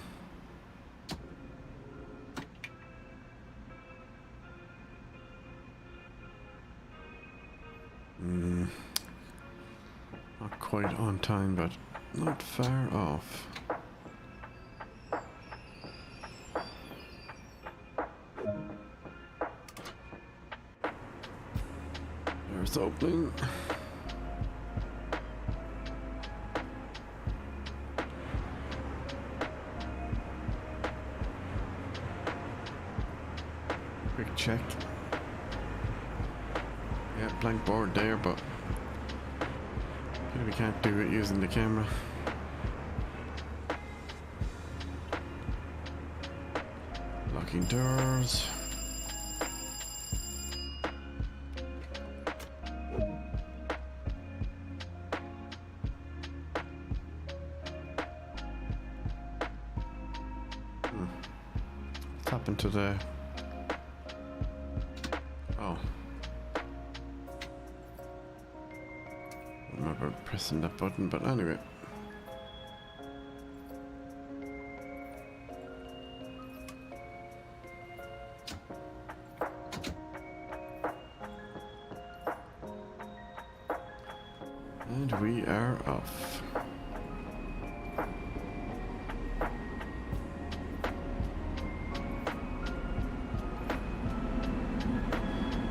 Not quite on time, but not far off. There's the opening. Quick check. Yeah, blank board there, but we can't do it using the camera. Locking doors. What's happened to the... Oh. I remember pressing that button, but anyway. And we are off.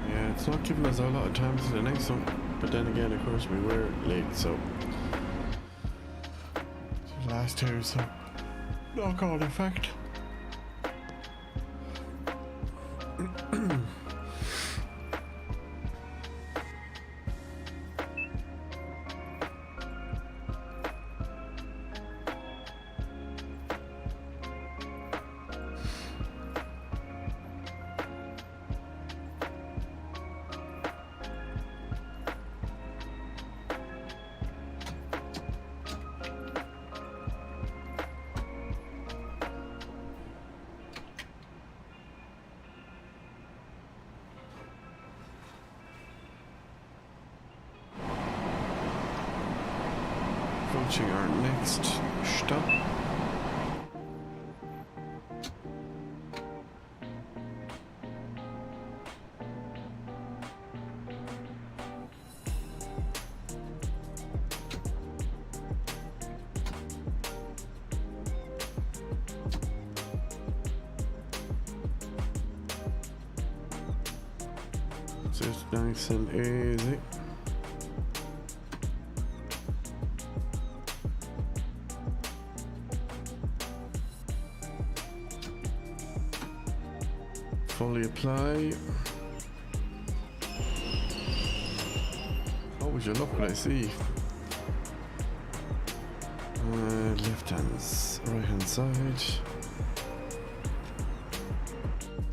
Yeah, it's not giving us a lot of time to the next one. But then again, of course, we were late, so the last two, so knock-on effect. Approaching our next stop. Just nice and easy. Fully apply. How would you look what I see? Left hand, right hand side.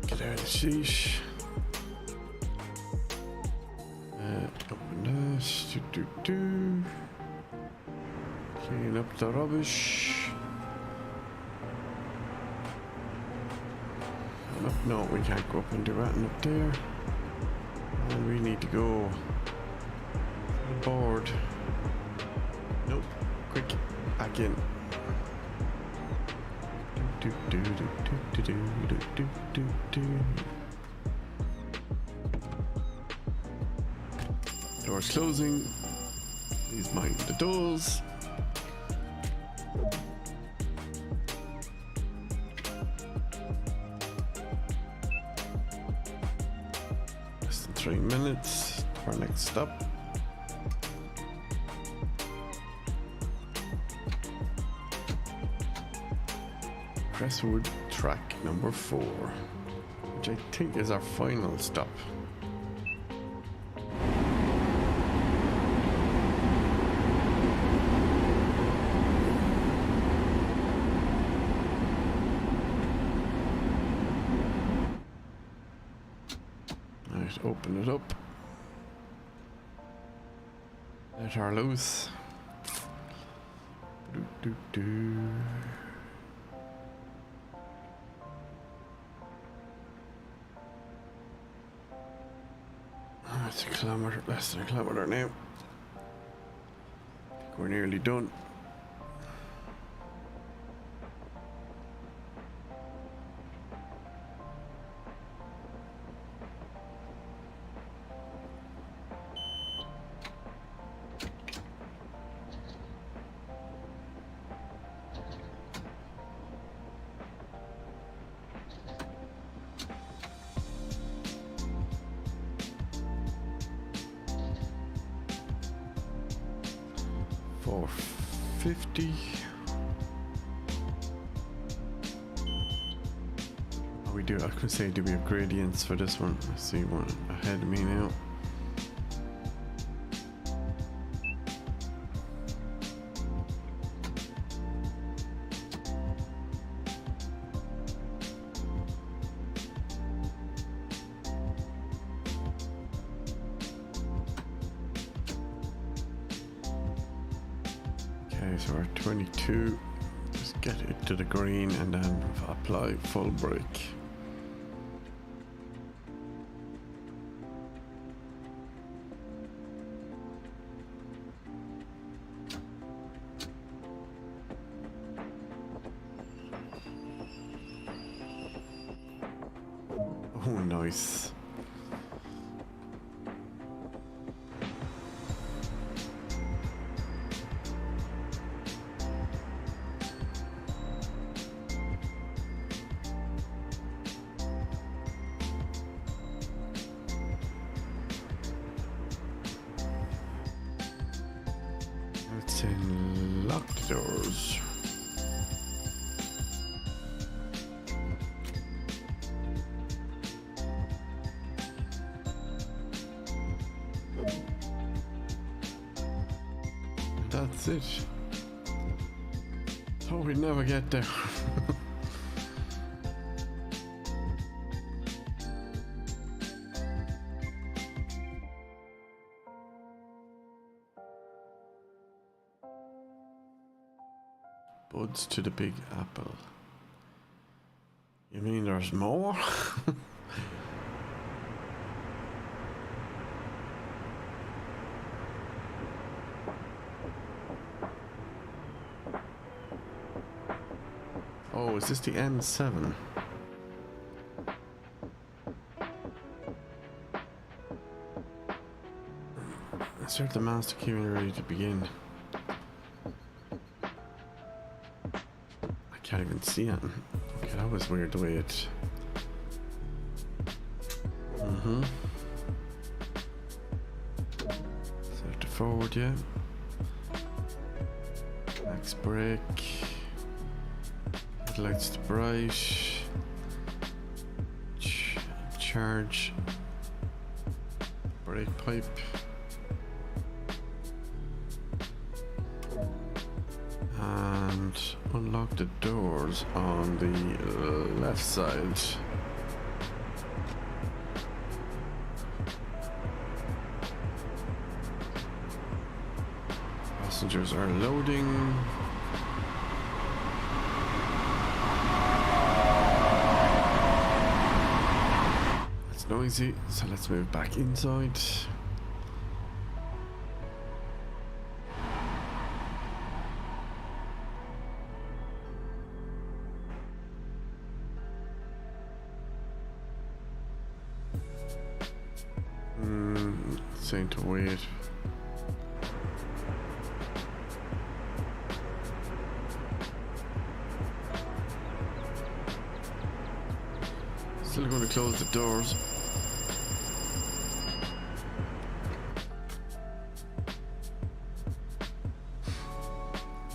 Get out of the sheesh. Clean up the rubbish. Oh, no, we can't go up and do that up there. And we need to go board. Nope. Quick, back in. Doors closing. Please mind the doors. Less than 3 minutes to our next stop. Crestwood track number 4, which I think is our final stop. Alright, open it up. Let her loose. It's a kilometer, less than a kilometer now. I think we're nearly done. $4.50. Oh, we do. I was gonna say, do we have gradients for this one? I see one ahead of me now. So we're 22, just get it to the green and then apply full brake. Oh, nice. Let's lock the doors. That's it. Thought we'd never get there. Buds to the Big Apple. You mean there's more? Oh, is this the N7? Insert the master key when you're ready to begin. Can't even see it. Okay, that was weird the way it. Set to forward, yeah. Max brake. Headlights to bright. Charge. Brake pipe. And unlock the doors on the left side. Passengers are loading. It's noisy, so let's move back inside. Saying to wait. Still going to close the doors.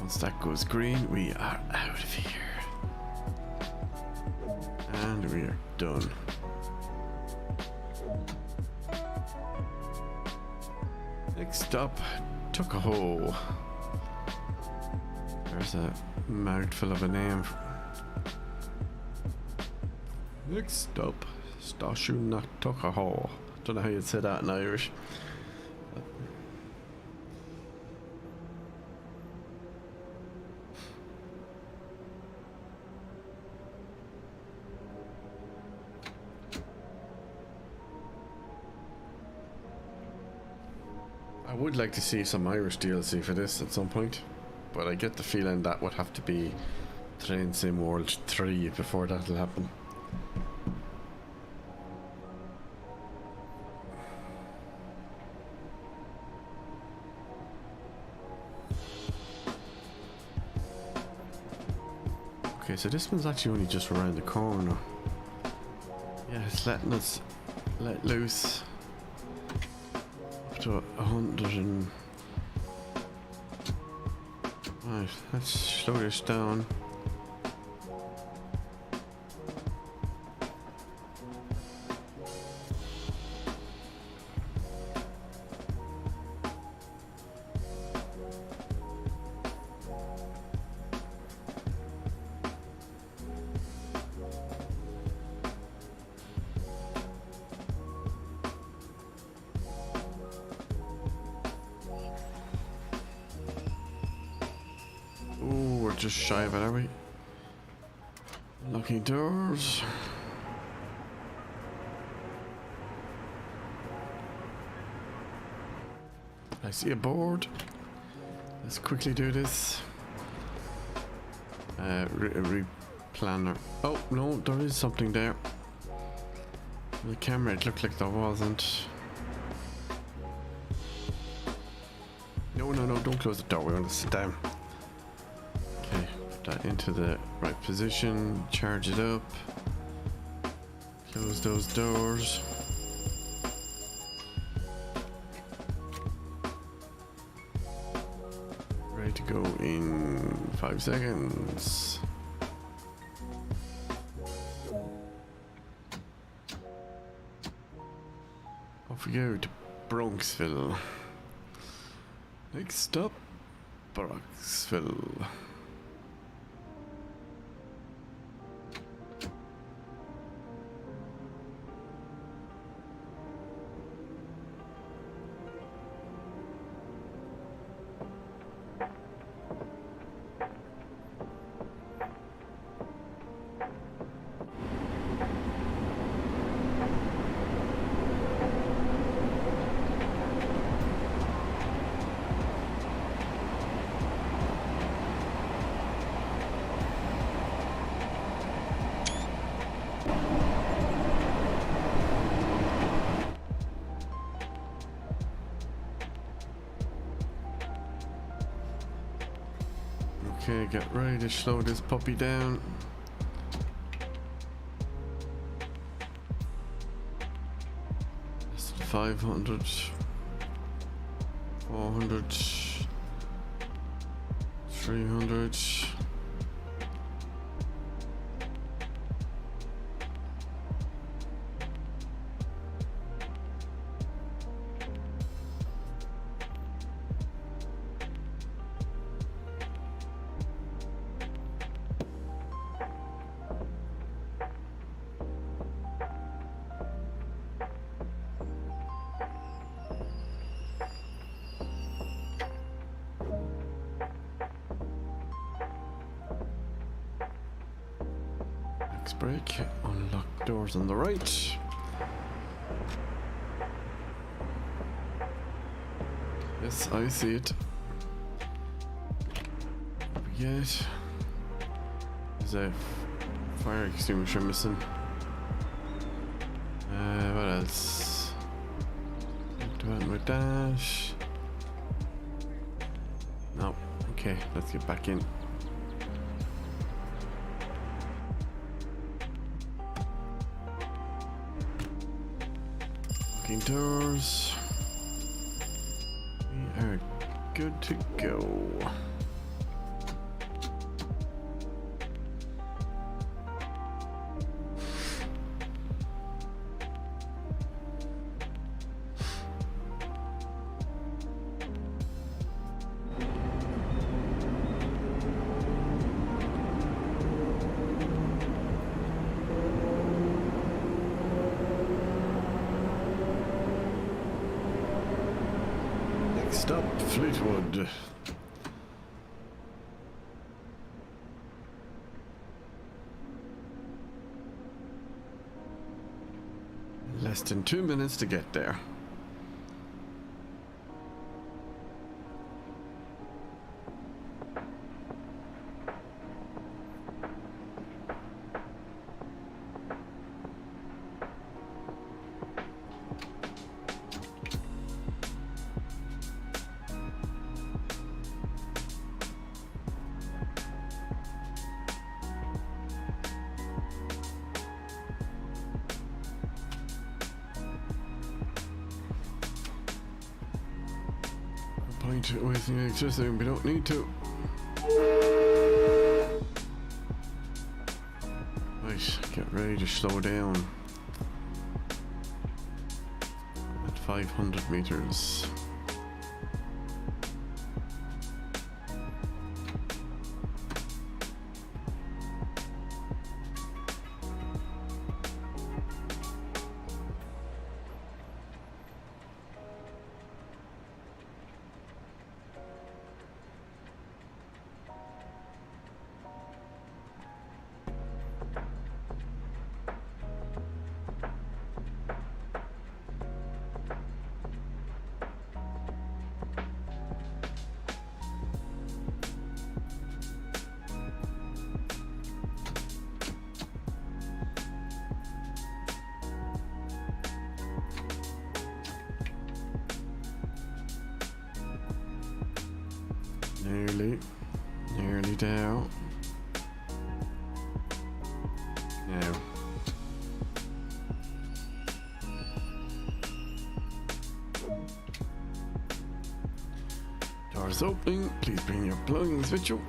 Once that goes green, we are out of here. And we are done. Next stop, Tuckahoe. There's a mouthful of a name. Next stop, Station Tuckahoe. Don't know how you'd say that in Irish. I would like to see some Irish DLC for this at some point, but I get the feeling that would have to be Train Sim World 3 before that'll happen. Okay, so this one's actually only just around the corner. Yeah, it's letting us let loose up to 100 and... Right, let's slow this down. Just shy of it, are we? Locking doors. I see a board. Let's quickly do this. Replanner. Oh no, there is something there. The camera, it looked like there wasn't. No, don't close the door. We want to sit down. That into the right position, charge it up, close those doors. Ready to go in 5 seconds. Off we go to Bronxville. Next stop, Bronxville. Okay, get ready to slow this puppy down. That's 500, 400, 300. Max brake. Unlock doors on the right. Yes, I see it. What we get? There's a fire extinguisher missing. What else? Do it with dash. No. Okay, let's get back in. Locking doors. We are good to go. Next up, Fleetwood. Less than 2 minutes to get there. Point wasting electricity, we don't need to. Right, get ready to slow down. At 500 meters. Nearly down. Now. Doors opening. Please bring your belongings with you.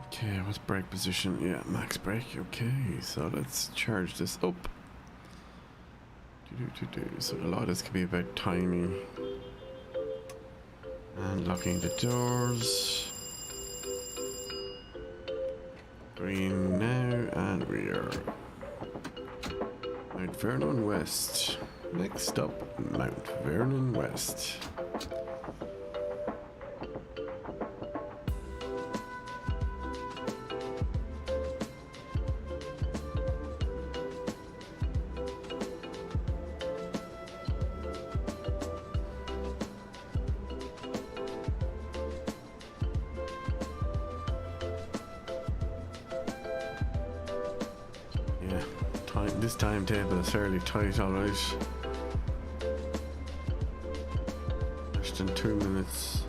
Okay, what's brake position? Yeah, max brake. Okay, so let's charge this up. So a lot of this could be about timing and locking the doors. Green now, and we are Mount Vernon West. Next up, Mount Vernon West. This timetable is fairly tight, alright. Less than 2 minutes.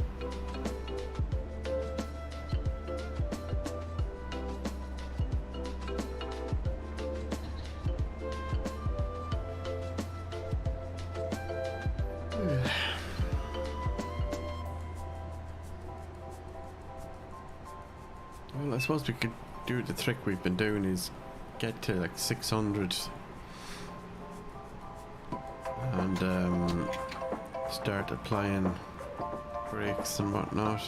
Well, I suppose we could do the trick we've been doing is get to like 600 and start applying brakes and whatnot.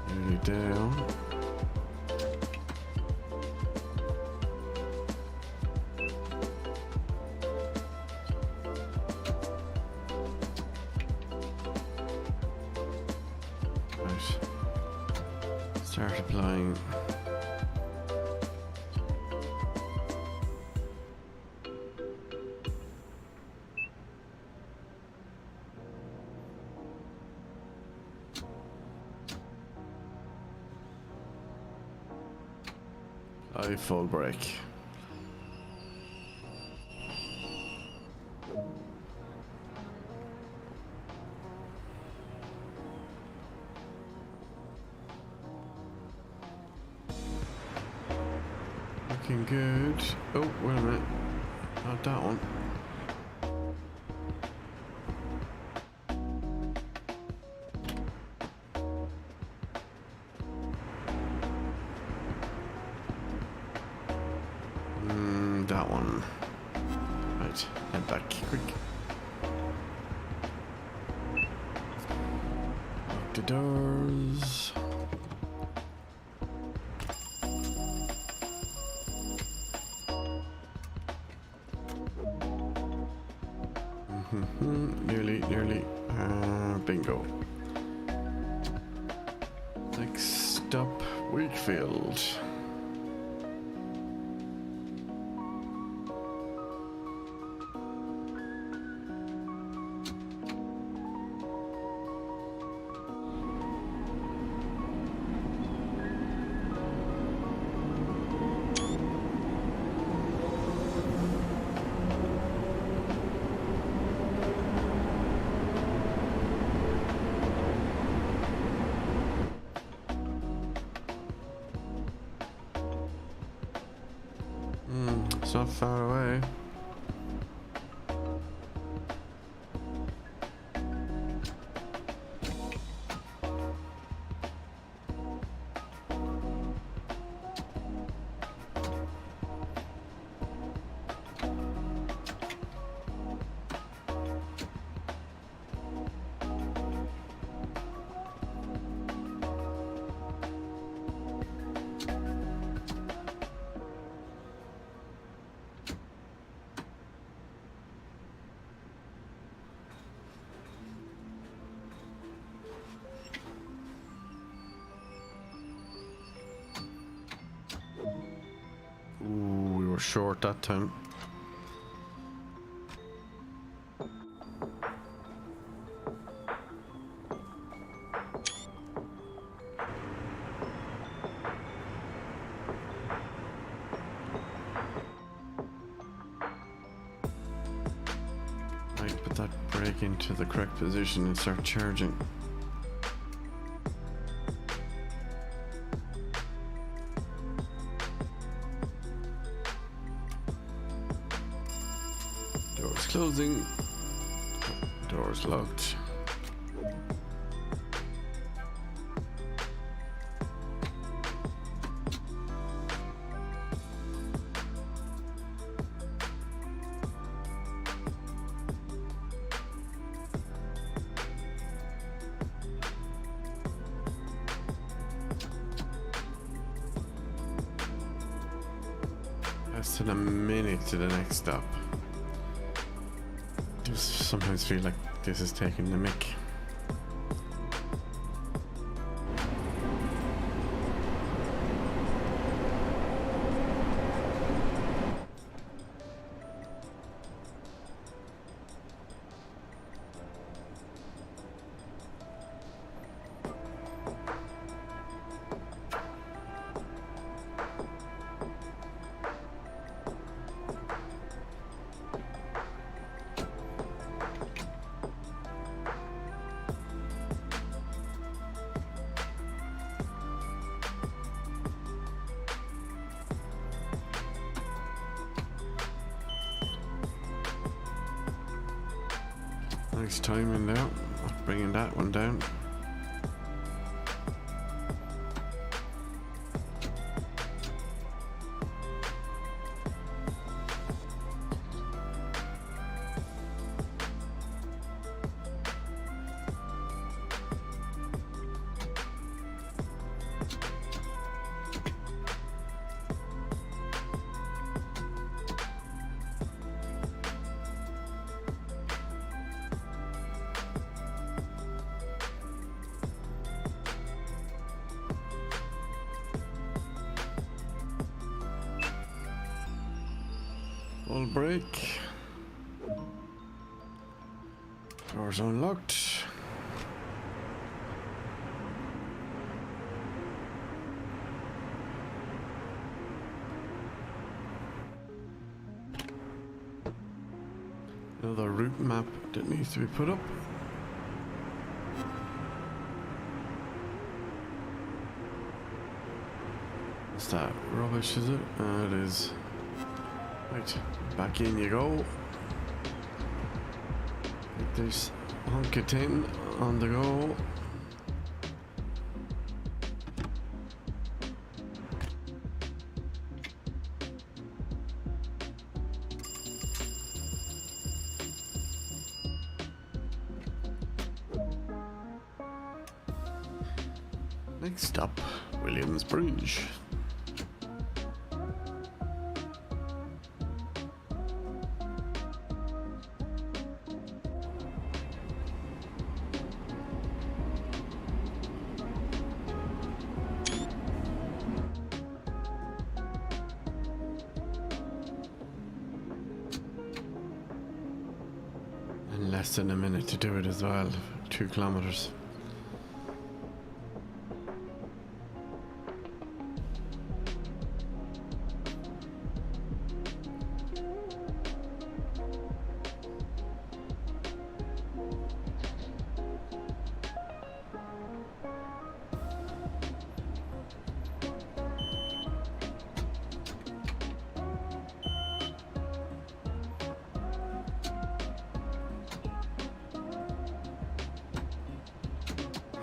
Nearly down. Start applying. Apply full break. Looking good. Oh, wait a minute. Not that one. That one. Right, head back quick. Lock the doors. Nearly. Bingo. Next stop, Wakefield. It's not far away. Ooh, we were short that time. Right, put that brake into the correct position and start charging. Doors closing. Doors locked. Less than a minute to the next stop. I sometimes feel like this is taking the mick. Nice timing there, bringing that one down. Full brake. Doors unlocked. Another route map that needs to be put up. What's that? Rubbish, is it? It is. Right, back in you go. Get this hunk of tin on the go. Next stop, Williams Bridge. Less than a minute to do it as well. 2 kilometers.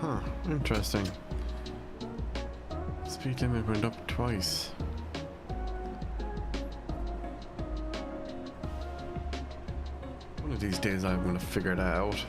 Huh, interesting. Speed limit went up twice. One of these days I'm gonna figure that out.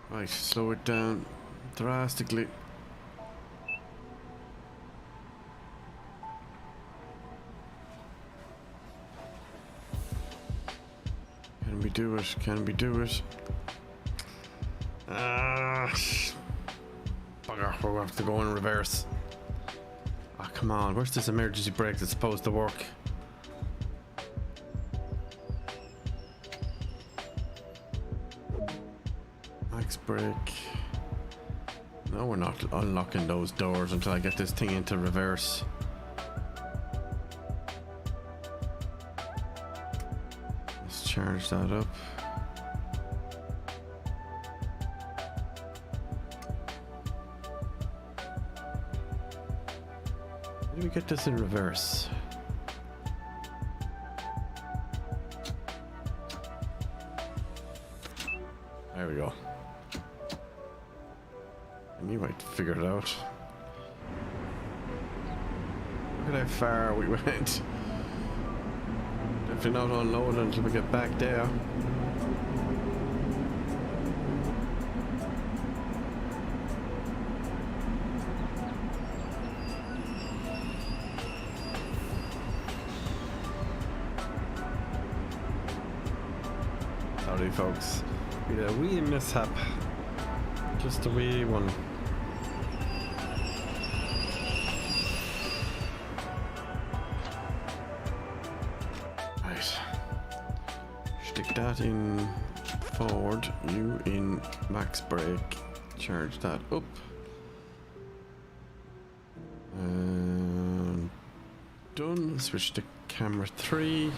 Right, slow it down drastically. Can we do it? Can we do it? Bugger, we'll have to go in reverse. Ah, come on, where's this emergency brake that's supposed to work? Brake. No, we're not unlocking those doors until I get this thing into reverse. Let's charge that up. How do we get this in reverse? There we go. You might figure it out. Look at how far we went. Definitely not unloading until we get back there. Sorry folks, we had a wee mishap. Just a wee one. that in forward, you in max brake. Charge that up. And done. Switch to camera 3.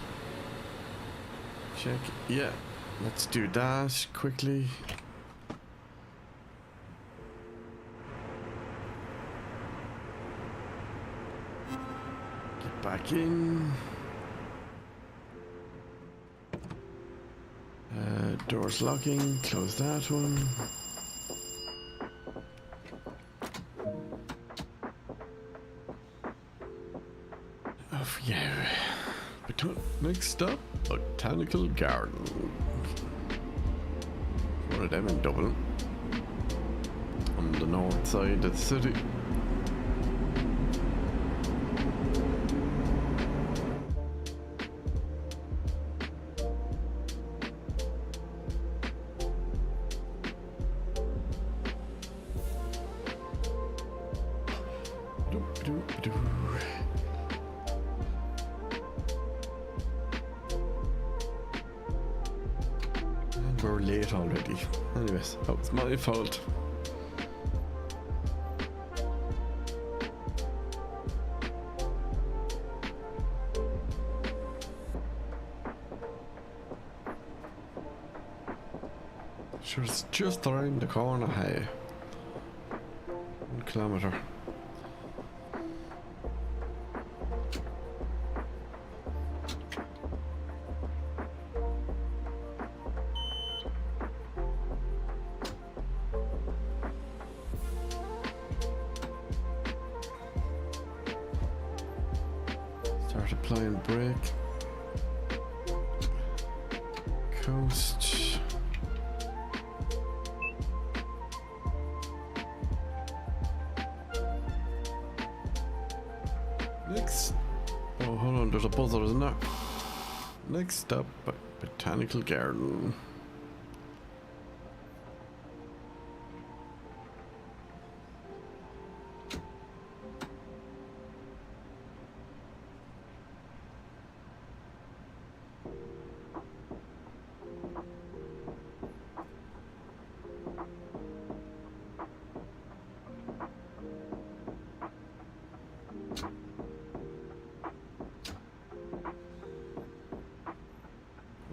Check. Yeah, let's do that quickly. Get back in. Doors locking. Close that one. Off you. Next stop, Botanical Garden. One of them in Dublin. On the north side of the city. We're late already. Anyways, that was my fault. Sure, it's just around the corner, hey. 1 kilometer. Start applying brake. Coast. Next. Oh, hold on, there's a buzzer, isn't there? Next stop, Botanical Garden.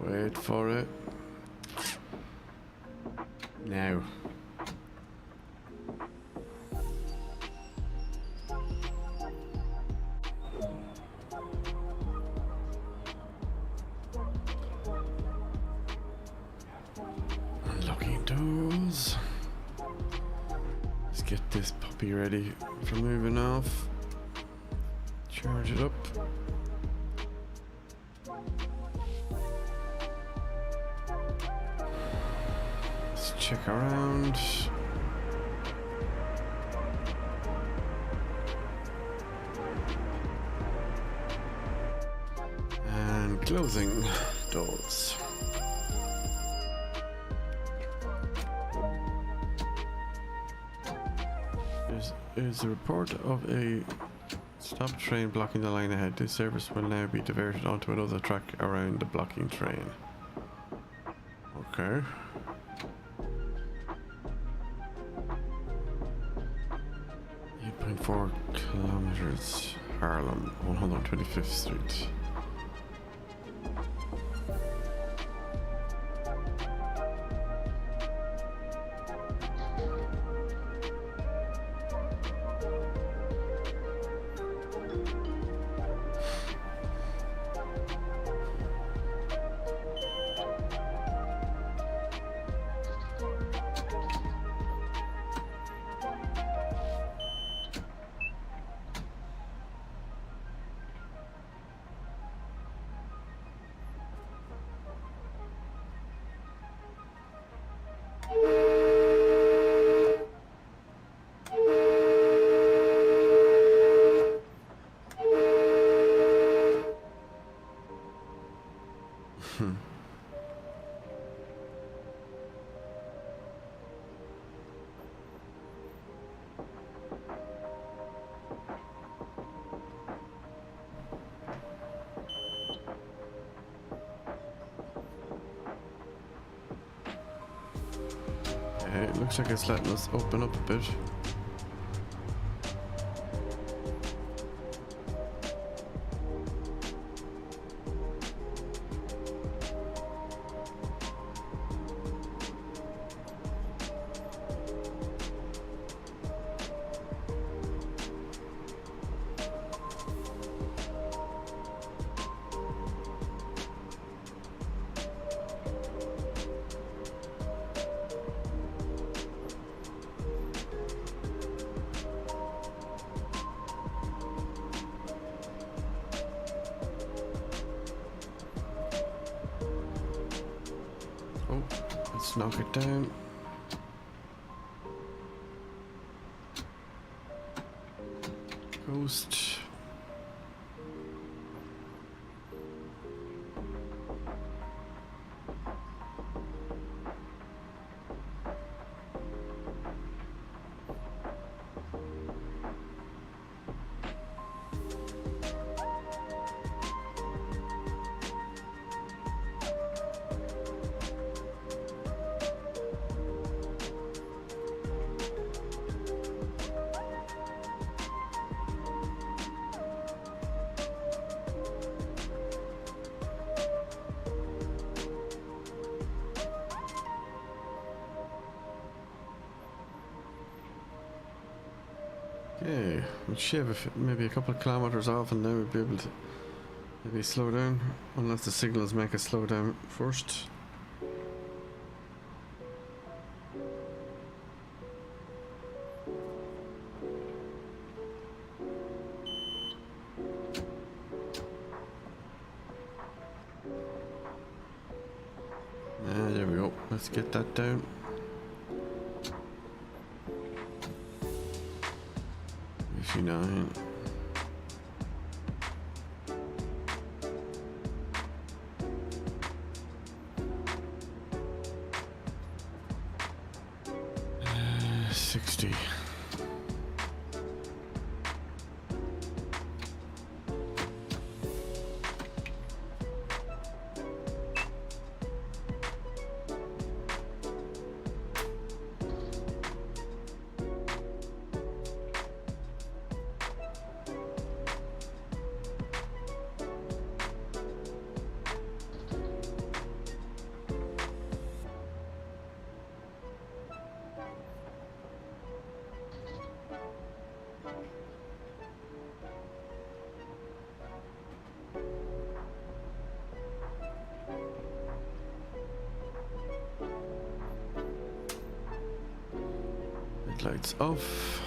Wait for it. Now. Unlocking doors. Let's get this puppy ready for moving off. Charge it up. Check around. And closing doors. There's a report of a stopped train blocking the line ahead. This service will now be diverted onto another track around the blocking train. Okay. 4 kilometers, Harlem, 125th Street. Okay, it looks like it's letting us open up a bit. Oh, let's knock it down. Ghost. Okay, we'll shave maybe a couple of kilometers off and then we'll be able to maybe slow down, unless the signals make us slow down first. There we go, let's get that down. Nine. Uh, 60. Lights off.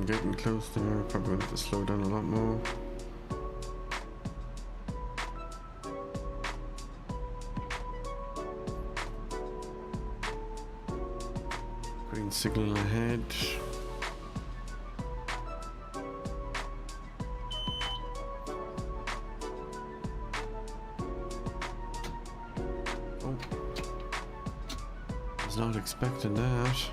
Getting close there. Probably going to have to slow down a lot more. Green signal ahead. Not expecting that.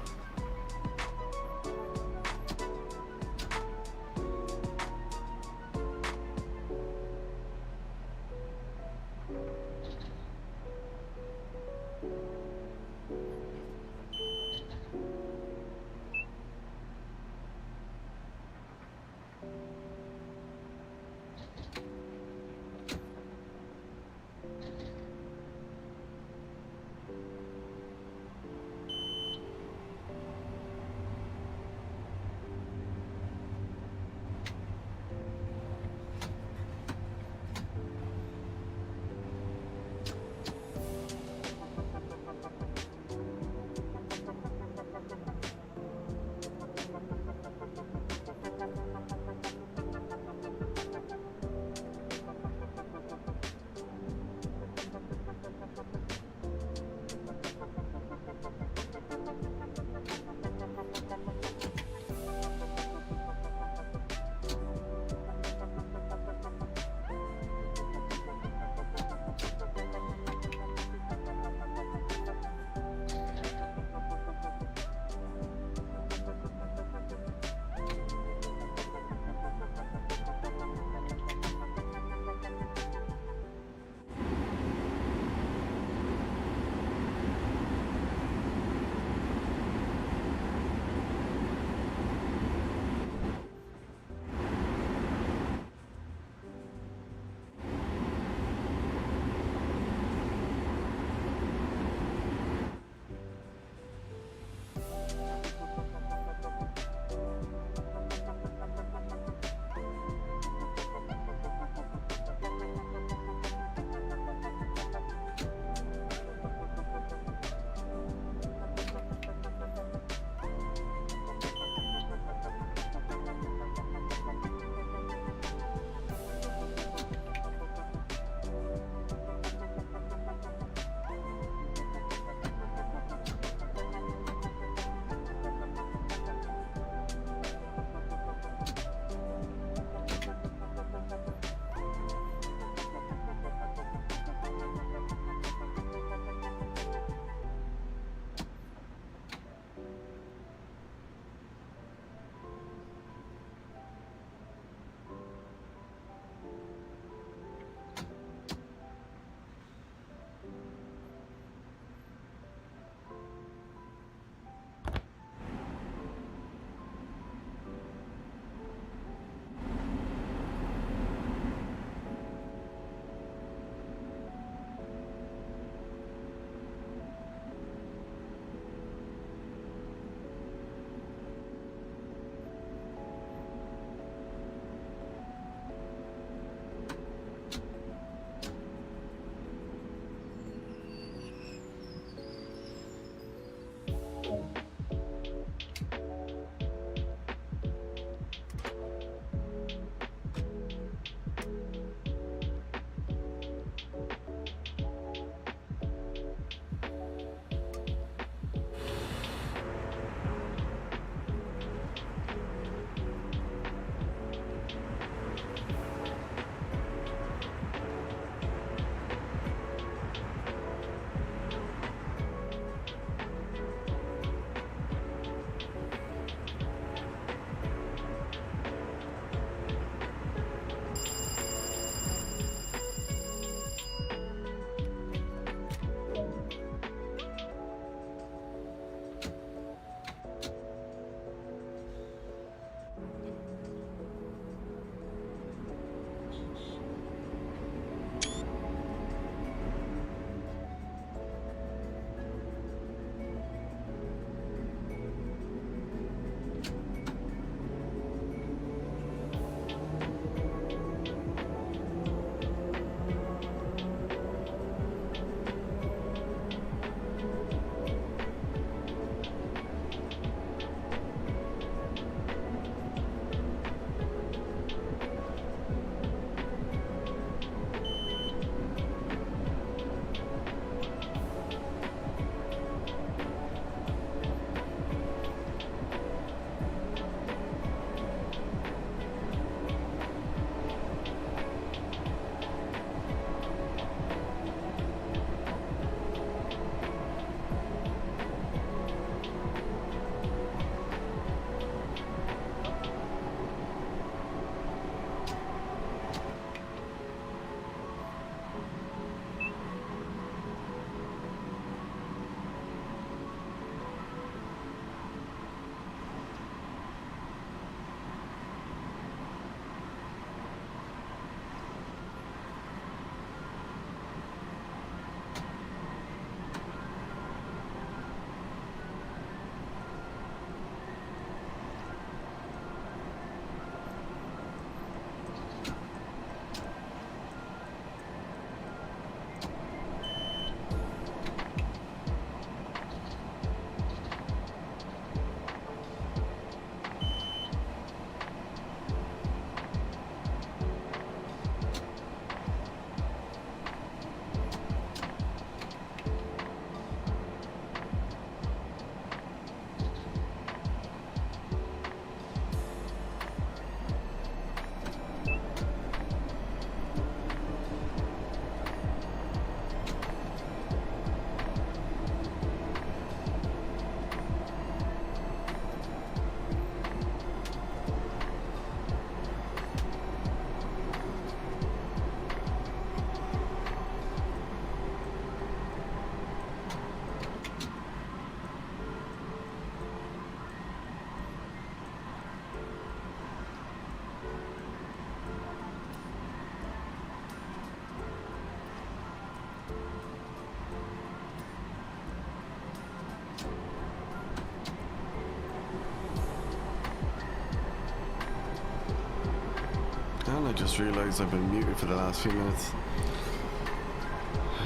just realised I've been muted for the last few minutes.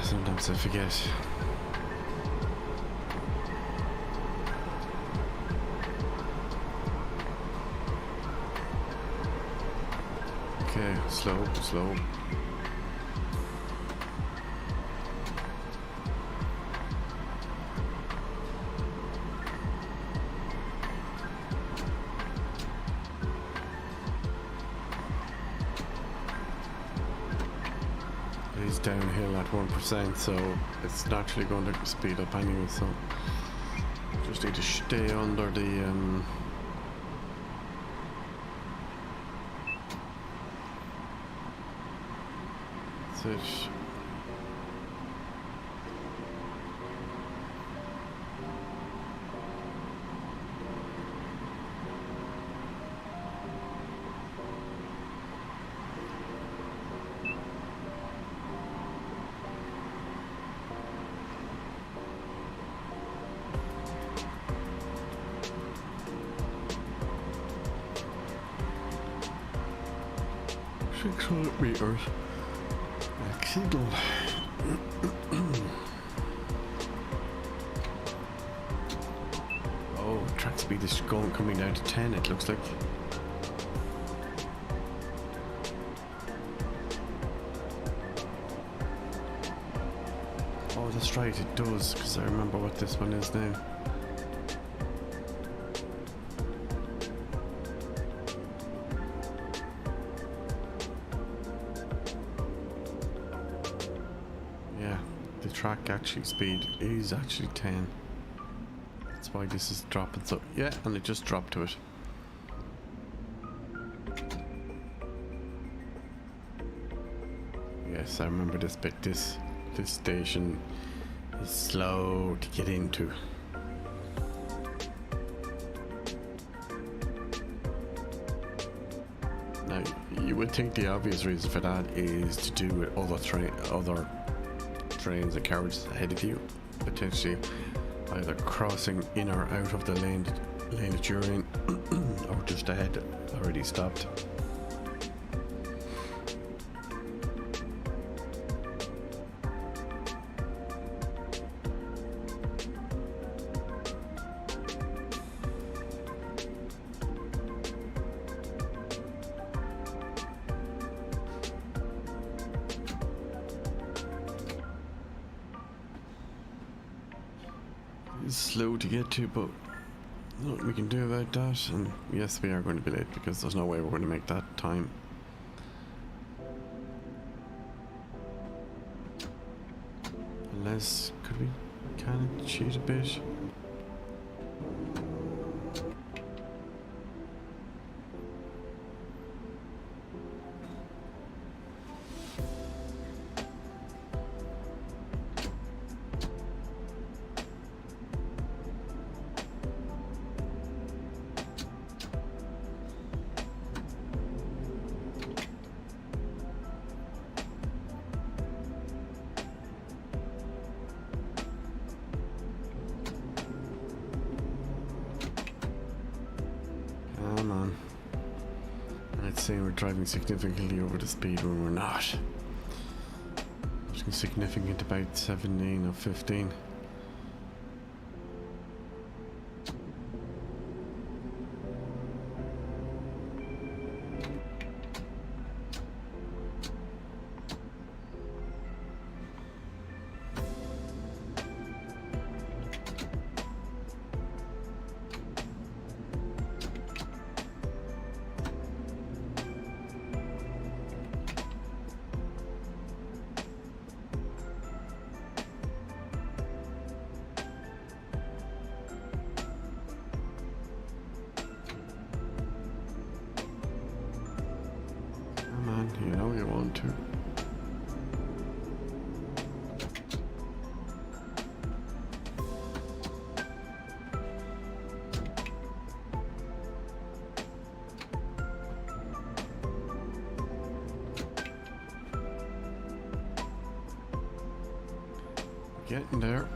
Sometimes I forget. Okay, slow, slow. It's downhill at 1%, so it's naturally going to speed up anyway, so just need to stay under the that's it. Meters. Signal. Oh, track speed is coming down to 10, it looks like. Oh, that's right, it does, because I remember what this one is now. Track actually speed is actually 10. That's why this is dropping. So yeah, and it just dropped to it. Yes, I remember this bit. This station is slow to get into. Now you would think the obvious reason for that is to do with other trains and carriages ahead of you, potentially either crossing in or out of the lane that you're in, or just ahead already stopped. It's slow to get to, but what we can do about that. And yes, we are going to be late because there's no way we're going to make that time. Unless, could we kind of cheat a bit? Come on. I'd say we're driving significantly over the speed when we're not. Significant about 17 or 15. You know you want to. Getting there.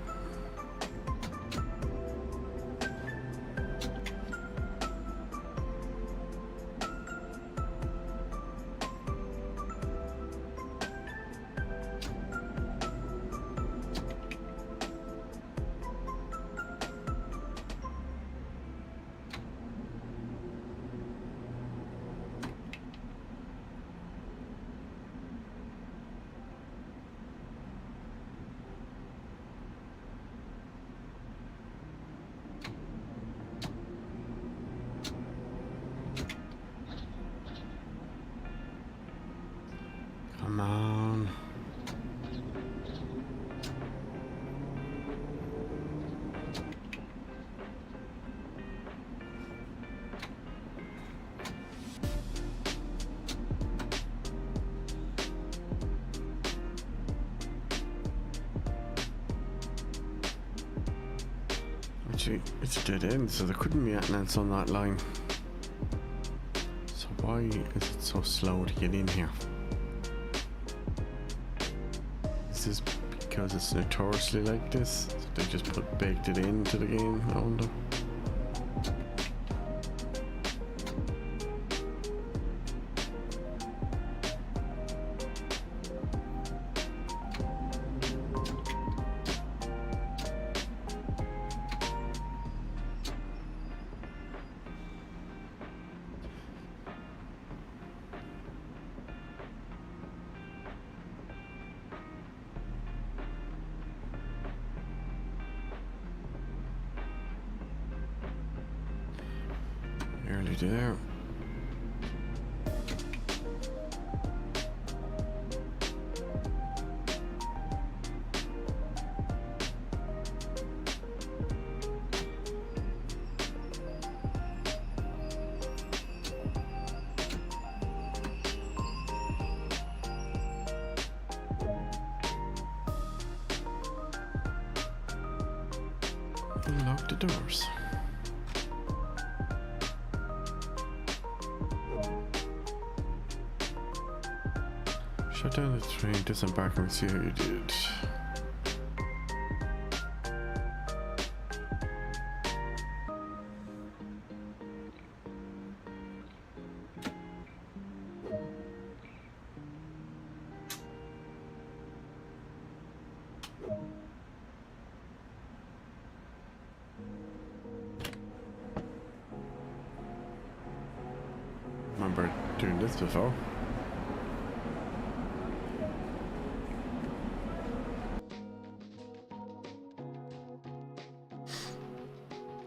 Actually, it's a dead end, so there couldn't be anything else on that line. So why is it so slow to get in here? Is this because it's notoriously like this? So they just baked it into the game, I wonder. Nearly there. Unlock the doors. Shut down the train, disembark and see how you did. Remember doing this before.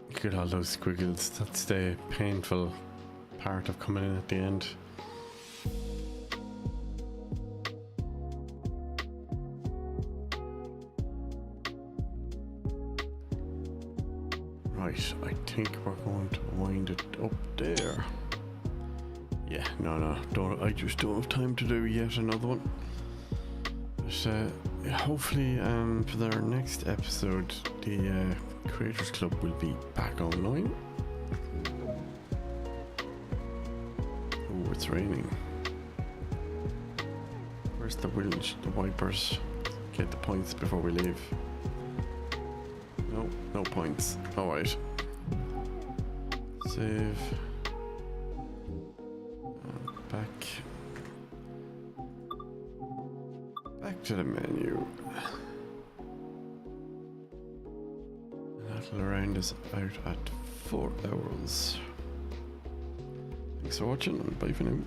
Look at all those squiggles. That's the painful part of coming in at the end. Right, I think we're going to wind it up there. Yeah, no, I just don't have time to do yet another one. But hopefully for their next episode, the Creators Club will be back online. Oh, it's raining. Where's the winch? The wipers. Get the points before we leave. No points. Alright. Save. Back to the menu. That'll round us out at 4 hours. Thanks for watching and bye for now.